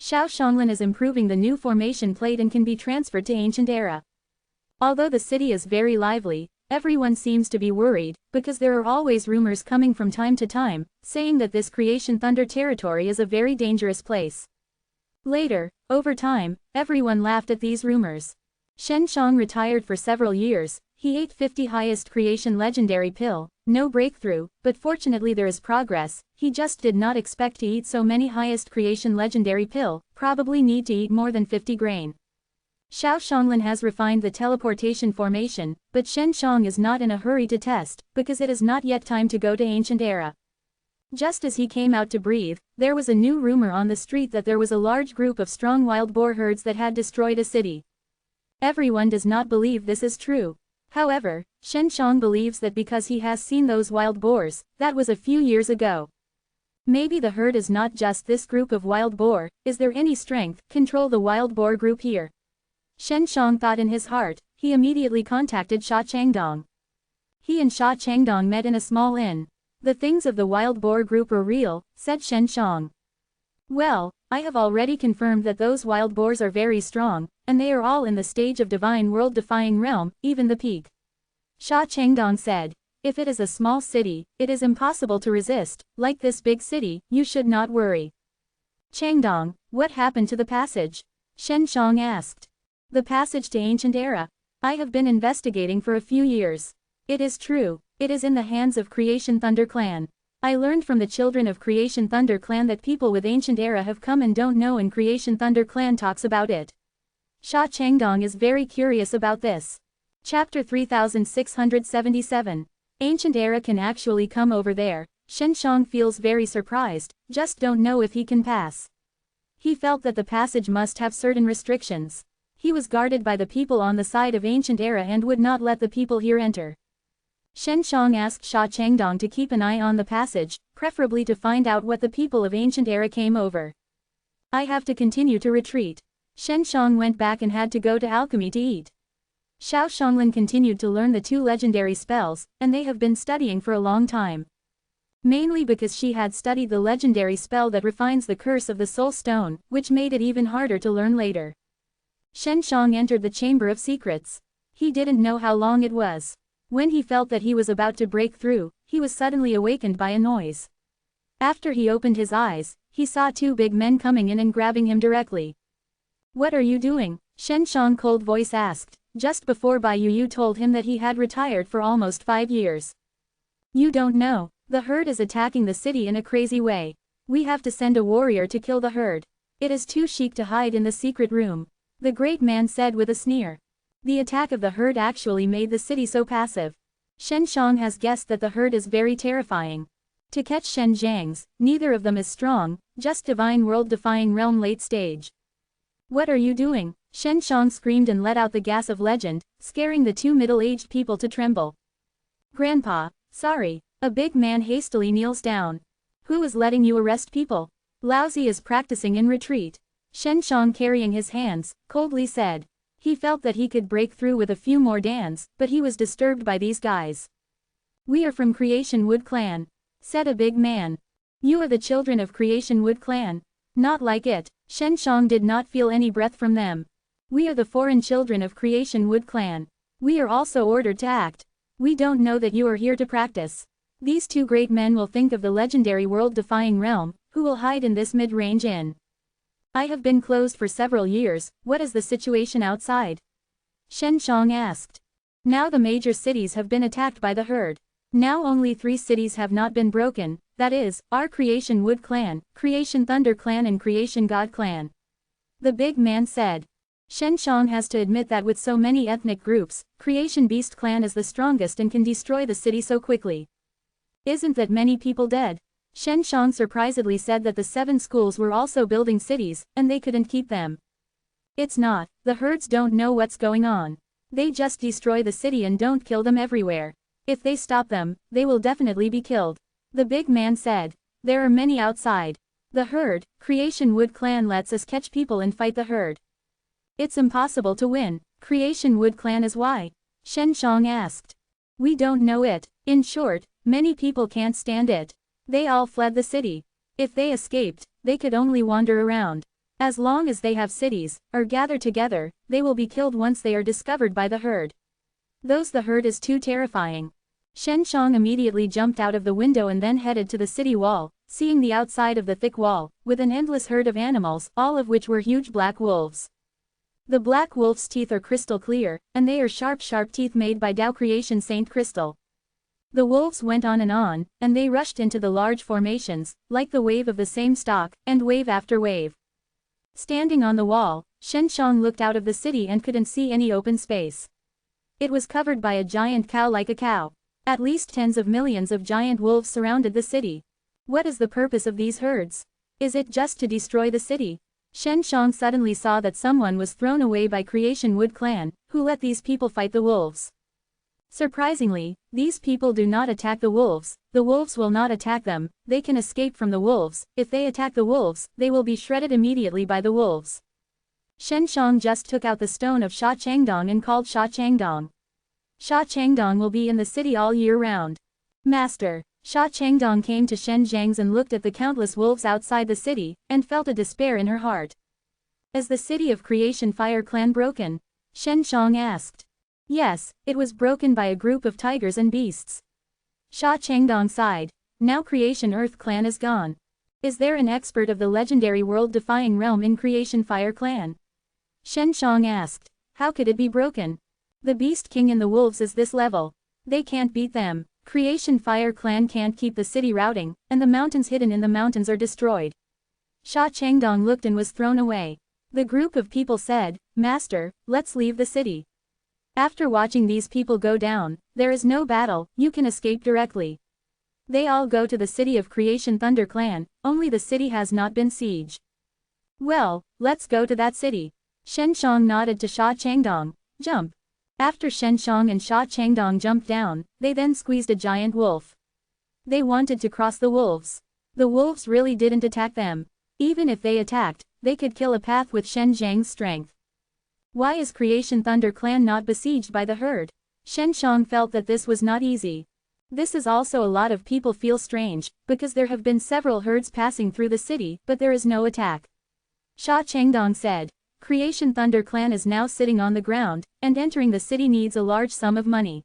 [SPEAKER 1] Xiao Xionglan is improving the new formation plate and can be transferred to ancient era. Although the city is very lively, everyone seems to be worried, because there are always rumors coming from time to time, saying that this creation thunder territory is a very dangerous place. Later, over time, everyone laughed at these rumors. Shen Shang retired for several years. He ate 50 highest creation legendary pill, no breakthrough, but fortunately there is progress. He just did not expect to eat so many highest creation legendary pill, probably need to eat more than 50 grain. Xiao Xionglan has refined the teleportation formation, but Shen Shang is not in a hurry to test, because it is not yet time to go to ancient era. Just as he came out to breathe, there was a new rumor on the street that there was a large group of strong wild boar herds that had destroyed a city. Everyone does not believe this is true. However, Shen Shang believes that because he has seen those wild boars, that was a few years ago. Maybe the herd is not just this group of wild boar. Is there any strength, control the wild boar group here? Shen Shang thought in his heart. He immediately contacted Sha Changdong. He and Sha Changdong met in a small inn. The things of the wild boar group are real, said Shen Shang. Well, I have already confirmed that those wild boars are very strong, and they are all in the stage of divine world-defying realm, even the peak. Sha Changdong said, if it is a small city, it is impossible to resist. Like this big city, you should not worry. Changdong, what happened to the passage? Shen Shang asked. The passage to ancient era. I have been investigating for a few years. It is true, it is in the hands of Creation Thunder Clan. I learned from the children of Creation Thunder Clan that people with ancient era have come and don't know, and Creation Thunder Clan talks about it. Sha Changdong is very curious about this. Chapter 3677. Ancient era can actually come over there. Shen Shang feels very surprised, just don't know if he can pass. He felt that the passage must have certain restrictions. He was guarded by the people on the side of ancient era and would not let the people here enter. Shen Shang asked Sha Changdong to keep an eye on the passage, preferably to find out what the people of ancient era came over. I have to continue to retreat. Shen Shang went back and had to go to alchemy to eat. Xiao Xionglan continued to learn the 2 legendary spells, and they have been studying for a long time. Mainly because she had studied the legendary spell that refines the curse of the soul stone, which made it even harder to learn later. Shen Shang entered the Chamber of Secrets. He didn't know how long it was. When he felt that he was about to break through, he was suddenly awakened by a noise. After he opened his eyes, he saw 2 big men coming in and grabbing him directly. What are you doing? Shen Shang cold voice asked. Just before Bai Yu told him that he had retired for almost 5 years. You don't know, the herd is attacking the city in a crazy way. We have to send a warrior to kill the herd. It is too chic to hide in the secret room. The great man said with a sneer. The attack of the herd actually made the city so passive. Shen Shang has guessed that the herd is very terrifying. To catch Shen Zhang's, neither of them is strong, just divine world-defying realm late stage. What are you doing? Shen Shang screamed and let out the gas of legend, scaring the 2 middle-aged people to tremble. Grandpa, sorry. A big man hastily kneels down. Who is letting you arrest people? Laozi is practicing in retreat. Shen Shang carrying his hands, coldly said. He felt that he could break through with a few more dans, but he was disturbed by these guys. We are from Creation Wood Clan, said a big man. You are the children of Creation Wood Clan. Not like it. Shen Shang did not feel any breath from them. We are the foreign children of Creation Wood Clan. We are also ordered to act. We don't know that you are here to practice. These two great men will think of the legendary world-defying realm, who will hide in this mid-range inn. I have been closed for several years. What is the situation outside? Shen Shang asked. Now the major cities have been attacked by the herd. Now only 3 cities have not been broken, that is, our Creation Wood Clan, Creation Thunder Clan and Creation God Clan. The big man said. Shen Shang has to admit that with so many ethnic groups, Creation Beast Clan is the strongest and can destroy the city so quickly. Isn't that many people dead? Shen Shang surprisedly said that the 7 schools were also building cities, and they couldn't keep them. It's not, the herds don't know what's going on. They just destroy the city and don't kill them everywhere. If they stop them, they will definitely be killed. The big man said. There are many outside. The herd, Creation Wood Clan lets us catch people and fight the herd. It's impossible to win. Creation Wood Clan is why? Shen Shang asked. We don't know it. In short, many people can't stand it. They all fled the city. If they escaped, they could only wander around. As long as they have cities, or gather together, they will be killed once they are discovered by the herd. The herd is too terrifying. Shen Shang immediately jumped out of the window and then headed to the city wall, seeing the outside of the thick wall, with an endless herd of animals, all of which were huge black wolves. The black wolf's teeth are crystal clear, and they are sharp teeth made by Tao Creation Saint Crystal. The wolves went on, and they rushed into the large formations, like the wave of the same stock, and wave after wave. Standing on the wall, Shen Shang looked out of the city and couldn't see any open space. It was covered by a giant cow like a cow. At least tens of millions of giant wolves surrounded the city. What is the purpose of these herds? Is it just to destroy the city? Shen Shang suddenly saw that someone was thrown away by Creation Wood Clan, who let these people fight the wolves. Surprisingly, these people do not attack the wolves will not attack them, they can escape from the wolves. If they attack the wolves, they will be shredded immediately by the wolves. Shen Shang just took out the stone of Sha Changdong and called Sha Changdong. Sha Changdong will be in the city all year round. Master. Sha Changdong came to Shen Zhang's and looked at the countless wolves outside the city, and felt a despair in her heart. Is the city of Creation Fire Clan broken? Shen Shang asked. Yes, it was broken by a group of tigers and beasts. Sha Changdong sighed. Now Creation Earth Clan is gone. Is there an expert of the legendary world-defying realm in Creation Fire Clan? Shen Shang asked. How could it be broken? The Beast King and the wolves is this level. They can't beat them. Creation Fire Clan can't keep the city routing, and the mountains hidden in the mountains are destroyed. Sha Changdong looked and was thrown away. The group of people said, Master, let's leave the city. After watching these people go down, there is no battle, you can escape directly. They all go to the city of Creation Thunder Clan, only the city has not been sieged. Well, let's go to that city. Shen Shang nodded to Sha Changdong. Jump. After Shen Shang and Sha Changdong jumped down, they then squeezed a giant wolf. They wanted to cross the wolves. The wolves really didn't attack them. Even if they attacked, they could kill a path with Shen Zhang's strength. Why is Creation Thunder Clan not besieged by the herd? Shen Shang felt that this was not easy. This is also a lot of people feel strange, because there have been several herds passing through the city, but there is no attack. Sha Changdong said. Creation Thunder Clan is now sitting on the ground, and entering the city needs a large sum of money.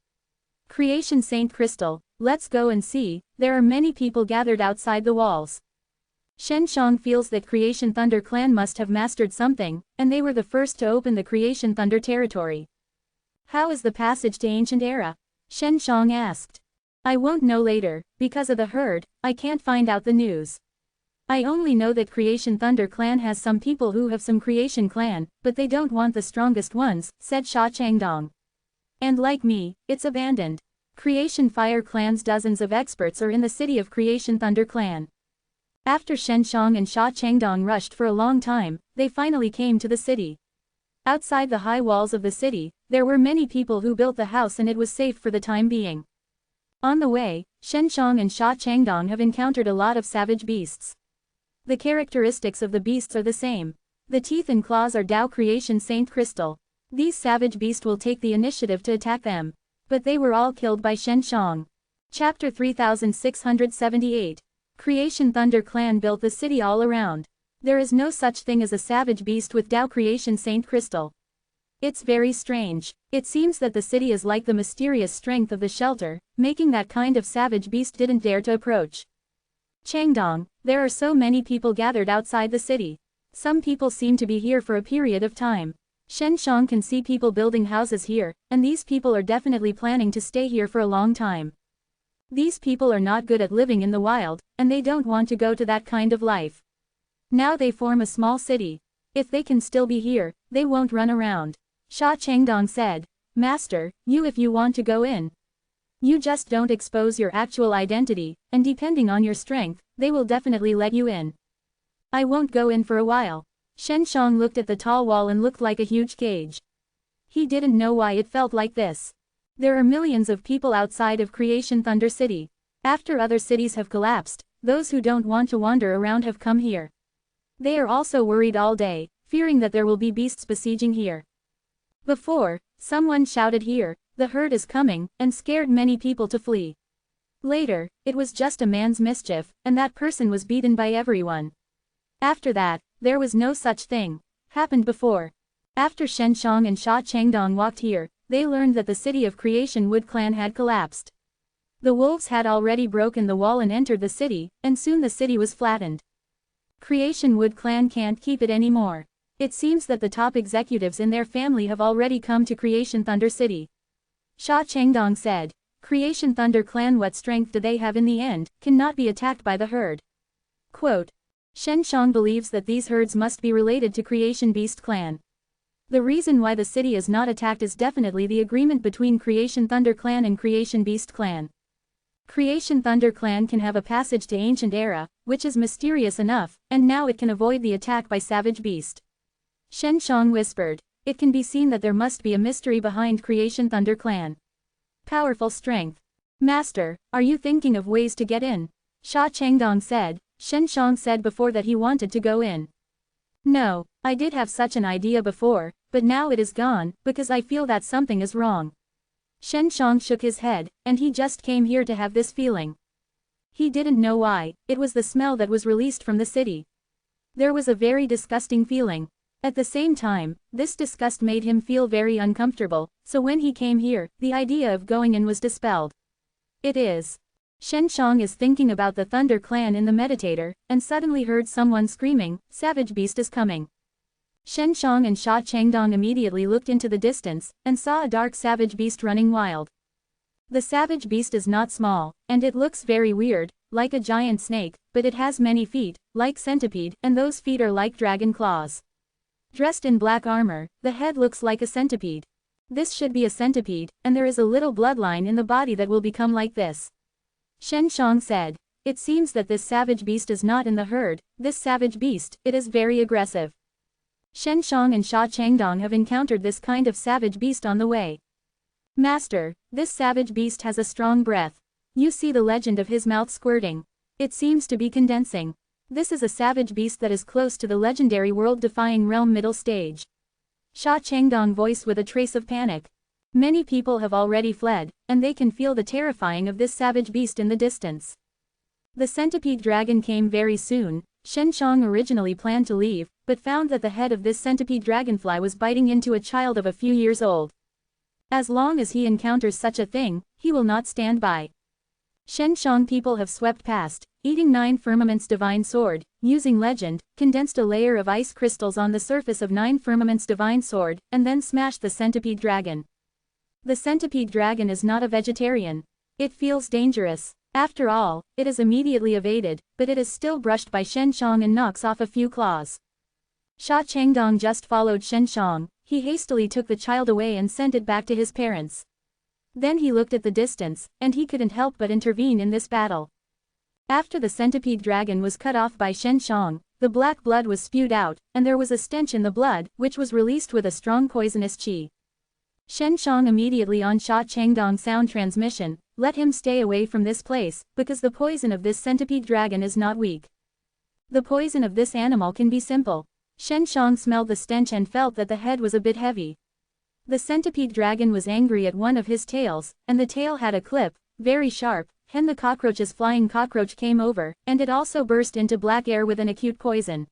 [SPEAKER 1] Creation Saint Crystal, let's go and see, there are many people gathered outside the walls. Shen Shang feels that Creation Thunder Clan must have mastered something, and they were the first to open the Creation Thunder territory. How is the passage to Ancient Era? Shen Shang asked. I won't know later, because of the herd, I can't find out the news. I only know that Creation Thunder Clan has some people who have some Creation Clan, but they don't want the strongest ones, said Sha Changdong. And like me, it's abandoned. Creation Fire Clan's dozens of experts are in the city of Creation Thunder Clan. After Shen Shang and Sha Changdong rushed for a long time, they finally came to the city. Outside the high walls of the city, there were many people who built the house and it was safe for the time being. On the way, Shen Shang and Sha Changdong have encountered a lot of savage beasts. The characteristics of the beasts are the same. The teeth and claws are Tao Creation Saint Crystal. These savage beasts will take the initiative to attack them. But they were all killed by Shen Shang. Chapter 3678. Creation Thunder Clan built the city all around. There is no such thing as a savage beast with Tao Creation Saint Crystal. It's very strange. It seems that the city is like the mysterious strength of the shelter, making that kind of savage beast didn't dare to approach. Changdong, there are so many people gathered outside the city. Some people seem to be here for a period of time. Shenshang can see people building houses here, and these people are definitely planning to stay here for a long time. These people are not good at living in the wild, and they don't want to go to that kind of life. Now they form a small city. If they can still be here, they won't run around. Sha Changdong said, Master, if you want to go in. You just don't expose your actual identity, and depending on your strength, they will definitely let you in. I won't go in for a while. Shenshang looked at the tall wall and looked like a huge cage. He didn't know why it felt like this. There are millions of people outside of Creation Thunder City. After other cities have collapsed, those who don't want to wander around have come here. They are also worried all day, fearing that there will be beasts besieging here. Before, someone shouted here, the herd is coming, and scared many people to flee. Later, it was just a man's mischief, and that person was beaten by everyone. After that, there was no such thing. Happened before. After Shenshang and Sha Changdong walked here, they learned that the city of Creation Wood Clan had collapsed. The wolves had already broken the wall and entered the city, and soon the city was flattened. Creation Wood Clan can't keep it anymore. It seems that the top executives in their family have already come to Creation Thunder City. Sha Changdong said, Creation Thunder Clan, what strength do they have in the end, cannot be attacked by the herd. Quote, Shenshang believes that these herds must be related to Creation Beast Clan. The reason why the city is not attacked is definitely the agreement between Creation Thunder Clan and Creation Beast Clan. Creation Thunder Clan can have a passage to Ancient Era, which is mysterious enough, and now it can avoid the attack by Savage Beast. Shenshang whispered, it can be seen that there must be a mystery behind Creation Thunder Clan. Powerful strength. Master, are you thinking of ways to get in? Sha Changdong said. Shenshang said before that he wanted to go in. No, I did have such an idea before, but now it is gone, because I feel that something is wrong. Shenshang shook his head, and he just came here to have this feeling. He didn't know why, it was the smell that was released from the city. There was a very disgusting feeling. At the same time, this disgust made him feel very uncomfortable, so when he came here, the idea of going in was dispelled. It is. Shenshang is thinking about the Thunder Clan in the meditator, and suddenly heard someone screaming, Savage Beast is coming. Shenshang and Sha Changdong immediately looked into the distance, and saw a dark savage beast running wild. The savage beast is not small, and it looks very weird, like a giant snake, but it has many feet, like centipede, and those feet are like dragon claws. Dressed in black armor, the head looks like a centipede. This should be a centipede, and there is a little bloodline in the body that will become like this. Shenshang said, it seems that this savage beast is not in the herd, this savage beast, it is very aggressive. Shenshang and Sha Changdong have encountered this kind of savage beast on the way. Master, this savage beast has a strong breath. You see the legend of his mouth squirting. It seems to be condensing. This is a savage beast that is close to the legendary world-defying realm middle stage. Sha Changdong voiced with a trace of panic. Many people have already fled, and they can feel the terrifying of this savage beast in the distance. The centipede dragon came very soon. Shenshang originally planned to leave, but found that the head of this centipede dragonfly was biting into a child of a few years old. As long as he encounters such a thing, he will not stand by. Shenshang people have swept past, eating 9 firmaments divine sword, using legend, condensed a layer of ice crystals on the surface of 9 firmaments divine sword, and then smashed the centipede dragon. The centipede dragon is not a vegetarian. It feels dangerous. After all, it is immediately evaded, but it is still brushed by Shenshang and knocks off a few claws. Sha Changdong just followed Shenshang. He hastily took the child away and sent it back to his parents. Then he looked at the distance, and he couldn't help but intervene in this battle. After the centipede dragon was cut off by Shenshang, the black blood was spewed out, and there was a stench in the blood, which was released with a strong poisonous qi. Shenshang immediately on Sha Changdong sound transmission, let him stay away from this place, because the poison of this centipede dragon is not weak. The poison of this animal can be simple. Shenshang smelled the stench and felt that the head was a bit heavy. The centipede dragon was angry at one of his tails, and the tail had a clip, very sharp, Hen the cockroach's flying cockroach came over, and it also burst into black air with an acute poison.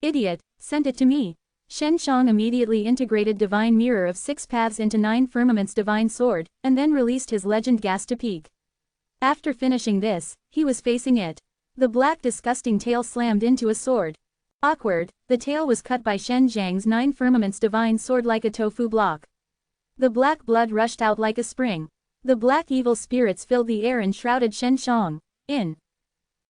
[SPEAKER 1] Idiot, sent it to me. Shen Shang immediately integrated Divine Mirror of 6 Paths into 9 Firmaments Divine Sword, and then released his legend gas to peak. After finishing this, he was facing it. The black disgusting tail slammed into a sword. Awkward, the tail was cut by Shen Zhang's 9 Firmaments Divine Sword like a tofu block. The black blood rushed out like a spring. The black evil spirits filled the air and shrouded Shen Shang in.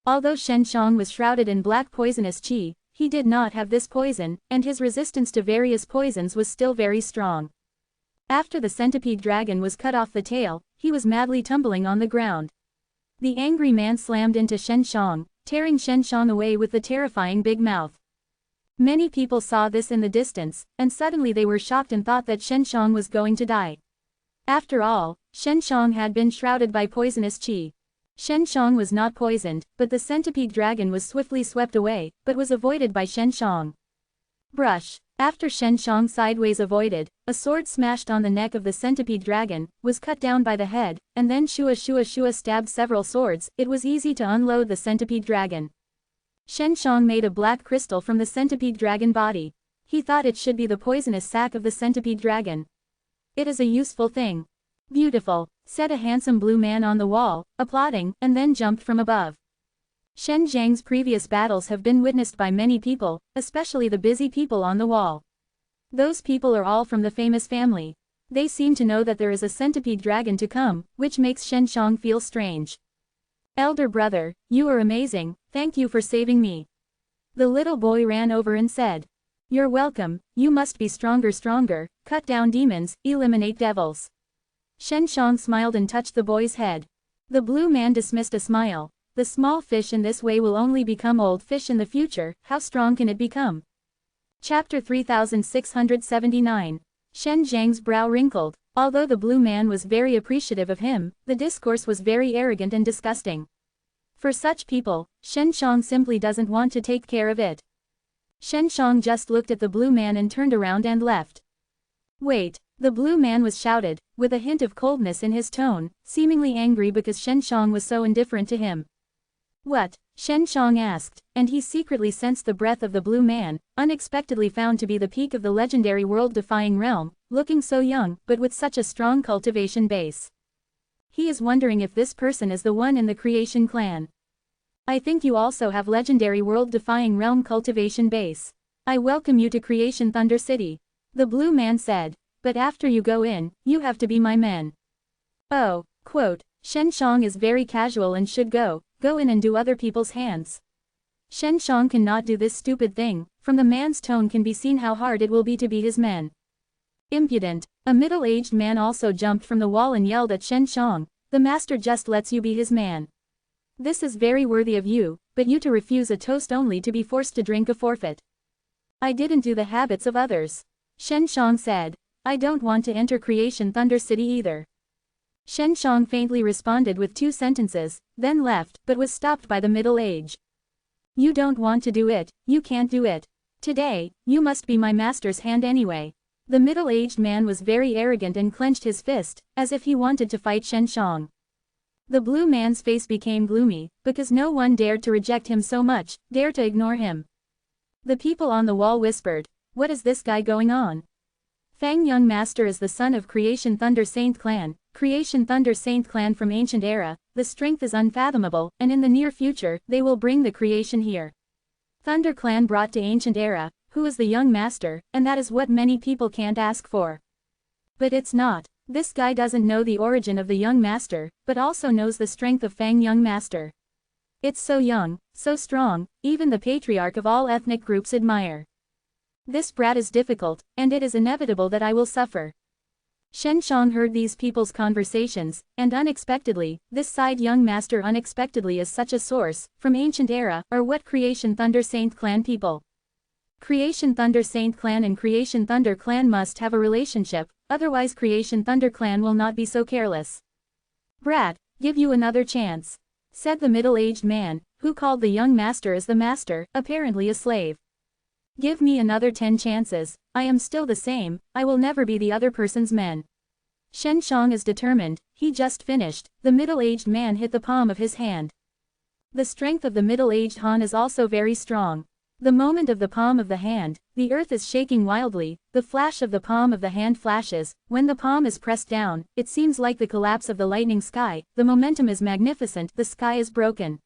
[SPEAKER 1] Although Shen Shang was shrouded in black poisonous qi, he did not have this poison, and his resistance to various poisons was still very strong. After the centipede dragon was cut off the tail, he was madly tumbling on the ground. The angry man slammed into Shen Shang, tearing Shen Shang away with the terrifying big mouth. Many people saw this in the distance, and suddenly they were shocked and thought that Shen Shang was going to die. After all, Shen Shang had been shrouded by poisonous qi. Shen Shang was not poisoned, but the centipede dragon was swiftly swept away, but was avoided by Shen Shang. Brush. After Shen Shang sideways avoided, a sword smashed on the neck of the centipede dragon, was cut down by the head, and then Shua stabbed several swords. It was easy to unload the centipede dragon. Shen Shang made a black crystal from the centipede dragon body. He thought it should be the poisonous sac of the centipede dragon. It is a useful thing. Beautiful, said a handsome blue man on the wall, applauding, and then jumped from above. Shen Zhang's previous battles have been witnessed by many people, especially the busy people on the wall. Those people are all from the famous family. They seem to know that there is a centipede dragon to come, which makes Shen Shang feel strange. Elder brother, you are amazing, thank you for saving me. The little boy ran over and said. You're welcome, you must be stronger, cut down demons, eliminate devils. Shen Shang smiled and touched the boy's head. The blue man dismissed a smile. The small fish in this way will only become old fish in the future, how strong can it become? Chapter 3679. Shen Zhang's brow wrinkled. Although the blue man was very appreciative of him, the discourse was very arrogant and disgusting. For such people, Shen Shang simply doesn't want to take care of it. Shen Shang just looked at the blue man and turned around and left. Wait, the blue man was shouted, with a hint of coldness in his tone, seemingly angry because Shen Shang was so indifferent to him. What? Shen Shang asked, and he secretly sensed the breath of the blue man, unexpectedly found to be the peak of the legendary world-defying realm, looking so young, but with such a strong cultivation base. He is wondering if this person is the one in the creation clan. I think you also have legendary world-defying realm cultivation base. I welcome you to Creation Thunder City. The blue man said. But after you go in, you have to be my men. Oh, quote, Shen Shang is very casual and should go in and do other people's hands. Shen Shang cannot do this stupid thing, from the man's tone can be seen how hard it will be to be his men. Impudent, a middle-aged man also jumped from the wall and yelled at Shen Shang, the master just lets you be his man. This is very worthy of you, but you to refuse a toast only to be forced to drink a forfeit. I didn't do the habits of others. Shen Shang said. I don't want to enter Creation Thunder City either. Shen Shang faintly responded with 2 sentences, then left, but was stopped by the middle age. You don't want to do it, you can't do it. Today, you must be my master's hand anyway. The middle-aged man was very arrogant and clenched his fist, as if he wanted to fight Shen Shang. The blue man's face became gloomy, because no one dared to reject him so much, dare to ignore him. The people on the wall whispered, what is this guy going on? Fang Young Master is the son of Creation Thunder Saint Clan, Creation Thunder Saint Clan from ancient era, the strength is unfathomable, and in the near future, they will bring the creation here. Thunder Clan brought to ancient era, who is the young master, and that is what many people can't ask for. But it's not. This guy doesn't know the origin of the young master, but also knows the strength of Fang Young Master. It's so young, so strong, even the patriarch of all ethnic groups admire. This brat is difficult, and it is inevitable that I will suffer. Shen Shang heard these people's conversations, and unexpectedly, this side young master unexpectedly is such a source, from ancient era, or what Creation Thunder Saint Clan people. Creation Thunder Saint Clan and Creation Thunder Clan must have a relationship, otherwise Creation Thunder Clan will not be so careless. Brat, give you another chance, said the middle-aged man, who called the young master as the master, apparently a slave. Give me another 10 chances, I am still the same, I will never be the other person's men. Shen Shang is determined, he just finished. The middle-aged man hit the palm of his hand. The strength of the middle-aged Han is also very strong. The moment of the palm of the hand, the earth is shaking wildly, the flash of the palm of the hand flashes, when the palm is pressed down, it seems like the collapse of the lightning sky, the momentum is magnificent, the sky is broken.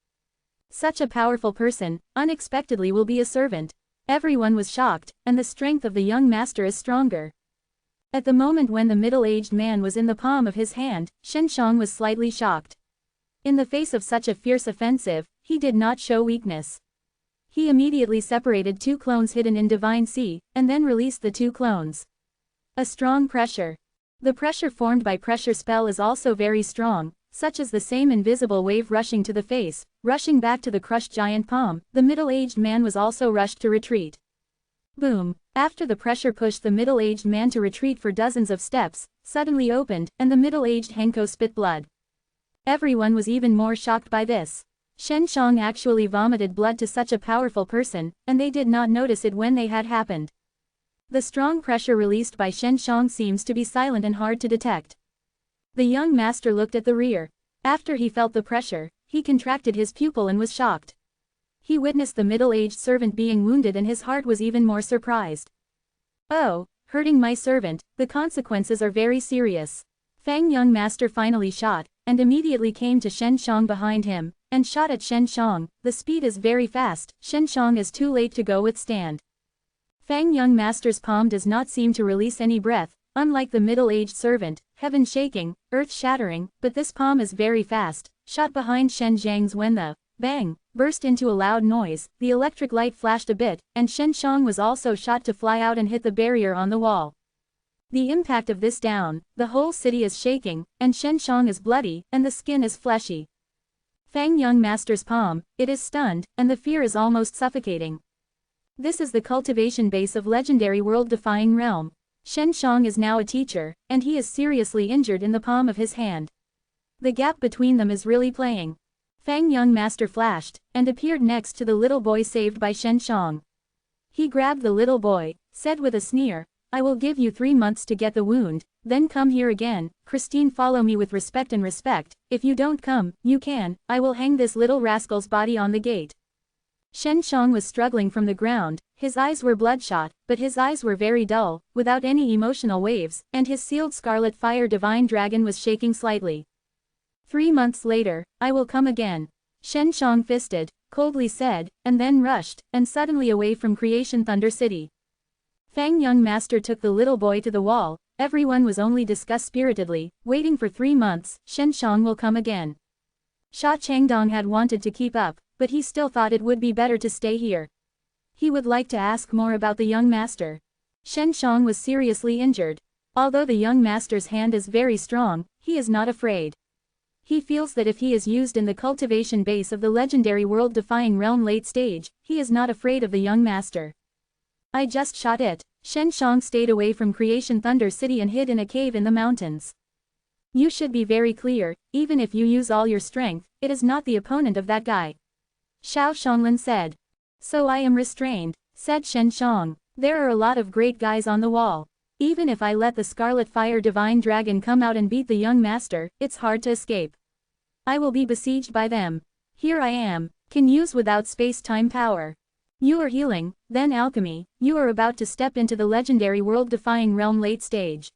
[SPEAKER 1] Such a powerful person, unexpectedly will be a servant. Everyone was shocked, and the strength of the young master is stronger. At the moment when the middle-aged man was in the palm of his hand, Shen Shang was slightly shocked. In the face of such a fierce offensive, he did not show weakness. He immediately separated 2 clones hidden in Divine Sea, and then released the 2 clones. A strong pressure. The pressure formed by pressure spell is also very strong, such as the same invisible wave rushing to the face, rushing back to the crushed giant palm. The middle-aged man was also rushed to retreat. Boom! After the pressure pushed the middle-aged man to retreat for dozens of steps, suddenly opened, and the middle-aged Henko spit blood. Everyone was even more shocked by this. Shen Shang actually vomited blood to such a powerful person, and they did not notice it when they had happened. The strong pressure released by Shen Shang seems to be silent and hard to detect. The young master looked at the rear. After he felt the pressure, he contracted his pupil and was shocked. He witnessed the middle-aged servant being wounded and his heart was even more surprised. Oh, hurting my servant, the consequences are very serious. Fang young master finally shot, and immediately came to Shen Shang behind him, and shot at Shen Shang. The speed is very fast, Shen Shang is too late to go withstand. Fang young master's palm does not seem to release any breath, unlike the middle-aged servant, heaven shaking, earth shattering, but this palm is very fast, shot behind Shen Zhang's when the bang burst into a loud noise, the electric light flashed a bit, and Shen Shang was also shot to fly out and hit the barrier on the wall. The impact of this down, the whole city is shaking, and Shen Shang is bloody, and the skin is fleshy. Fang young master's palm, it is stunned, and the fear is almost suffocating. This is the cultivation base of legendary world-defying realm. Shen Shang is now a teacher, and he is seriously injured in the palm of his hand. The gap between them is really playing. Fang young master flashed, and appeared next to the little boy saved by Shen Shang. He grabbed the little boy, said with a sneer, I will give you 3 months to get the wound, then come here again. Christine, follow me with respect and respect. If you don't come, I will hang this little rascal's body on the gate. Shen Shang was struggling from the ground, his eyes were bloodshot, but his eyes were very dull, without any emotional waves, and his sealed scarlet fire divine dragon was shaking slightly. 3 months later, I will come again. Shen Shang fisted, coldly said, and then rushed, and suddenly away from Creation Thunder City. Fang young master took the little boy to the wall, everyone was only discussed spiritedly, waiting for 3 months, Shen Shang will come again. Sha Changdong had wanted to keep up, but he still thought it would be better to stay here. He would like to ask more about the young master. Shen Shang was seriously injured. Although the young master's hand is very strong, he is not afraid. He feels that if he is used in the cultivation base of the legendary world-defying realm late stage, he is not afraid of the young master. I just shot it. Shen Shang stayed away from Creation Thunder City and hid in a cave in the mountains. You should be very clear, even if you use all your strength, it is not the opponent of that guy. Xiao Xionglan said. So I am restrained, said Shen Shang. There are a lot of great guys on the wall. Even if I let the Scarlet Fire Divine Dragon come out and beat the young master, it's hard to escape. I will be besieged by them. Here I am, can use without space-time power. You are healing, then alchemy, you are about to step into the legendary world-defying realm late stage.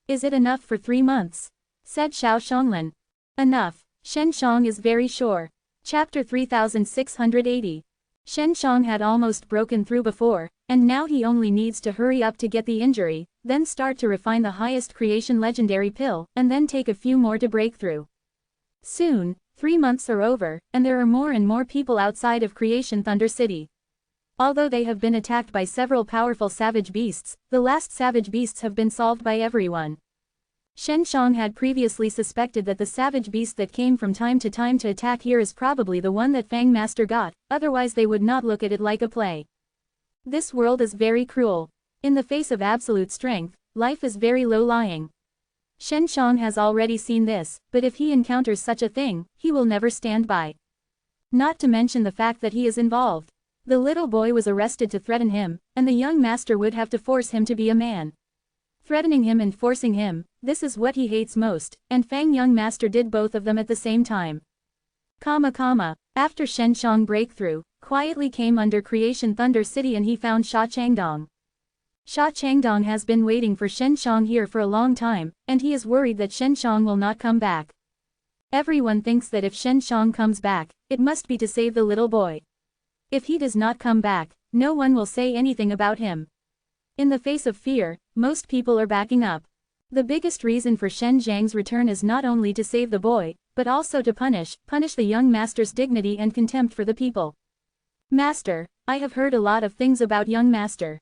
[SPEAKER 1] Is it enough for 3 months? Said Xiao Xionglan. Enough, Shen Shang is very sure. Chapter 3680. Shen Shang had almost broken through before, and now he only needs to hurry up to get the injury, then start to refine the highest creation legendary pill, and then take a few more to break through. Soon, 3 months are over, and there are more and more people outside of Creation Thunder City. Although they have been attacked by several powerful savage beasts, the last savage beasts have been solved by everyone. Shen Shang had previously suspected that the savage beast that came from time to attack here is probably the one that Fang Master got, otherwise they would not look at it like a play. This world is very cruel. In the face of absolute strength, life is very low-lying. Shen Shang has already seen this, but if he encounters such a thing, he will never stand by. Not to mention the fact that he is involved. The little boy was arrested to threaten him, and the young master would have to force him to be a man. threatening him and forcing him. This is what he hates most, and Fang Young Master did both of them at the same time. After Shen Shang breakthrough, quietly came under Creation Thunder City and he found Sha Changdong. Sha Changdong has been waiting for Shen Shang here for a long time, and he is worried that Shen Shang will not come back. Everyone thinks that if Shen Shang comes back, it must be to save the little boy. If he does not come back, no one will say anything about him. In the face of fear, most people are backing up. The biggest reason for Shen Zhang's return is not only to save the boy, but also to punish the young master's dignity and contempt for the people. Master, I have heard a lot of things about young master.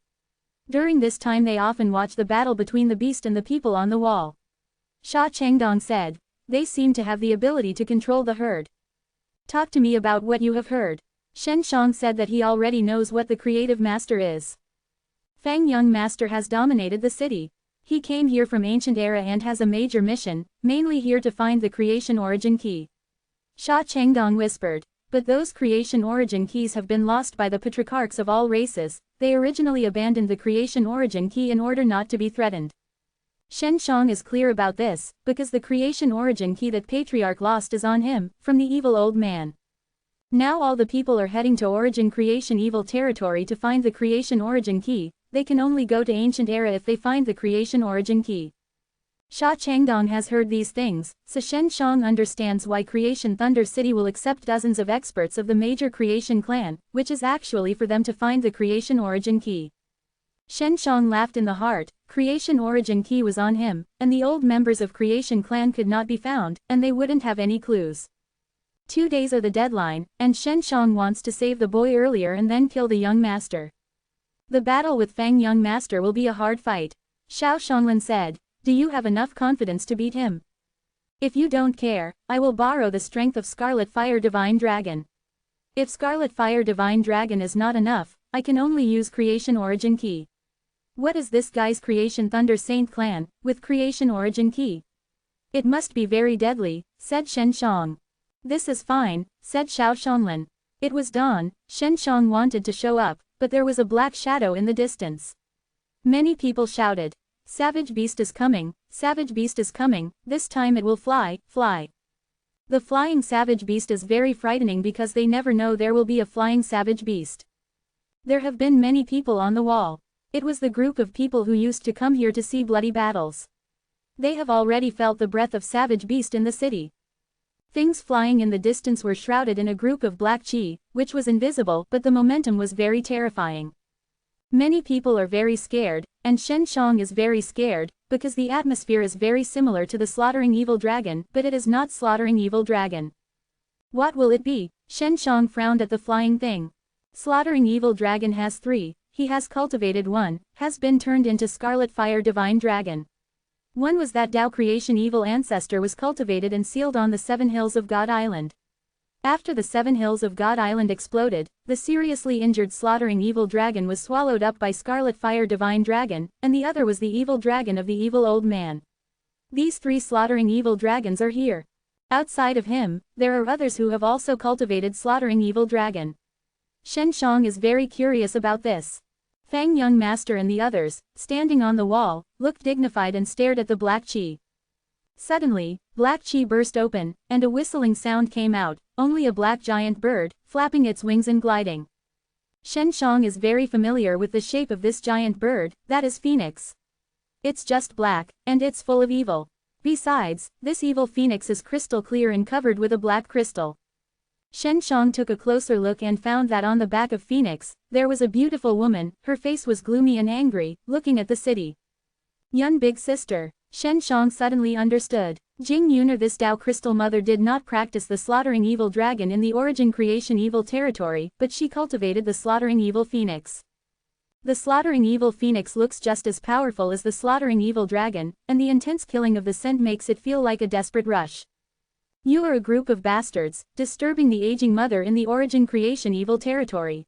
[SPEAKER 1] During this time they often watch the battle between the beast and the people on the wall. Sha Changdong said, they seem to have the ability to control the herd. Talk to me about what you have heard. Shen Shang said that he already knows what the creative master is. Fang Young Master has dominated the city. He came here from ancient era and has a major mission, mainly here to find the creation origin key. Sha Changdong whispered, but those creation origin keys have been lost by the patriarchs of all races. They originally abandoned the creation origin key in order not to be threatened. Shen Shang is clear about this, because the creation origin key that Patriarch lost is on him, from the evil old man. Now all the people are heading to origin creation evil territory to find the creation origin key. They can only go to ancient era if they find the creation origin key. Sha Changdong has heard these things, so Shen Shang understands why Creation Thunder City will accept dozens of experts of the major creation clan, which is actually for them to find the creation origin key. Shen Shang laughed in the heart. Creation origin key was on him, and the old members of creation clan could not be found, and they wouldn't have any clues. 2 days are the deadline, and Shen Shang wants to save the boy earlier and then kill the young master. The battle with Fang Young Master will be a hard fight. Xiao Shonglin said, do you have enough confidence to beat him? If you don't care, I will borrow the strength of Scarlet Fire Divine Dragon. If Scarlet Fire Divine Dragon is not enough, I can only use Creation Origin Key. What is this guy's Creation Thunder Saint clan, with Creation Origin Key? It must be very deadly, said Shen Shang. This is fine, said Xiao Shonglin. It was dawn. Shen Shang wanted to show up, but there was a black shadow in the distance. Many people shouted, Savage Beast is coming, Savage Beast is coming, this time it will fly, fly. The flying Savage Beast is very frightening because they never know there will be a flying Savage Beast. There have been many people on the wall. It was the group of people who used to come here to see bloody battles. They have already felt the breath of Savage Beast in the city. Things flying in the distance were shrouded in a group of black chi, which was invisible, but the momentum was very terrifying. Many people are very scared, and Shen Shang is very scared, because the atmosphere is very similar to the slaughtering evil dragon, but it is not slaughtering evil dragon. What will it be? Shen Shang frowned at the flying thing. Slaughtering evil dragon has 3, he has cultivated 1, has been turned into Scarlet Fire Divine Dragon. One was that Tao Creation Evil Ancestor was cultivated and sealed on the 7 hills of God Island. After the 7 hills of God Island exploded, the seriously injured slaughtering evil dragon was swallowed up by Scarlet Fire Divine Dragon, and the other was the evil dragon of the evil old man. These 3 slaughtering evil dragons are here. Outside of him, there are others who have also cultivated slaughtering evil dragon. Shen Shang is very curious about this. Fang Young Master and the others, standing on the wall, looked dignified and stared at the black chi. Suddenly, black chi burst open, and a whistling sound came out, only a black giant bird, flapping its wings and gliding. Shen Shang is very familiar with the shape of this giant bird, that is Phoenix. It's just black, and it's full of evil. Besides, this evil Phoenix is crystal clear and covered with a black crystal. Shen Shang took a closer look and found that on the back of Phoenix, there was a beautiful woman, her face was gloomy and angry, looking at the city. Yun big sister. Shen Shang suddenly understood. Jing Yuner, this Tao Crystal Mother, did not practice the slaughtering evil dragon in the origin creation evil territory, but she cultivated the slaughtering evil Phoenix. The slaughtering evil Phoenix looks just as powerful as the slaughtering evil dragon, and the intense killing of the scent makes it feel like a desperate rush. You are a group of bastards, disturbing the aging mother in the origin creation evil territory.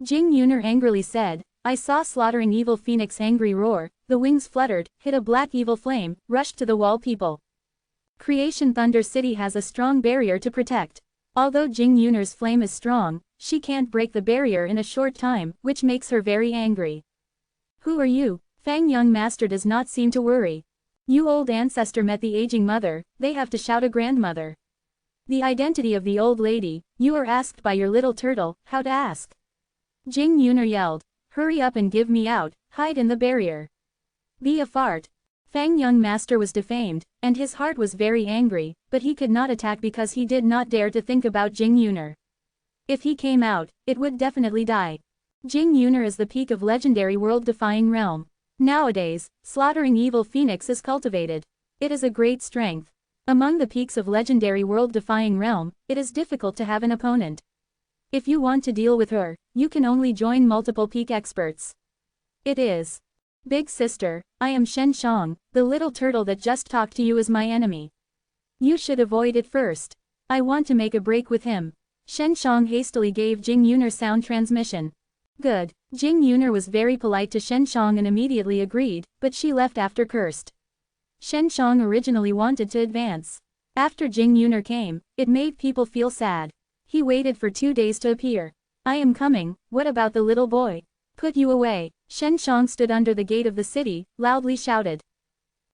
[SPEAKER 1] Jing Yuner angrily said, I saw slaughtering evil Phoenix angry roar, the wings fluttered, hit a black evil flame, rushed to the wall people. Creation Thunder City has a strong barrier to protect. Although Jing Yuner's flame is strong, she can't break the barrier in a short time, which makes her very angry. Who are you? Fang young master does not seem to worry. You old ancestor met the aging mother, they have to shout a grandmother. The identity of the old lady, you are asked by your little turtle, how to ask. Jing Yuner yelled. Hurry up and give me out, hide in the barrier. Be a fart. Fang young master was defamed, and his heart was very angry, but he could not attack because he did not dare to think about Jing Yuner. If he came out, it would definitely die. Jing Yuner is the peak of legendary world-defying realm. Nowadays, slaughtering evil phoenix is cultivated. It is a great strength. Among the peaks of legendary world-defying realm, it is difficult to have an opponent. If you want to deal with her, you can only join multiple peak experts. It is. Big sister, I am Shen Shang, the little turtle that just talked to you is my enemy. You should avoid it first. I want to make a break with him. Shen Shang hastily gave Jing Yuner sound transmission. Good. Jing Yuner was very polite to Shen Shang and immediately agreed, but she left after cursed. Shen Shang originally wanted to advance. After Jing Yuner came, it made people feel sad. He waited for 2 days to appear. I am coming, what about the little boy? Put you away. Shen Shang stood under the gate of the city, loudly shouted.